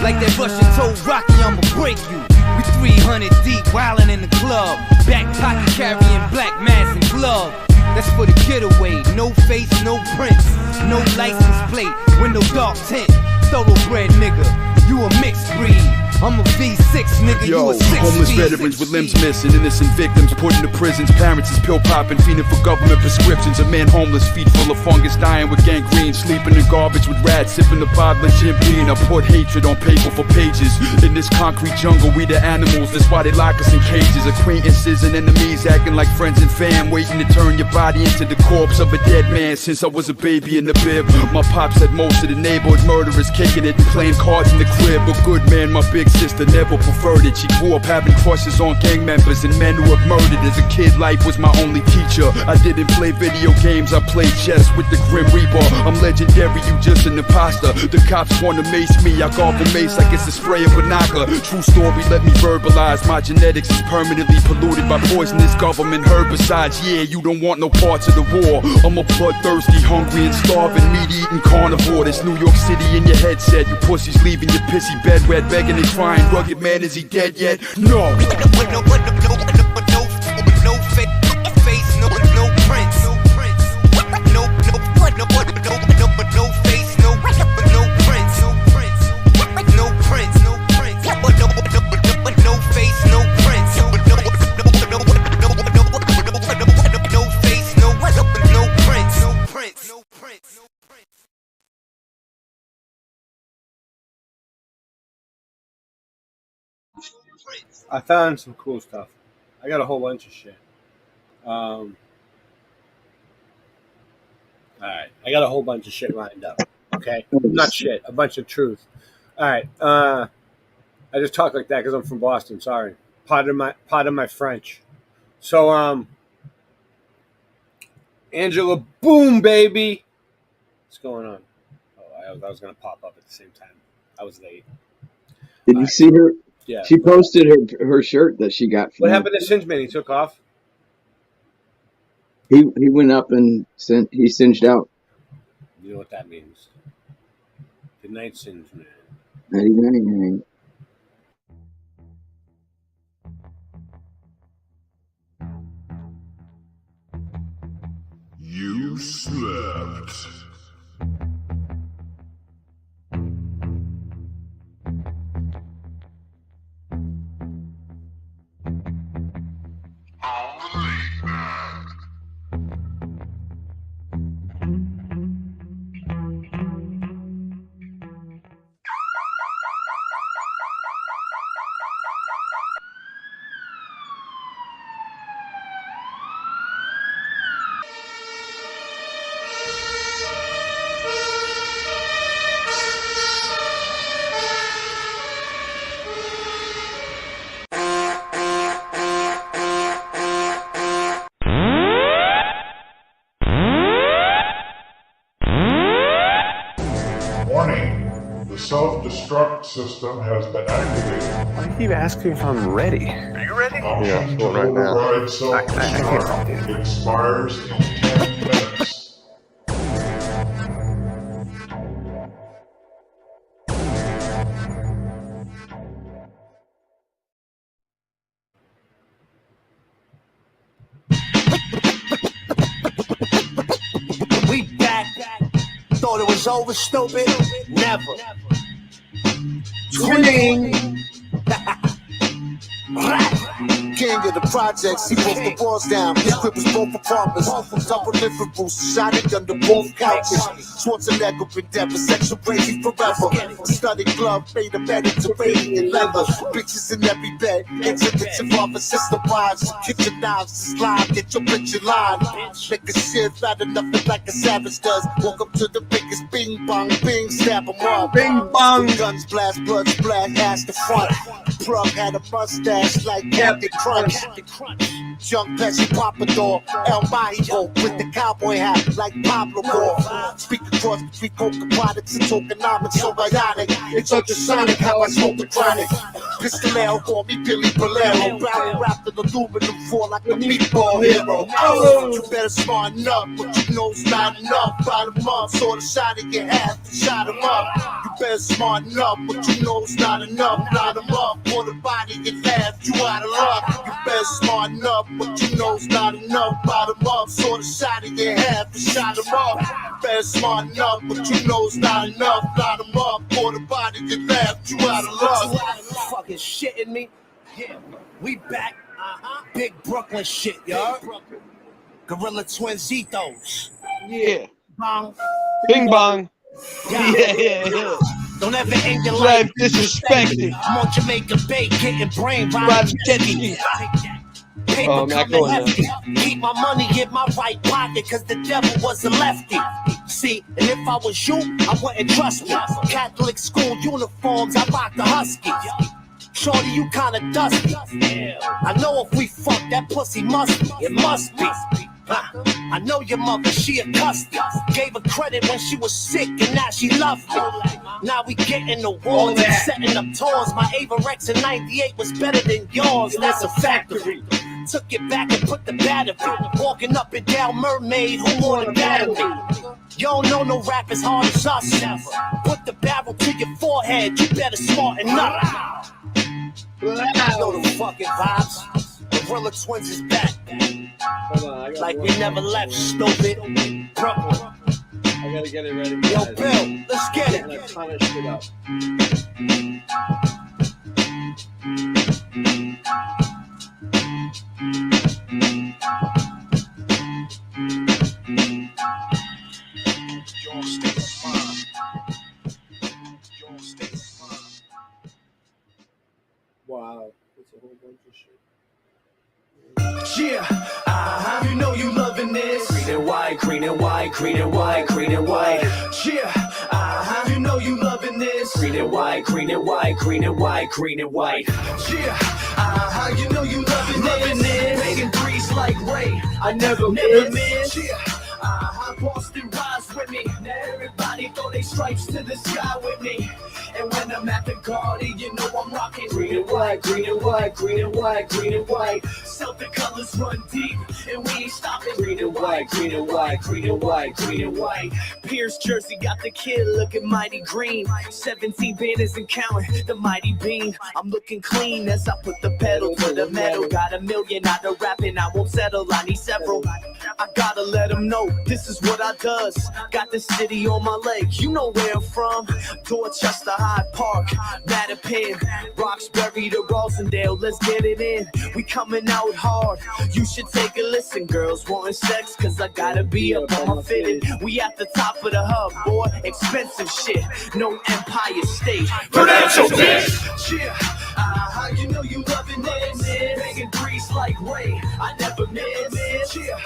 Speaker 16: Like that Russian told Rocky, I'ma break you. We 300 deep, wildin' in the club. Back pocket carrying black mask and glove. That's for the getaway, no face, no prints. No license plate, window dark tint. Thoroughbred nigga, you a mixed breed. I'm a V6 nigga, you a 6
Speaker 2: homeless veterans with limbs missing, innocent victims put into prisons. Parents is pill popping, fiending for government prescriptions. A man homeless, feet full of fungus, dying with gangrene. Sleeping in garbage with rats, sipping the bottle of Jim Beam. I put hatred on paper for pages. In this concrete jungle, we the animals, that's why they lock us in cages. Acquaintances and enemies acting like friends and fam, waiting to turn your body into the corpse of a dead man. Since I was a baby in the bib, my pops had most of the neighborhood murderers kicking it and playing cards in the crib. A good man, my big sister never preferred it. She grew up having crushes on gang members and men who have murdered. As a kid, life was my only teacher. I didn't play video games, I played chess with the Grim Reaper. I'm legendary, you just an imposter. The cops wanna mace me, I gargle mace like it's a spray of Banaka. True story, let me verbalize. My genetics is permanently polluted by poisonous government herbicides. Yeah, you don't want no parts of the war. I'm a bloodthirsty, hungry and starving, meat-eating carnivore. This New York City in your headset. You pussies leaving your pissy bed wet, begging and crying. Rugged man, is he dead yet? No.
Speaker 16: No face, no prints. No face, no prints. No prints. No prints. No face, no prints. No face, no prints. No prints.
Speaker 21: I found some cool stuff. I got a whole bunch of shit. All right, I got a whole bunch of shit lined up. Okay, not shit, a bunch of truth. All right, I just talk like that because I'm from Boston. Sorry, pardon my French. So, Angela, boom, baby. What's going on? Oh, I was gonna pop up at the same time. I was late.
Speaker 5: Did you see her?
Speaker 21: Yeah.
Speaker 5: She posted her shirt that she got.
Speaker 21: What happened to Singeman? He took off.
Speaker 5: He went up and he singed out.
Speaker 21: You know what that means. Good night, Singeman.
Speaker 5: 99.
Speaker 19: You slept.
Speaker 3: system has been activated.
Speaker 11: I keep asking if I'm ready.
Speaker 3: Are you ready?
Speaker 11: Yeah, well, right now. I can't.
Speaker 3: Expires in 10 minutes.
Speaker 19: We back. Thought it was over, stupid? Never. Twinning. King of the projects, he broke the walls down. His grip was both apartments, double living rooms, shining under both couches. Schwarzenegger been dead, sexual crazy forever. Studded glove, made a bed into radiant leather. Bitches in every bed, exhibits of other sister wives. Kitchen knives, slime, get your bitch in line. Make a shit out of nothing like a savage does. Walk up to the biggest bing bong, bing, stab him up. Bing bong, guns blast, blood splat, ass the front. Plug had a mustache like Captain Crunch. Junk Pesci Papador, El Mahigo with the cowboy hat like Pablo Moore. Speak across between coca products and tokenomics, so bionic. It's ultrasonic how I smoke the chronic. Pistolero, call me Billy Bolero. Barrel wrapped in aluminum foil like a meatball hero. Oh, you better smarten up, but you know's not enough. Bottom up, saw the shot in your half, shot him up. You better smarten up, but you know's not enough. Line him up, for the body and laugh, you out of luck. You better smarten up, but you know's not enough. Bottom up, saw the shot in your half, shot him up. You better smarten up, but you know's not enough. Line him up, for the body and laugh, you out of luck. You fucking shitting me? Yeah, we back. Big Brooklyn shit, y'all. Gorilla Twinsitos.
Speaker 1: Yeah.
Speaker 19: Bong.
Speaker 1: Bing bong.
Speaker 19: Yeah. Don't ever end your life disrespected. I'm on Jamaica Bay getting brain riding jetty. Paper coming hefty. Keep my money in my right pocket, cause the devil was a lefty. See, and if I was you, I wouldn't trust me. Catholic school uniforms, I rock the Husky. Shorty, you kinda dusty. I know if we fuck, that pussy must be. It must be. I know your mother, she a custody. Gave her credit when she was sick, and now she loved me. Now we getting awards and setting up tours. My Avarex in 98 was better than yours. That's a factory. Took it back and put the battery. Walking up and down Mermaid, who wanna battle me? You don't know no rap as hard as us. Put the barrel to your forehead, you better smarten up. I know the fucking vibes. Gorilla Twins is back. Like we never left, stupid. Brooklyn.
Speaker 1: I gotta get it ready.
Speaker 19: Yo, Bill, let's get it.
Speaker 1: Let's punish it up.
Speaker 19: Wow, it's a whole bunch of shit.
Speaker 16: Yeah, you know you loving this. Green and white, green and white, green and white, green and white. Yeah, you know you loving this. Green and white, green and white, green and white, green and white. Yeah, you know you loving this. Making threes like Ray, I never miss. Yeah, Boston rise with me. Everybody throw their stripes to the sky with me. And when I'm at the Garden, you know I'm rocking green and white, green and white, green and white, green and white. Celtic colors run deep, and we ain't stopping. Green and white, green and white, green and white, green and white. Pierce jersey got the kid looking mighty green. 17 banners and counting the mighty beam. I'm looking clean as I put the pedal to the metal. Got $1 million out of rapping, I won't settle. I need several. I gotta let them know this is what I does. Got the city on my leg, you know where I'm from. Dorchester, Hyde Park, Mattapan, Roxbury to Rosendale, let's get it in. We coming out hard, you should take a listen. Girls wanting sex, cause I gotta be up on my fitting. We at the top of the hub, boy, expensive shit. No Empire State, Prudential bitch. Yeah, you know you loving this. Banging threes like Ray, I never miss. Yeah,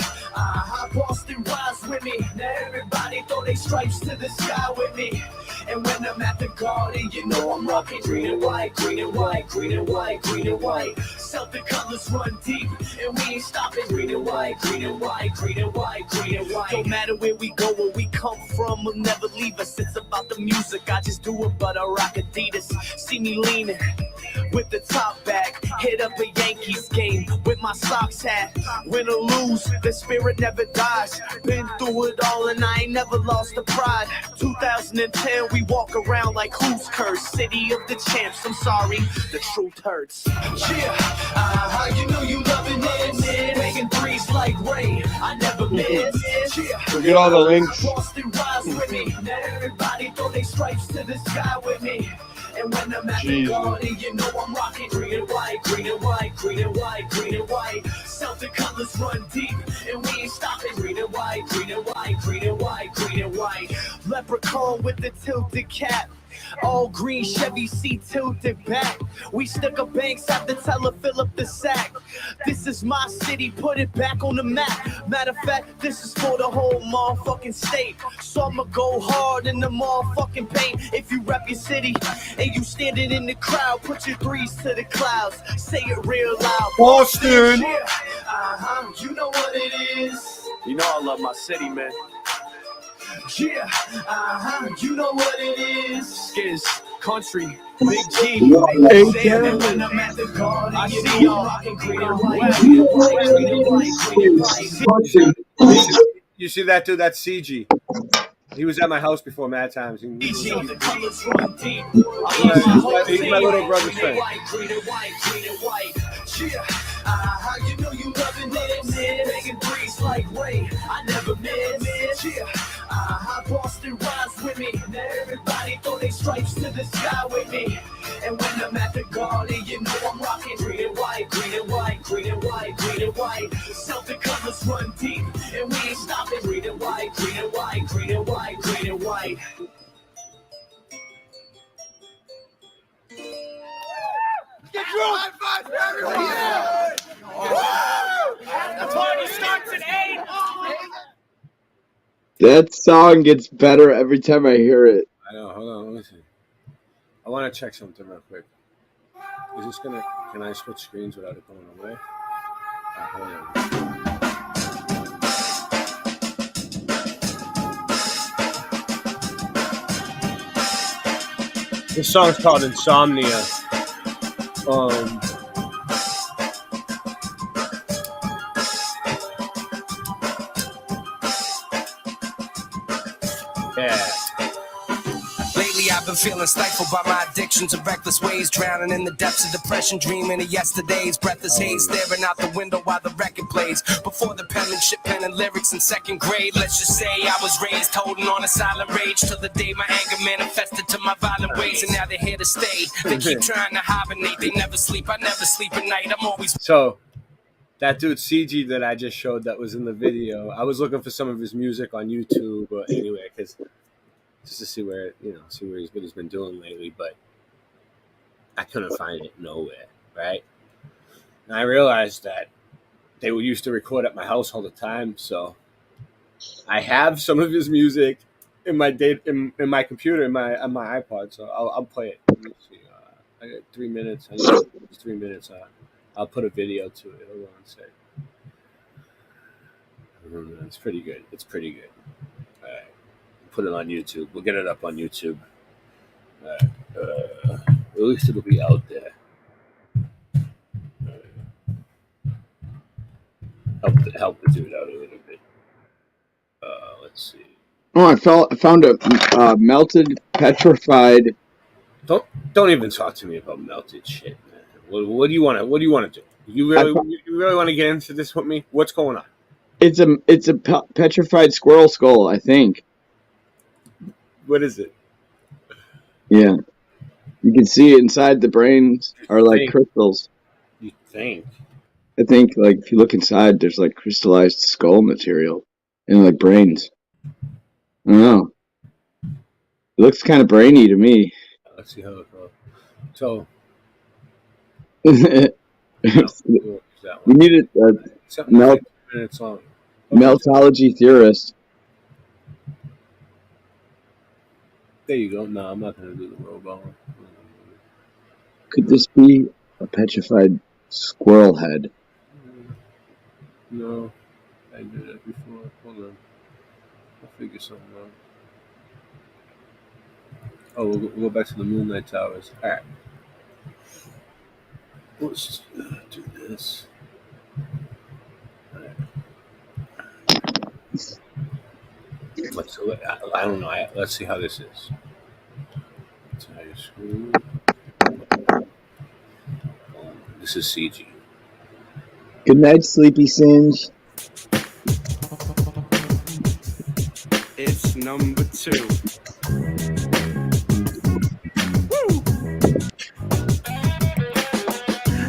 Speaker 16: Boston rise with me. Now everybody throw their stripes to the sky with me. And when I'm at the garden, you know I'm rocking green and white, green and white, green and white, green and white. Celtic colors run deep, and we ain't stopping. Green and white, green and white, green and white, green and white. Don't matter where we go, where we come from, will never leave us. It's about the music, I just do it, but I rock Adidas. See me leaning with the top back, hit up a Yankees game with my socks hat. Win or lose, the spirit never dies. Been through it all and I ain't never lost the pride. 2010, we walk around like who's cursed? City of the champs, I'm sorry, the truth hurts. Yeah, you know you loving it, making threes like Ray, I never miss. Yeah,
Speaker 1: Get all the links.
Speaker 16: Boston rise with me, now everybody throw their stripes to the sky with me. And when I'm at the garden, you know I'm rocking green and white, green and white, green and white, green and white. Celtic colors run deep, and we ain't stopping. Green and white, green and white, green and white, green and white. Leprechaun with the tilted cap. All green Chevy seat tilted back. We stuck a banks at the teller, fill up the sack. This is my city, put it back on the map. Matter of fact, this is for the whole motherfucking state. So I'ma go hard in the motherfucking paint. If you rep your city and you standing in the crowd, put your threes to the clouds. Say it real loud.
Speaker 1: Boston.
Speaker 16: You know what it is.
Speaker 10: You know I love my city, man.
Speaker 16: Yeah, you know what it is.
Speaker 10: Skiz, country, Big G.
Speaker 16: When I'm at the garden, I see y'all rocking green and white, green and white, green and white, green and white.
Speaker 21: You see that dude? That's CG. He was at my house before Mad Times. He's my little brother's friend.
Speaker 16: You know you loving it, making threes like Ray, I never miss. Yeah, Boston rise with me, now everybody throw their stripes to the sky with me. And when I'm at the garden, you know I'm rocking green and white, green and white, green and white, green and white. Celtic colors run deep, and we ain't stopping. Green and white, green and white, green and white, green and white.
Speaker 15: Get drunk! High five for everyone! The party starts at 8.
Speaker 5: That song gets better every time I hear it.
Speaker 21: I know. Hold on. Let me see. I want to check something real quick. Is this gonna? Can I switch screens without it going away? Hold on. This song's called Insomnia. Yeah.
Speaker 16: Lately I've been feeling stifled by my addictions and reckless ways, drowning in the depths of depression, dreaming of yesterday's breathless haze, staring out the window while the record plays. Before the penmanship, penning lyrics in second grade. Let's just say I was raised holding on a silent rage till the day my anger manifested to my violent ways, and now they're here to stay. They keep trying to hibernate, they never sleep, I never sleep at night, I'm always...
Speaker 21: So, that dude CG that I just showed that was in the video, I was looking for some of his music on YouTube, but anyway, because just to see where what he's been doing lately, but I couldn't find it nowhere, right? And I realized that they used to record at my house all the time, so I have some of his music in my in my computer, on my iPod, so I'll play it. Let me see. I got 3 minutes. I need 3 minutes. I'll put a video to it. Hold on a sec. It's pretty good. It's pretty good. All right. Put it on YouTube. We'll get it up on YouTube. At least it'll be out there. Help the dude out a little bit. Let's see.
Speaker 5: Oh, I found a melted, petrified.
Speaker 21: Don't even talk to me about melted shit, man. What do you want to do? You really want to get into this with me? What's going on?
Speaker 5: It's a petrified squirrel skull, I think.
Speaker 21: What is it?
Speaker 5: Yeah, you can see inside the brains are like crystals.
Speaker 21: You think?
Speaker 5: I think like if you look inside, there's like crystallized skull material and like brains. I don't know. It looks kind of brainy to me.
Speaker 21: Let's see how it goes. So.
Speaker 5: We need it.
Speaker 21: 7 minutes long.
Speaker 5: Meltology theorist.
Speaker 21: There you go. No, I'm not going to do the robot.
Speaker 5: Could this be a petrified squirrel head?
Speaker 21: No, I did that before. Hold on. I'll figure something out. Oh, we'll go back to the Moonlight Towers. All right. Let's do this. All right. I don't know. Let's see how this is. This is CG.
Speaker 5: Good night, Sleepy Singe.
Speaker 16: It's number 2.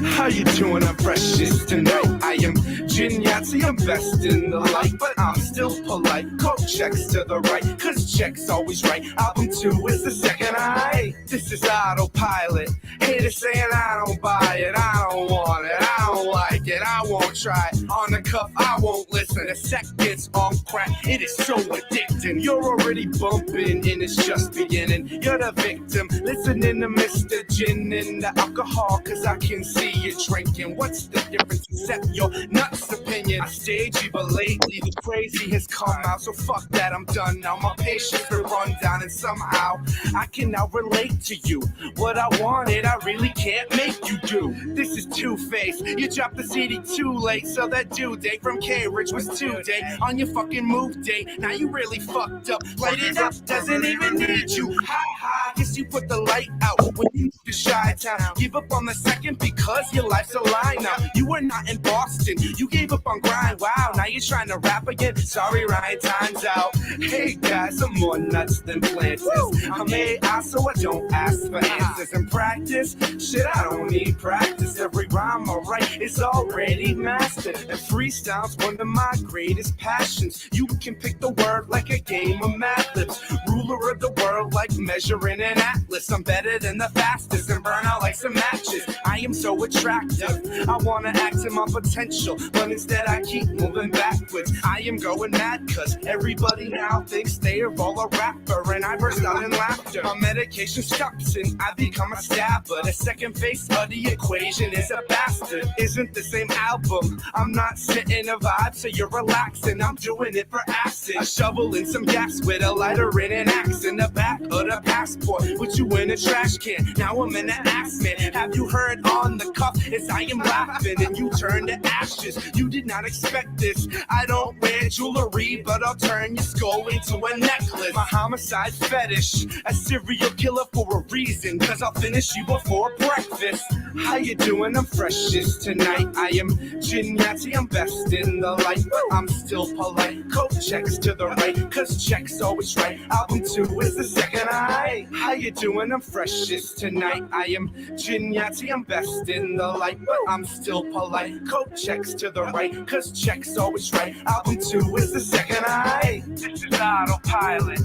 Speaker 16: How you doing? I'm precious tonight. I am Gin Yahtzee, I'm best in the light, but I'm still polite. Quote checks to the right, cause check's always right. Album 2 is the second eye. This is autopilot. Haters saying I don't buy it, I don't want it, I don't like it, I won't try it. On the cuff, I won't listen. A sec gets on crack, it is so addicting. You're already bumping and it's just beginning. You're the victim, listening to Mr. Gin and the alcohol, cause I can see you drinking. What's the difference except your nuts opinion? I stagey, but lately the crazy has come out. So fuck that, I'm done now. My patience been run down, and somehow I can now relate to you. What I wanted, I really can't make you do. This is Two-Face. You dropped the CD too late, so that due date from K-Rich was 2 day on your fucking move date. Now you really fucked up. Light it up, doesn't even need you. Ha ha, guess you put the light out when you moved to Chi-Town. Give up on the second because your life's a lie now. You were not in Boston, you gave up on grind. Wow, now you're trying to rap again. Sorry, Ryan, time's out. Hey guys, I'm more nuts than planters. I'm AI, so I don't ask for answers. In practice, shit, I don't need practice. Every rhyme I write is already mastered. And freestyle's one of my greatest passions. You can pick the word like a game of Mad Libs. Ruler of the world like measuring an atlas. I'm better than the fastest and burn out like some matches. I am so attractive, I wanna act to my potential, but instead I keep moving backwards. I am going mad cause everybody now thinks they are all a rapper, and I burst out in laughter. My medication stops and I become a stabber. The second face of the equation is a bastard. Isn't the same album, I'm not sitting a vibe, so you're relaxing. I'm doing it for acid. I shovel in some gas with a lighter and an axe in the back of the passport. Put you in a trash can, now I'm in an ass man. Have you heard on the cuff as I am laughing and you turn to ashes? You did not expect this. I don't wear jewelry, but I'll turn your skull into a necklace. My homicide fetish, a serial killer for a reason, cause I'll finish you before breakfast. How you doing? I'm freshest tonight. I am Gin Yahtzee, I'm best in the light, but I'm still polite. Coat checks to the right, cause check's always right. Album 2 is the second eye. How you doing? I'm freshest tonight. I am Gin Yahtzee, I'm best in the light, but I'm still polite. Coat checks to the right, cause check's always right. Album 2 is the second eye. This is autopilot.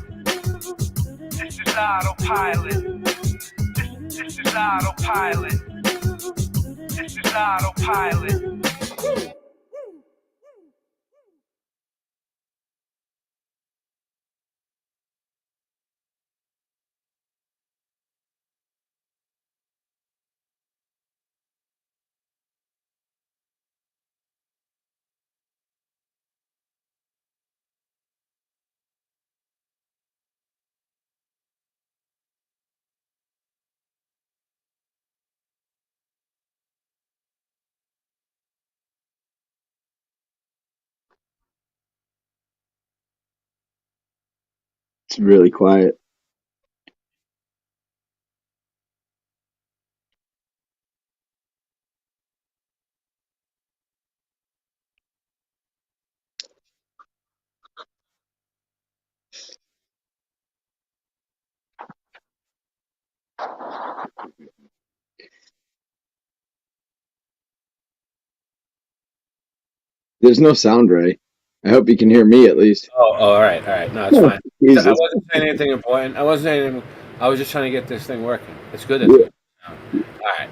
Speaker 16: This is autopilot. This is autopilot. This is autopilot.
Speaker 5: It's really quiet. There's no sound, Ray. I hope you can hear me at least.
Speaker 21: Oh, all right. No, it's fine.
Speaker 5: Jesus.
Speaker 21: I wasn't saying anything important. I wasn't saying anything. I was just trying to get this thing working. It's good. It's good. All right.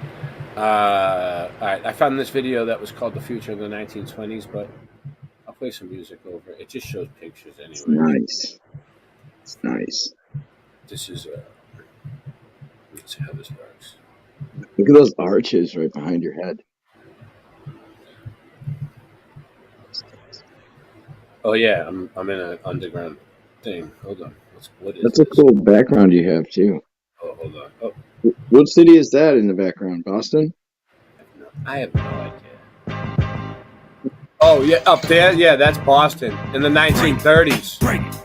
Speaker 21: All right. I found this video that was called "The Future of the 1920s," but I'll play some music over it. It just shows pictures anyway.
Speaker 5: It's nice. It's nice.
Speaker 21: This is let's see how this works.
Speaker 5: Look at those arches right behind your head.
Speaker 21: Oh yeah, I'm in an underground thing. Hold on. What is
Speaker 5: That's a
Speaker 21: this?
Speaker 5: cool background you have too.
Speaker 21: Oh, hold on. Oh,
Speaker 5: What city is that in the background? Boston?
Speaker 21: I have no idea. Oh yeah, up there. Yeah, that's Boston in the 1930s.
Speaker 15: Bring it.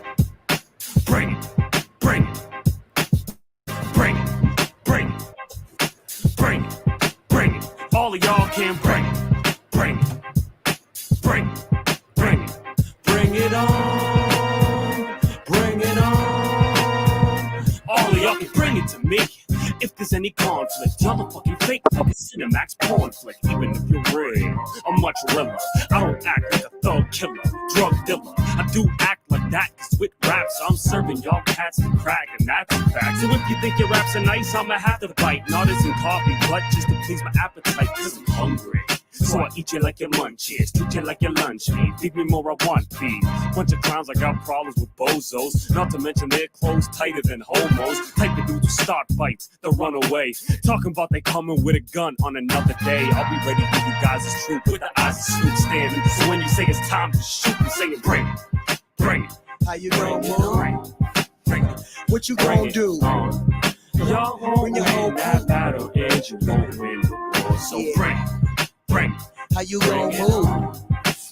Speaker 15: Bring it. Bring it. Bring it. Bring it. Bring it. Bring it. All of y'all can bring it. Bring it. Bring it. Bring it. Bring it on. Bring it on. All of y'all can bring it to me. If there's any conflict, y'all are fucking fake like a Cinemax porn flick. Even if you're real, I'm much realer. I don't act like a thug killer, drug dealer. I do act like that, cause with raps, I'm serving y'all cats and crack, and that's a fact. So if you think your raps are nice, I'ma have to bite. Not as in coffee, but just to please my appetite, cause I'm hungry. So I eat you like your munchies, treat you like your lunch meat. Feed me more, I want feed. Bunch of clowns, I got problems with bozos. Not to mention their clothes tighter than homos. Type of dudes who start fights, they'll run away. Talking about they coming with a gun on another day. I'll be ready for you guys' troop with the eyes of Snoop standing. So when you say it's time to shoot, you say it, bring it, bring it.
Speaker 13: How you gonna move? What you gonna do?
Speaker 15: Y'all won't win that battle, and you won't win the war. So bring it. Bring it.
Speaker 13: How you gonna move?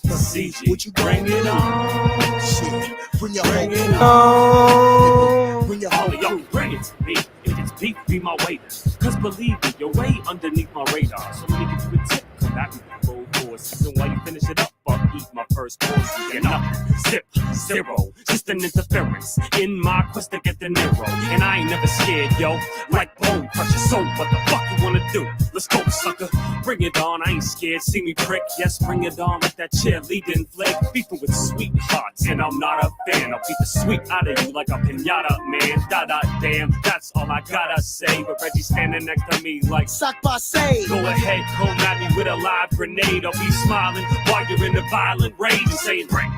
Speaker 15: CG.
Speaker 13: What you
Speaker 15: bring it on?
Speaker 13: Shit. Bring your
Speaker 15: Bring
Speaker 13: whole
Speaker 15: it on.
Speaker 13: Bring your
Speaker 15: All
Speaker 13: whole
Speaker 15: of y'all bring it to me. If it's beef, be my waiter. Cause believe me, you're way underneath my radar. So let me give you a tip. Come at me with full force. And while you finish it up, I'll eat my first course and get nothing. Zip, zero. Just an interference in my quest to get the Nero. And I ain't never scared, yo. Like bone crusher. So what the fuck you wanna do? Let's go, sucker. Bring it on. I ain't scared. See me prick. Yes, bring it on. Like that cheerleading flag. Beefing with sweethearts. And I'm not a fan. I'll beat the sweet out of you like a pinata, man. Da-da, damn. That's all I gotta say. But Reggie standing next to me like
Speaker 13: Sock by say.
Speaker 15: Go ahead, come at me with a live grenade. I'll be smiling while you're in a violent rage and saying, bring,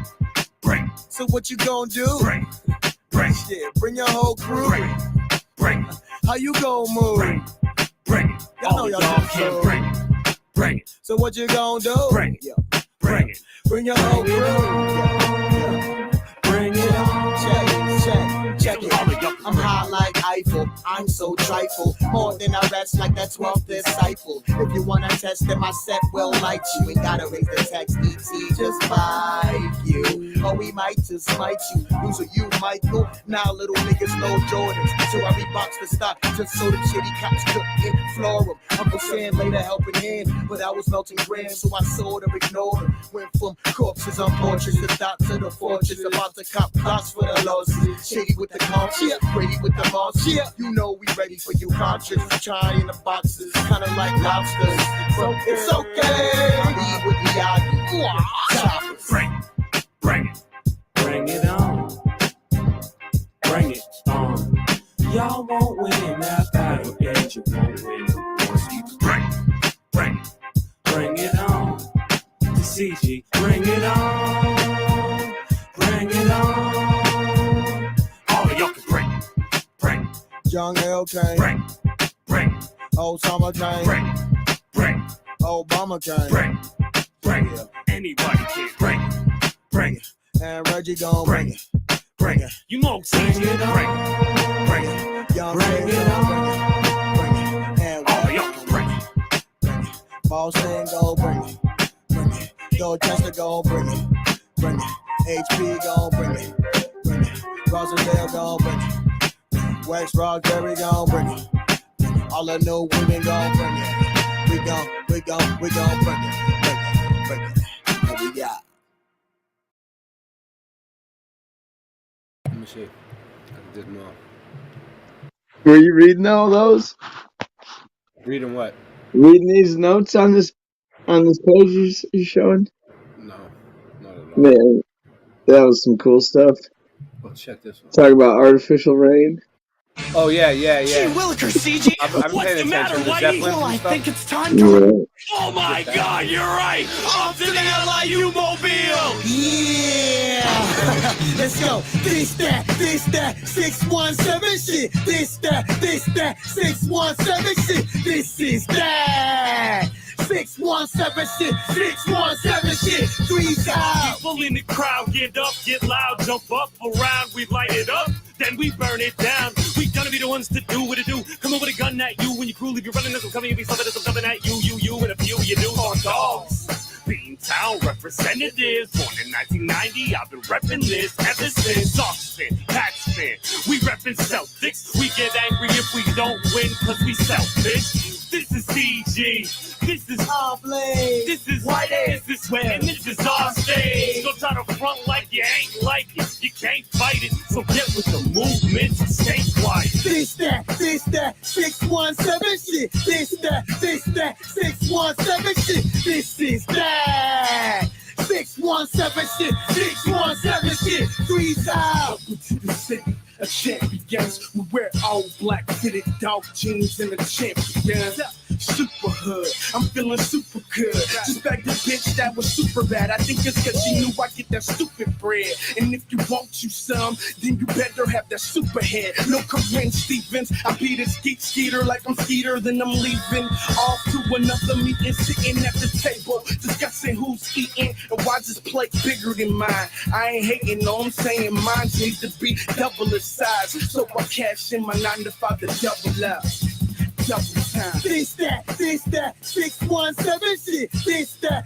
Speaker 15: bring.
Speaker 13: So what you gonna do?
Speaker 15: Bring, bring.
Speaker 13: Shit, bring your whole crew.
Speaker 15: Bring.
Speaker 13: How you gonna move?
Speaker 15: Bring.
Speaker 13: Y'all know
Speaker 15: All
Speaker 13: y'all
Speaker 15: y'all
Speaker 13: can
Speaker 15: can
Speaker 13: bring.
Speaker 15: bring it.
Speaker 13: So what you gonna do?
Speaker 15: Bring it. Bring it.
Speaker 13: Bring your whole crew.
Speaker 15: Bring it on.
Speaker 13: Check it. I'm high like Eiffel. I'm so trifle. More than I rest like that 12th disciple. If you wanna test then my set will light you. Ain't gotta raise the text, ET, just like you. Or we might just smite you. Use a you, Michael. Now little niggas know Jordans. So I rebox the stock just so the chitty cops couldn't floor them. Uncle Sam laid a helping hand, but I was melting grams, so I sort of ignored him. Went from corpses on porches to dot to the fortress. About to cop costs for the losses. Shady with the conscience, Brady with the boss. Yeah, you know we ready for you conscious. Try in the boxes, kinda like lobsters. So it's okay. Leave with the choppers.
Speaker 15: Bring it. Bring it on. Bring it on. Y'all won't win that battle, and you won't win the war. So bring it on. To CG, bring it on. Bring it on. All of y'all can bring.
Speaker 13: Young L came.
Speaker 15: Bring.
Speaker 13: Osama came.
Speaker 15: Bring.
Speaker 13: Obama came.
Speaker 15: Bring. Anybody can bring.
Speaker 13: And Reggie gon' bring it.
Speaker 15: Bring it. You know CG, bring it.
Speaker 13: Young
Speaker 15: Bring it on.
Speaker 13: bring it. And
Speaker 15: All of y'all can bring it.
Speaker 13: Boston gon' bring it. Bring it. Dorchester gon' bring it. Bring it. HP gon' bring it. Bring it. Rosendale gon' bring it. West Roxbury gon' bring it. All the new women gon' bring it. We gon' bring it. Bring it. What we got?
Speaker 21: Let me see. I did them all.
Speaker 5: Were you reading all those?
Speaker 21: Reading what?
Speaker 5: Reading these notes on this page you're showing?
Speaker 21: No, not at all.
Speaker 5: Man, that was some cool stuff.
Speaker 21: Oh, check this one.
Speaker 5: Talk about artificial rain.
Speaker 21: Oh yeah, yeah,
Speaker 6: Gee
Speaker 21: yeah.
Speaker 6: Willikers, CG,
Speaker 21: I've
Speaker 6: what's
Speaker 21: paying
Speaker 6: the matter,
Speaker 21: attention to
Speaker 6: Whitey?
Speaker 21: Zeppelins
Speaker 6: Well,
Speaker 21: and
Speaker 6: I
Speaker 21: stuff.
Speaker 6: think it's time to...
Speaker 5: Yeah.
Speaker 6: Oh my God, you're right! Off to the LIU Mobile! Yeah! Let's go! This, that, 617 shit! This, that, 617 shit! This is that! 617 shit! 617 shit! 3 times!
Speaker 16: People in the crowd get up, get loud, jump up around, we light it up, then we burn it down. We gonna be the ones to do what it do. Come over with a gun at you when you crew leave you running as I'm coming, you be something as I'm coming at you, and a few you do are dogs. Beantown representatives, born in 1990, I've been repping this ever since. Sox fin, Pats fin, we reppin' Celtics. We get angry if we don't win, cause we selfish. This is CG. This is
Speaker 6: Oblate.
Speaker 16: This is Whitey. This is when. And this is our stage. Don't try to front like you ain't like it. You can't fight it. So get with the movement and stay quiet.
Speaker 6: This, that, 617 shit. This, that, 617 shit. This is that. 617 shit. 617 shit. 3 times.
Speaker 16: Welcome to the city. A champions. We wear all black fitted dog jeans and a champion. Super hood, I'm feeling super good. Just bagged a bitch that was super bad. I think it's cause she knew I get that stupid bread. And if you want you some, then you better have that super head. No Corinne Stevens, I beat a skeeter like I'm Skeeter, then I'm leaving off to another meeting, sitting at the table, discussing who's eating and why this plate bigger than mine. I ain't hating, no, I'm saying mine needs to be double its size. So I cash in my 9 to 5 to double up. This, that, 617 shit. This, that,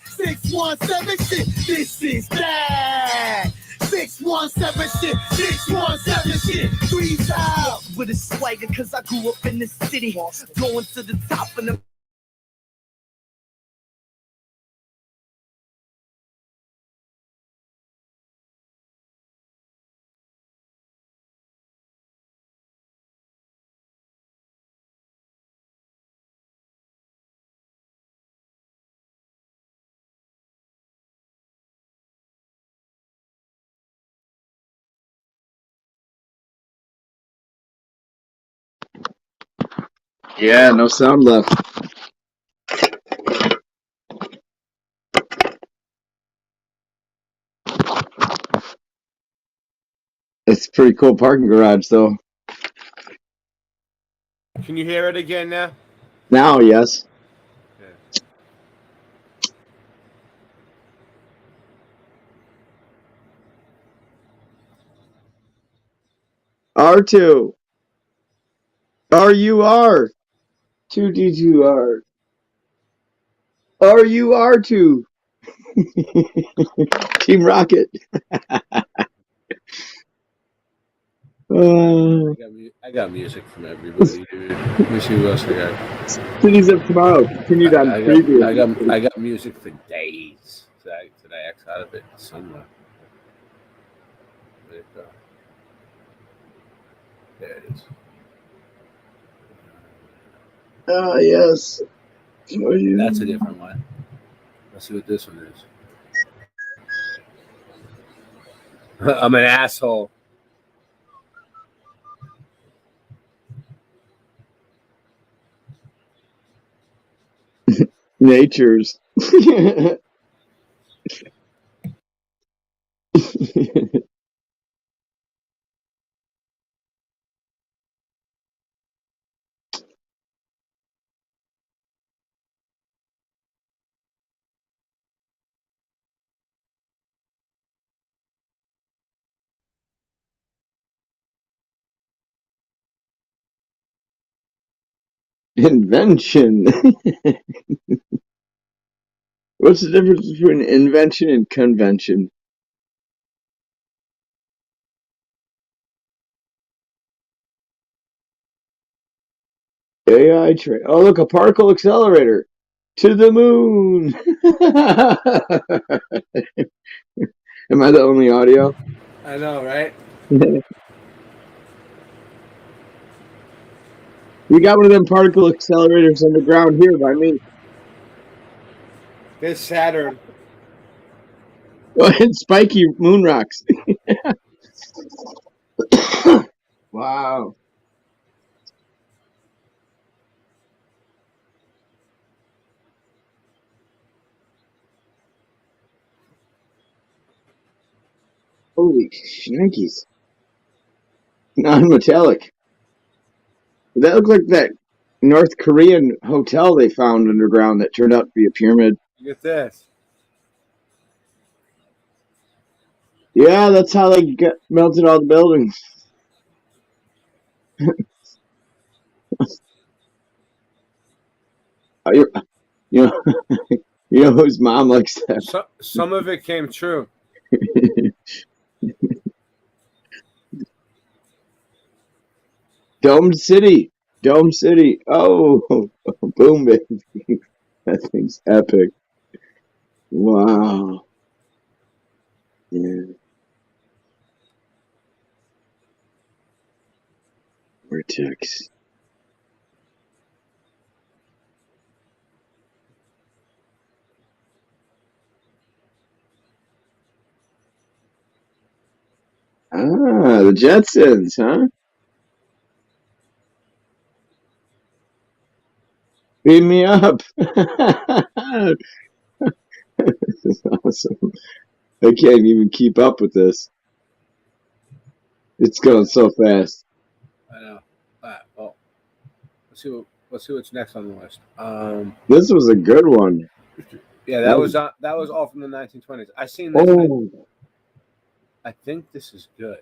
Speaker 16: 617 shit. This is that. 617 shit. 617 shit. 3 times.
Speaker 6: With a swagger, cause I grew up in the city. Going to the top of the...
Speaker 5: Yeah, no sound left. It's a pretty cool parking garage, though.
Speaker 21: Can you hear it again now?
Speaker 5: Now, yes. R2. RUR. 2D2R. RUR2. Team Rocket.
Speaker 21: I got music from everybody, dude. Let me see who else I got.
Speaker 5: Cities of Tomorrow. Continued on preview.
Speaker 21: I got music for days. Did I X out of it somewhere? Where'd it go? There it is.
Speaker 5: Yes.
Speaker 21: That's a different one. Let's see what this one is. I'm an asshole.
Speaker 5: Natures. Invention. What's the difference between invention and convention? AI train. Oh, look, a particle accelerator. To the moon. Am I the only audio?
Speaker 21: I know, right?
Speaker 5: We got one of them particle accelerators on the ground here by me.
Speaker 21: There's Saturn.
Speaker 5: Well, it's spiky moon rocks. Wow, Wow. Holy shnikes. Non-metallic. That looked like that North Korean hotel they found underground that turned out to be a pyramid.
Speaker 21: Look at this.
Speaker 5: Yeah, that's how they melted all the buildings. You know whose mom likes that?
Speaker 21: Some of it came true.
Speaker 5: Dome City. Oh, boom, baby. That thing's epic. Wow. Yeah. Vortex. Ah, the Jetsons, huh? Beam me up. This is awesome. I can't even keep up with this. It's going so fast.
Speaker 21: I know. All right, well, let's see what's next on the list.
Speaker 5: This was a good one.
Speaker 21: Yeah, that was all from the 1920s. I seen this.
Speaker 5: Oh.
Speaker 21: I think this is good.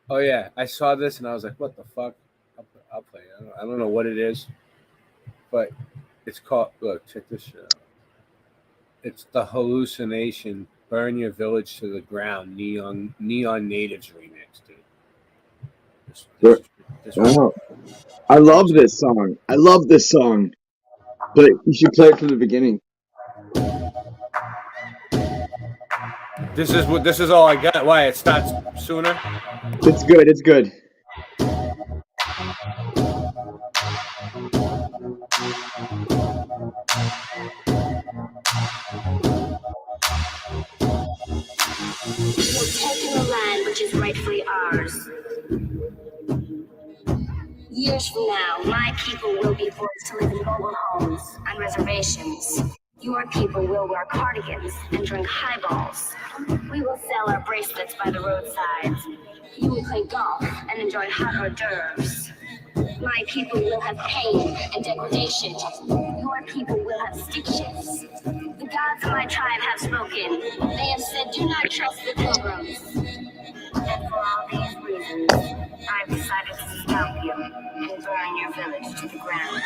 Speaker 21: Oh yeah, I saw this and I was like, "What the fuck?" I'll play it. I don't know what it is, but it's called. Look, check this shit out. It's the Hallucination. Burn Your Village to the Ground. Neon Natives remix, dude.
Speaker 5: Oh. I love this song. But you should play it from the beginning.
Speaker 21: This is all I got. Why it starts sooner?
Speaker 5: It's good.
Speaker 17: We're taking the land which is rightfully ours. Years from now, my people will be forced to live in mobile homes on reservations. Your people will wear cardigans and drink highballs. We will sell our bracelets by the roadsides. You will play golf and enjoy hot hors d'oeuvres. My people will have pain and degradation. Your people will have stick shifts. The gods of my tribe have spoken. They have said, do not trust the pilgrims. And for all these reasons, I've decided to scalp you and burn your village to the ground.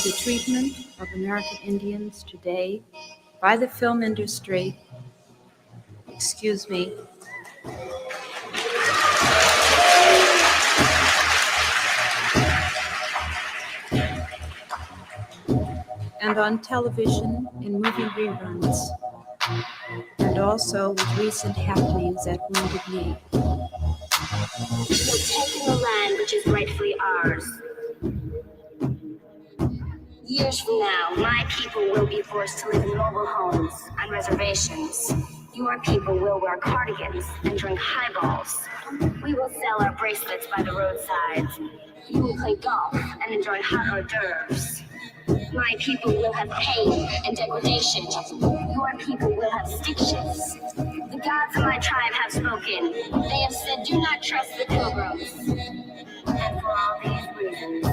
Speaker 22: The treatment of American Indians today by the film industry, and on television in movie reruns, and also with recent happenings at Wounded Knee.
Speaker 17: We're taking the land which is rightfully ours. Years from now, my people will be forced to live in mobile homes on reservations. Your people will wear cardigans and drink highballs. We will sell our bracelets by the roadsides. You will play golf and enjoy hot hors d'oeuvres. My people will have pain and degradation. Your people will have stick shifts. The gods of my tribe have spoken. They have said, do not trust the pilgrims. And for all these reasons,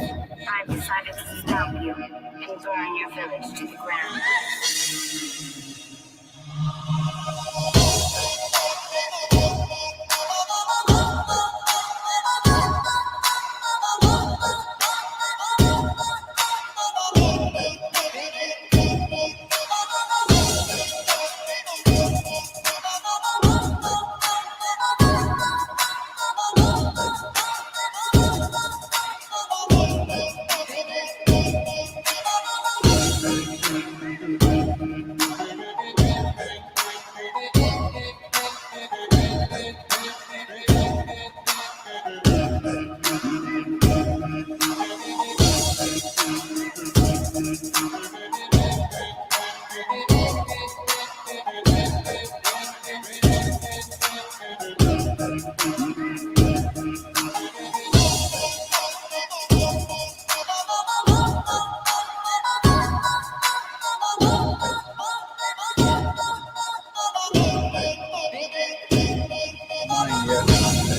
Speaker 17: I've decided to stop you and burn your village to the ground.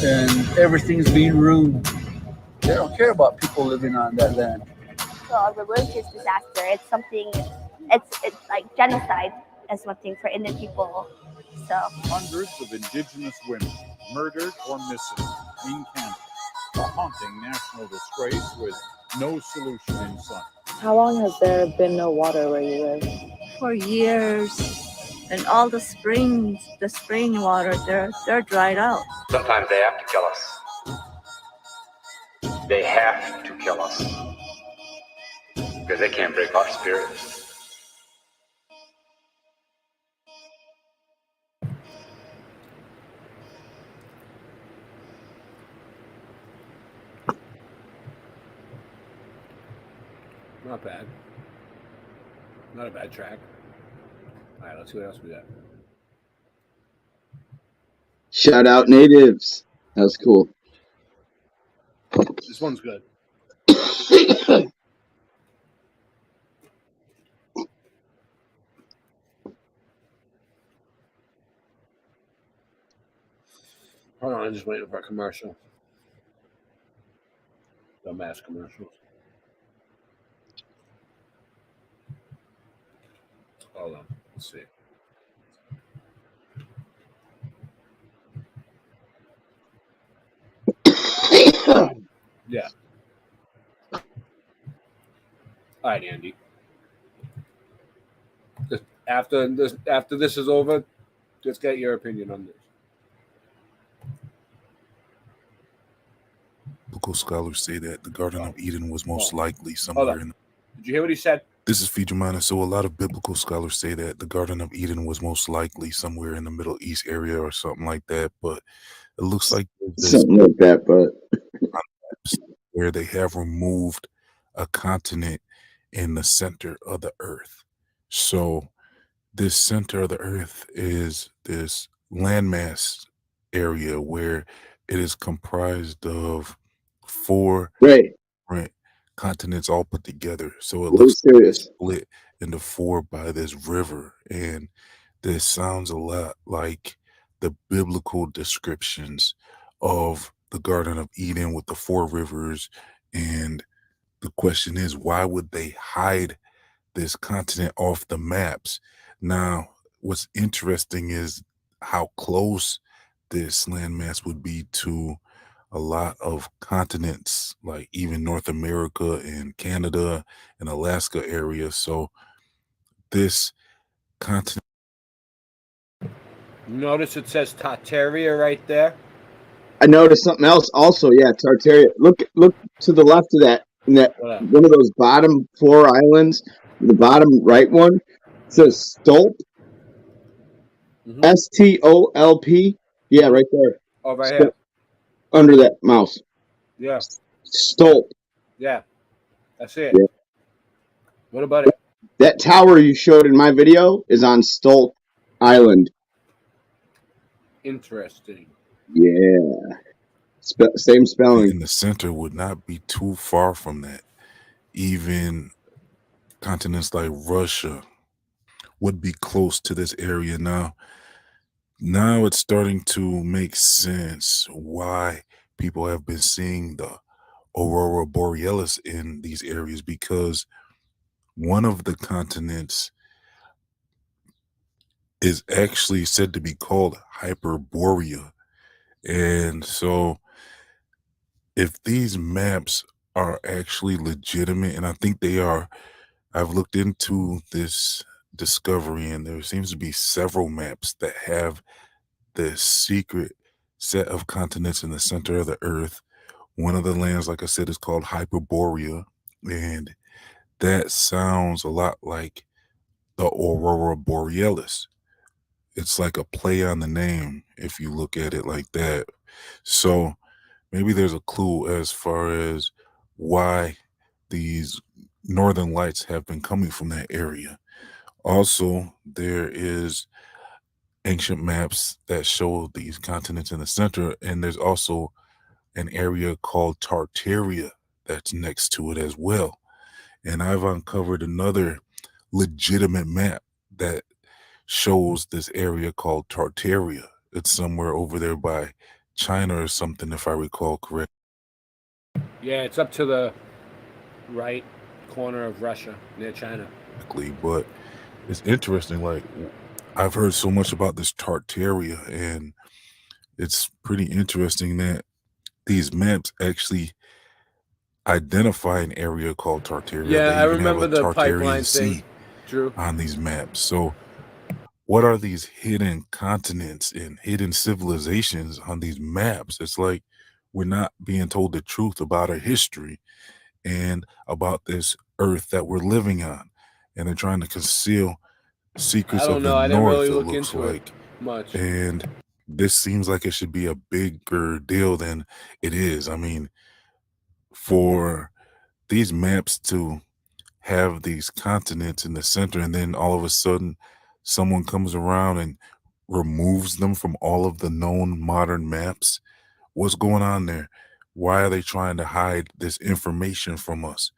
Speaker 1: And everything's being ruined. They don't care about people living on that land.
Speaker 18: So a religious disaster, it's something, it's like genocide is something for Indian people. So
Speaker 20: hundreds of indigenous women murdered or missing in Canada. A haunting national disgrace with no solution in sight.
Speaker 23: How long has there been no water where you live?
Speaker 22: For years. And all the spring water, they're dried out.
Speaker 24: Sometimes they have to kill us. They have to kill us. Because they can't break our spirit.
Speaker 21: Not bad. Not a bad track. All right, let's see what else we got.
Speaker 5: Shout out natives. That was cool.
Speaker 21: This one's good. Hold on, I'm just waiting for a commercial. The mass commercials. Hold on, let's see. Yeah. All right, Andy. After this is over, just get your opinion on this.
Speaker 2: Biblical scholars say that the Garden of Eden was most likely somewhere in.
Speaker 21: Did you hear what he said?
Speaker 2: This is Feature Minor. So a lot of biblical scholars say that the Garden of Eden was most likely somewhere in the Middle East area or something like that. But it looks like
Speaker 5: something like that, but
Speaker 2: where they have removed a continent in the center of the earth. So this center of the earth is this landmass area where it is comprised of 4 different continents all put together. So it looks split into 4 by this river. And this sounds a lot like the biblical descriptions of the Garden of Eden with the 4 rivers. And the question is, why would they hide this continent off the maps? Now, what's interesting is how close this landmass would be to a lot of continents, like even North America and Canada and Alaska area. So this continent.
Speaker 21: Notice it says Tartaria right there.
Speaker 5: I noticed something else also. Yeah, Tartaria. Look to the left of that. In that one of those bottom 4 islands, the bottom right one says Stolp. STOLP. Yeah, right there.
Speaker 21: Oh, right here.
Speaker 5: Under that mouse.
Speaker 21: Yeah.
Speaker 5: Stolp.
Speaker 21: Yeah. I see it.
Speaker 5: Yeah.
Speaker 21: What about it?
Speaker 5: That tower you showed in my video is on Stolp Island.
Speaker 21: Interesting.
Speaker 5: Yeah. Same spelling.
Speaker 2: In the center would not be too far from that. Even
Speaker 7: continents like Russia would be close to this area. Now it's starting to make sense why people have been seeing the aurora borealis in these areas, because one of the continents is actually said to be called Hyperborea. And so if these maps are actually legitimate, and I think they are, I've looked into this discovery and there seems to be several maps that have this secret set of continents in the center of the earth. One of the lands, like I said, is called Hyperborea, and that sounds a lot like the aurora borealis. It's like a play on the name if you look at it like that. So maybe there's a clue as far as why these northern lights have been coming from that area. Also, there is ancient maps that show these continents in the center, and there's also an area called Tartaria that's next to it as well. And I've uncovered another legitimate map that shows this area called Tartaria. It's somewhere over there by China or something, if I recall correctly.
Speaker 21: Yeah, it's up to the right corner of Russia, near China.
Speaker 7: But it's interesting, like, I've heard so much about this Tartaria, and it's pretty interesting that these maps actually identify an area called Tartaria.
Speaker 21: Yeah,
Speaker 7: They
Speaker 21: I
Speaker 7: even have
Speaker 21: remember
Speaker 7: a
Speaker 21: the
Speaker 7: Tartarian
Speaker 21: pipeline
Speaker 7: Sea
Speaker 21: thing. True.
Speaker 7: on these maps. So what are these hidden continents and hidden civilizations on these maps? It's like we're not being told the truth about our history and about this earth that we're living on. And they're trying to conceal secrets
Speaker 21: I don't
Speaker 7: of
Speaker 21: know.
Speaker 7: the
Speaker 21: I didn't
Speaker 7: north,
Speaker 21: really
Speaker 7: it
Speaker 21: look
Speaker 7: looks
Speaker 21: into
Speaker 7: like.
Speaker 21: it much.
Speaker 7: And this seems like it should be a bigger deal than it is. I mean, for these maps to have these continents in the center, and then all of a sudden someone comes around and removes them from all of the known modern maps. What's going on there? Why are they trying to hide this information from us?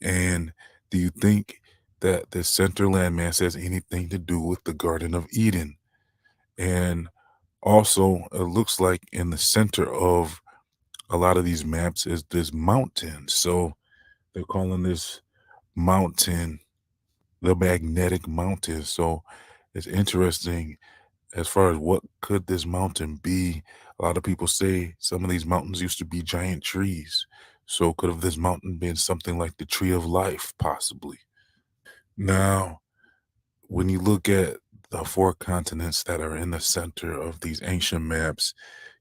Speaker 7: And do you think that the center landmass has anything to do with the Garden of Eden? And also, it looks like in the center of a lot of these maps is this mountain. So they're calling this mountain the magnetic mountain. So it's interesting as far as what could this mountain be. A lot of people say some of these mountains used to be giant trees. So could have this mountain been something like the tree of life, possibly? Now, when you look at the 4 continents that are in the center of these ancient maps,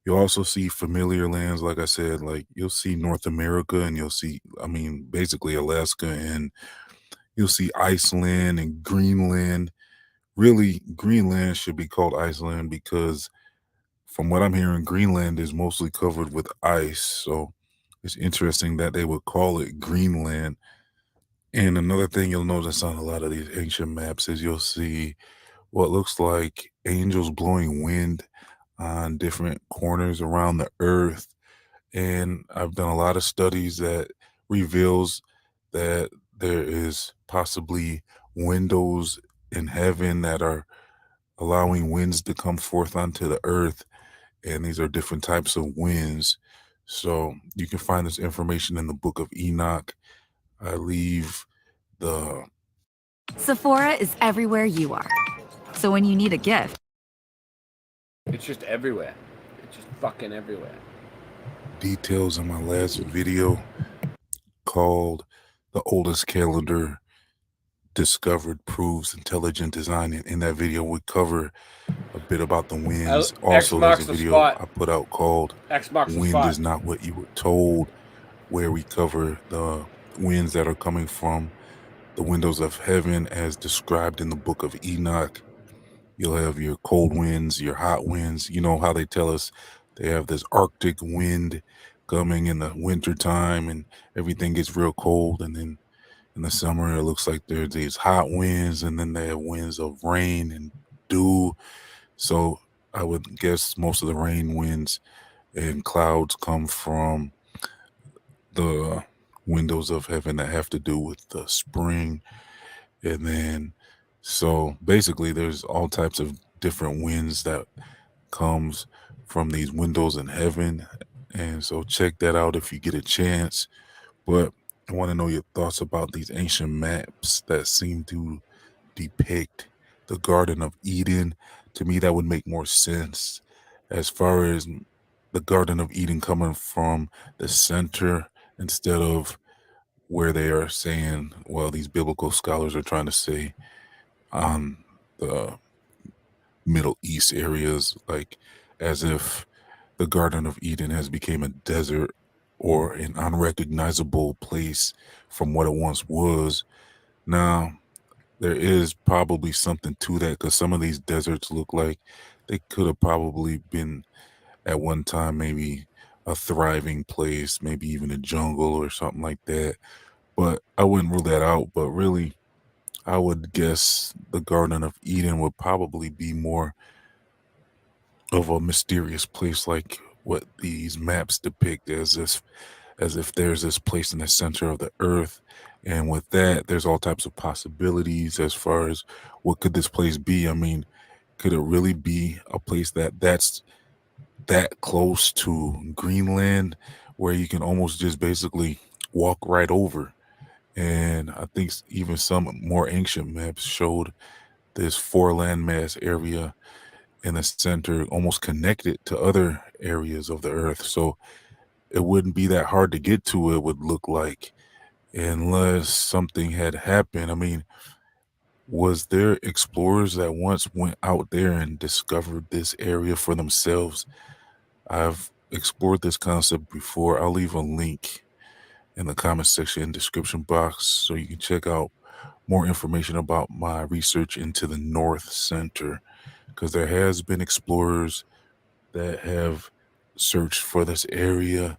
Speaker 7: you also see familiar lands. Like I said, like you'll see North America, and you'll see, I mean, basically Alaska, and you'll see Iceland and Greenland. Really, Greenland should be called Iceland because from what I'm hearing, Greenland is mostly covered with ice. So it's interesting that they would call it Greenland. And another thing you'll notice on a lot of these ancient maps is you'll see what looks like angels blowing wind on different corners around the earth. And I've done a lot of studies that reveals that there is possibly windows in heaven that are allowing winds to come forth onto the earth. And these are different types of winds. So you can find this information in the book of Enoch. I leave the
Speaker 8: Sephora is everywhere you are. So when you need a gift,
Speaker 21: It's just everywhere. It's just fucking everywhere.
Speaker 7: details in my last video called The Oldest Calendar Discovered Proves Intelligent Design. And in that video, we cover a bit about the winds.
Speaker 21: X
Speaker 7: Also,
Speaker 21: marks
Speaker 7: there's a
Speaker 21: the
Speaker 7: video
Speaker 21: spot.
Speaker 7: I put out called
Speaker 21: X marks the
Speaker 7: Wind
Speaker 21: spot.
Speaker 7: is Not What You Were Told, where we cover the winds that are coming from the windows of heaven as described in the book of Enoch. You'll have your cold winds, your hot winds. You know how they tell us they have this Arctic wind coming in the winter time and everything gets real cold. And then in the summer, it looks like there's these hot winds, and then they have winds of rain and dew. So I would guess most of the rain winds and clouds come from the windows of heaven that have to do with the spring And then, so basically, there's all types of different winds that comes from these windows in heaven. And so check that out if you get a chance. But I want to know your thoughts about these ancient maps that seem to depict the Garden of Eden. To me, that would make more sense as far as the Garden of Eden coming from the center instead of where they are saying, well, these biblical scholars are trying to say on the Middle East areas, like as if the Garden of Eden has become a desert or an unrecognizable place from what it once was. Now, there is probably something to that because some of these deserts look like they could have probably been at one time maybe a thriving place, maybe even a jungle or something like that. But I wouldn't rule that out. But really, I would guess the Garden of Eden would probably be more of a mysterious place like what these maps depict as if there's this place in the center of the earth. And with that, there's all types of possibilities as far as what could this place be. I mean, could it really be a place that's that close to Greenland where you can almost just basically walk right over? And I think even some more ancient maps showed this four landmass area in the center almost connected to other areas of the earth. So it wouldn't be that hard to get to, it would look like, unless something had happened. I mean, was there explorers that once went out there and discovered this area for themselves? I've explored this concept before. I'll leave a link in the comment section and description box so you can check out more information about my research into the North Center, because there has been explorers that have searched for this area.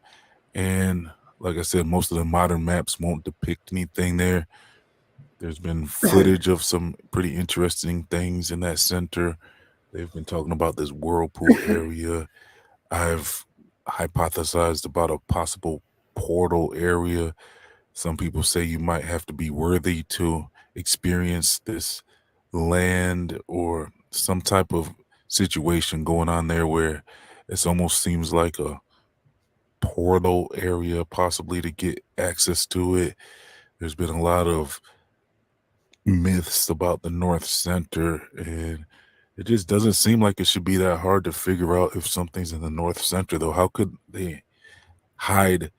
Speaker 7: And like I said, most of the modern maps won't depict anything there. There's been footage of some pretty interesting things in that center. They've been talking about this whirlpool area. I've hypothesized about a possible portal area. Some people say you might have to be worthy to experience this land or some type of situation going on there where it almost seems like a portal area possibly to get access to it. There's been a lot of myths about the North Center, and it just doesn't seem like it should be that hard to figure out if something's in the North Center, though. How could they hide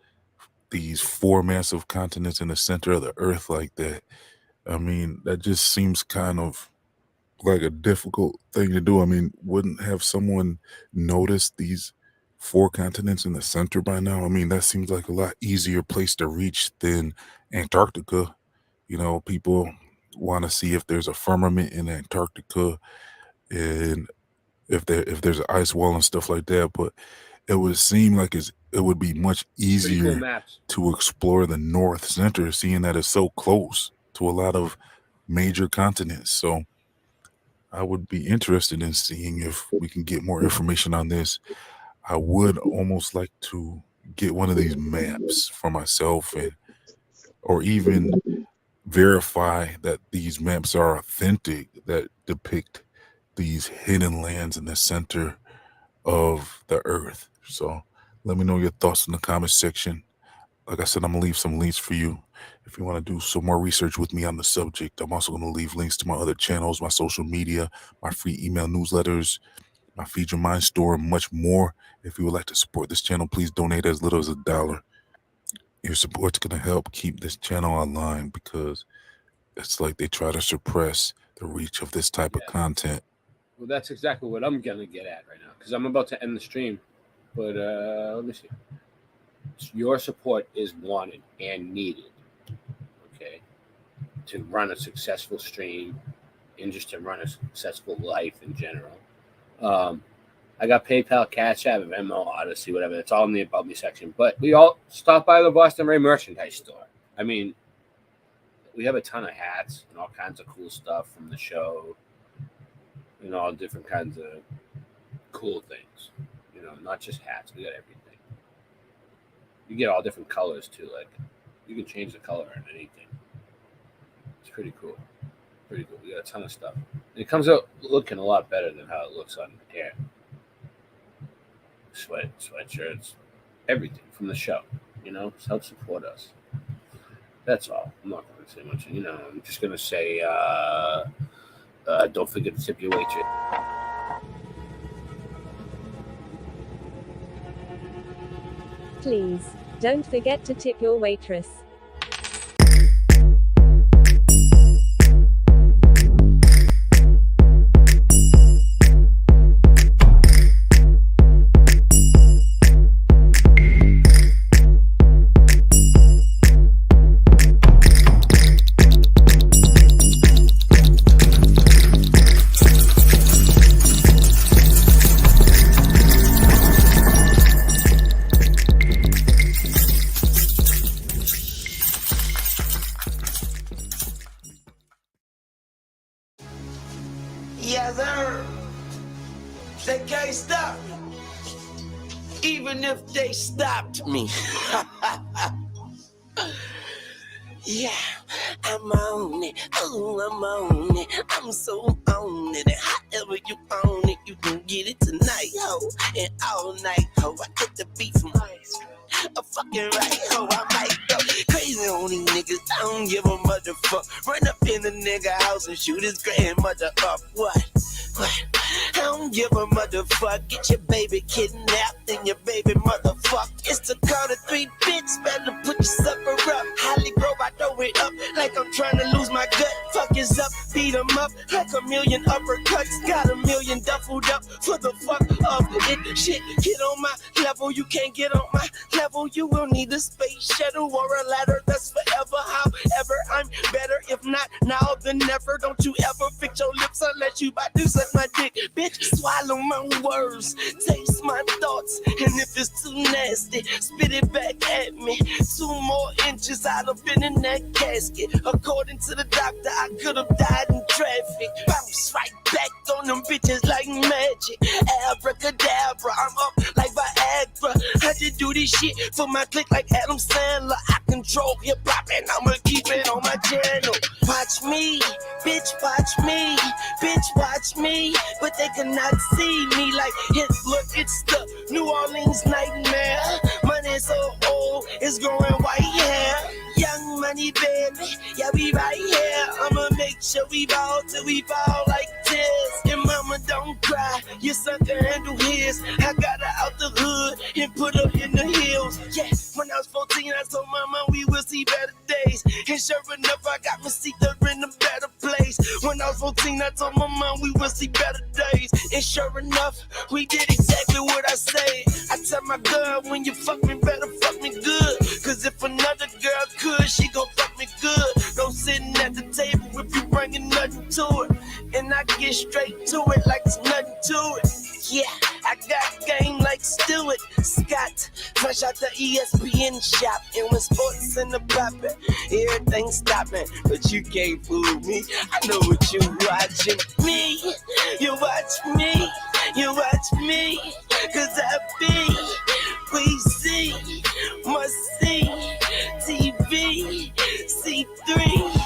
Speaker 7: these four massive continents in the center of the earth like that? I mean, that just seems kind of like a difficult thing to do. I mean, wouldn't have someone noticed these four continents in the center by now? I mean, that seems like a lot easier place to reach than Antarctica. You know, people want to see if there's a firmament in Antarctica and if there's an ice wall and stuff like that. But it would seem like it would be much easier
Speaker 21: maps.
Speaker 7: to explore the North Center, seeing that it's so close to a lot of major continents. So I would be interested in seeing if we can get more information on this. I would almost like to get one of these maps for myself, or even verify that these maps are authentic, that depict these hidden lands in the center of the earth. So let me know your thoughts in the comment section. Like I said, I'm gonna leave some links for you if you want to do some more research with me on the subject. I'm also gonna leave links to my other channels, my social media, my free email newsletters, my Feed Your Mind store, and much more. If you would like to support this channel, please donate as little as $1. Your support's gonna help keep this channel online, because it's like they try to suppress the reach of this type of content.
Speaker 21: Well, that's exactly what I'm gonna get at right now, because I'm about to end the stream. But let me see. Your support is wanted and needed, okay, to run a successful stream and just to run a successful life in general. I got PayPal, Cash App, Venmo, Odyssey, whatever. It's all in the About Me section. But we all stop by the Boston Ray merchandise store. I mean, we have a ton of hats and all kinds of cool stuff from the show, and all different kinds of cool things. You know, not just hats. We got everything. You get all different colors too. Like, you can change the color on anything. It's pretty cool. Pretty cool. We got a ton of stuff. It comes out looking a lot better than how it looks on air. Sweatshirts, everything from the show. Help support us. That's all. I'm not going to say much. I'm just going to say, don't forget to tip your waitress.
Speaker 4: Please, don't forget to tip your waitress.
Speaker 9: Yes, sir. They can't stop me. Even if they stopped me. Yeah, I'm on it. Oh, I'm on it. I'm so on it. And however you own it, you can get it tonight, ho. And all night, ho. I get the beat from ice. A fucking right, ho. I might go crazy on these niggas. I don't give a motherfucker. Run up in the nigga house and shoot his grandmother up. What? I don't give a motherfucker. Get your baby kidnapped and your baby motherfucker. It's the count of 3, bitch. Better put your sucker up. Holly Grove, I throw it up like I'm trying to lose my gut. Fuck is up, beat 'em up like a million uppercuts. Got a million duffled up for the fuck of it. Shit, get on my level. You can't get on my level. You will need a space shuttle or a ladder. That's forever. However, I'm better. If not now, then never. Don't you ever fix your lips unless you about to suck my dick. Bitch, swallow my words, taste my thoughts, and if it's too nasty, spit it back at me. 2 more inches, I'd have been in that casket. According to the doctor, I could have died in traffic. Bounce right back on them bitches like magic. Abracadabra, I'm up like Viagra. I just do this shit for my clique like Adam Sandler. I control hip-hop and I'ma keep it on my channel. Watch me, bitch, watch me, bitch, watch me. But they cannot see me like Hitler. It's the New Orleans nightmare. Money so old, it's growing white hair. Young money, baby, yeah, we right here. I'ma make sure we ball till we fall like this. And mama, don't cry, your son can handle his. I got her out the hood and put her in the hills. Yeah, when I was 14, I told mama we will see better days. And sure enough, I got my seat there in a better place. When I was 14, I told my mom we will see better days. And sure enough, we did exactly what I said. I tell my girl, when you fuck me, better fuck me good. Cause if another girl could, she gon' fuck me good. No sitting at the table if you bringing nothing to it. And I get straight to it like there's nothing to it. Yeah, I got game like Stewart Scott. Fresh out the ESPN shop. And when sports in the poppin', everything stopping. But you can't fool me. I know what you watching. Me, you watch me. You watch me. Cause I be, we see, must see, TV, C3.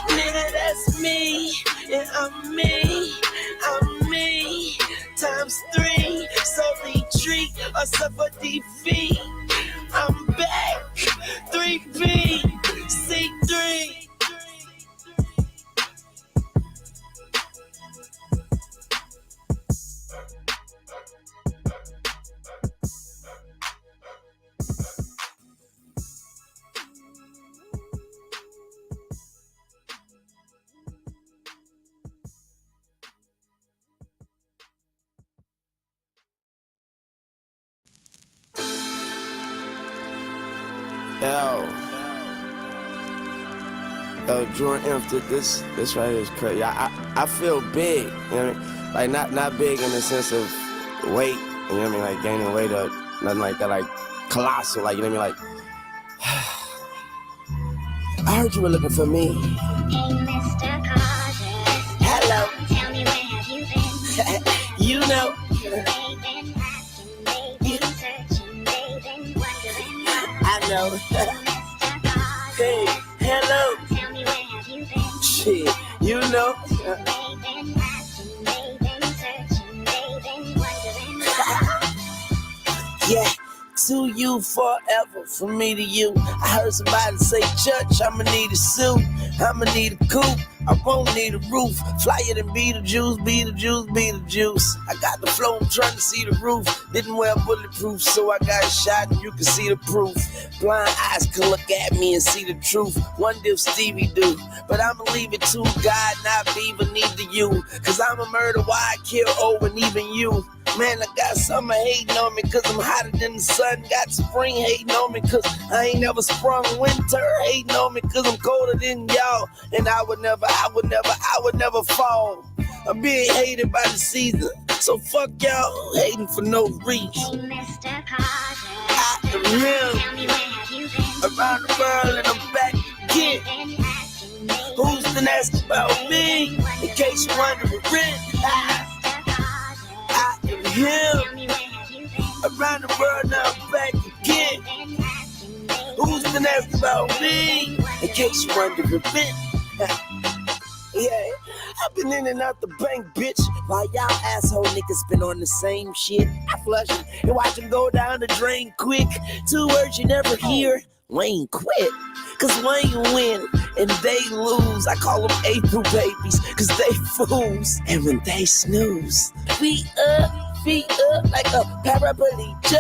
Speaker 9: Nigga, that's me. And I'm me. I'm me. Times 3, so retreat or suffer defeat. I'm back, 3P, C3. Yo, Jordan Empty, this right here is crazy. I feel big, you know what I mean? Like not big in the sense of weight, you know what I mean? Like gaining weight or nothing like that, like colossal, like, you know what I mean? Like, I heard you were looking for me.
Speaker 17: Hey, Mr. Carter.
Speaker 9: Hello.
Speaker 17: Tell me, where have you been?
Speaker 9: You know.
Speaker 17: They've been asking, they've been searching, they've been wondering why.
Speaker 9: I know.
Speaker 17: Mr. Carter.
Speaker 9: Hey, hello.
Speaker 17: Tell me, where have you been?
Speaker 9: Shit, you know. Yeah, to you forever, from me to you. I heard somebody say, Church, I'ma need a suit, I'ma need a coupe, I won't need a roof. Flyer than Beetlejuice, Beetlejuice, Beetlejuice. I got the flow, I'm trying to see the roof. Didn't wear bulletproof, so I got shot and you can see the proof. Blind eyes can look at me and see the truth. Wonder if Stevie do, but I'ma leave it to God, not Beaver, neither you. Cause I'm a murder, why I kill over and even you. Man, I got summer hating on me cause I'm hotter than the sun. Got spring hating on me cause I ain't never sprung. Winter hating on me cause I'm colder than y'all. And I would never fall. I'm being hated by the season, so fuck y'all hating for no reason. I am him, around the world and I'm back again. Who's been asking about me? In case you're wondering, I am him, around the world now I'm back again. Who's been asking about me? In case you're wondering, yeah, I've been in and out the bank, bitch. While y'all asshole niggas been on the same shit. I flush them and watch them go down the drain quick. 2 words you never hear, Wayne quit. Cause Wayne win and they lose. I call them April babies cause they fools. And when they snooze, feet up like a paraplegic.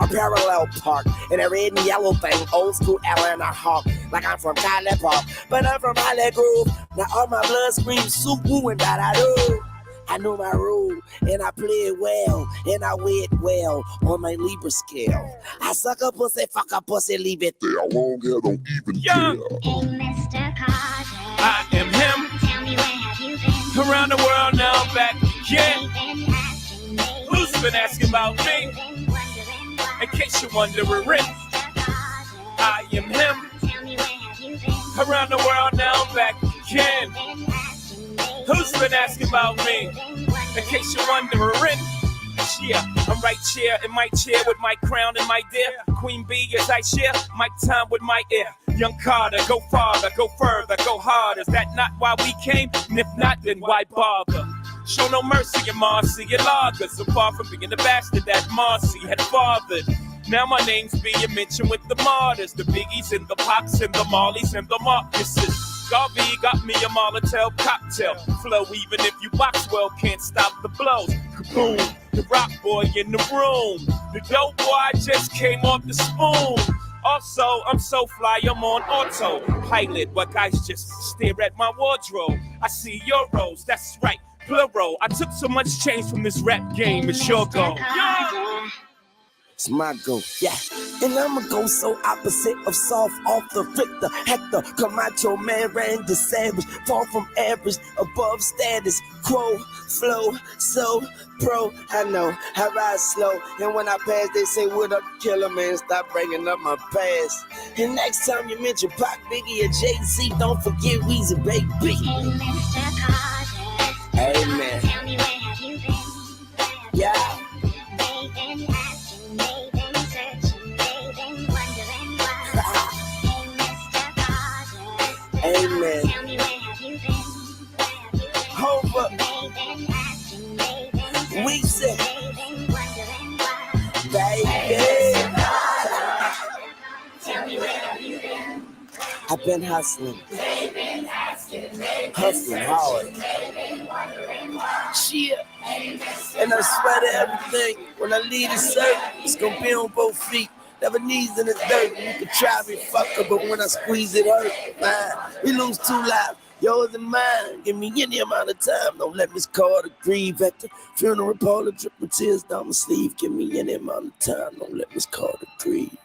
Speaker 9: A parallel park in a red and yellow thing, old school Atlanta Hawk. Like I'm from Cali Park, but I'm from Holly Grove. Now all my blood screams soup woo and da-da-do. I know my rule, and I play it well, and I weigh it well on my Libra scale. I suck a pussy, fuck a pussy, leave it there. Long hair don't even care. Hey, Mr. Carter.
Speaker 16: I am him.
Speaker 9: Tell me where have you been?
Speaker 16: Around the world now I'm back again. Who's been asking about me? In case you're wondering, I am him. Around the world now I'm back again. Who's been asking about me? In case you're wondering, yeah, I'm right here in my chair with my crown and my dear Queen Bee as I share my time with my ear. Young Carter, go farther, go further, go harder. Is that not why we came? And if not, then why bother? Show no mercy in Marcy and Lager. So far from being the bastard that Marcy had fathered. Now my name's being mentioned with the martyrs, the Biggies and the Pops and the Marleys and the Marcuses. Garvey got me a Molotov cocktail flow. Even if you box well, can't stop the blows. Kaboom, the rock boy in the room. The dope boy just came off the spoon. Also, I'm so fly, I'm on autopilot. But guys just stare at my wardrobe. I see euros, that's right, plural. I took so much change from this rap game, it's your go.
Speaker 9: It's my go, yeah. And I'ma go so opposite of soft off the Richter. Hector, Camacho, man, Randy Savage. Far from average, above status quo, flow, so pro. I know, I ride slow. And when I pass, they say, what up, killer, man? Stop bringing up my past. And next time you mention Pac, Biggie, or Jay-Z, don't forget Weezy, baby. Amen. Tell me where have you been? Yeah. Amen. Over. We say, baby. Tell me where have you been? I've been hustling. Hustling hard. Shit. And I swear to everything, when I leave the circle, it's gonna be on both feet. Never knees in the dirt. You can try me, fucker, but when I squeeze it hurt, man. We lose 2 lives, yours and mine. Give me any amount of time. Don't let Miss Carter grieve at the funeral parlor. Dripping tears down my sleeve. Give me any amount of time. Don't let Miss Carter grieve.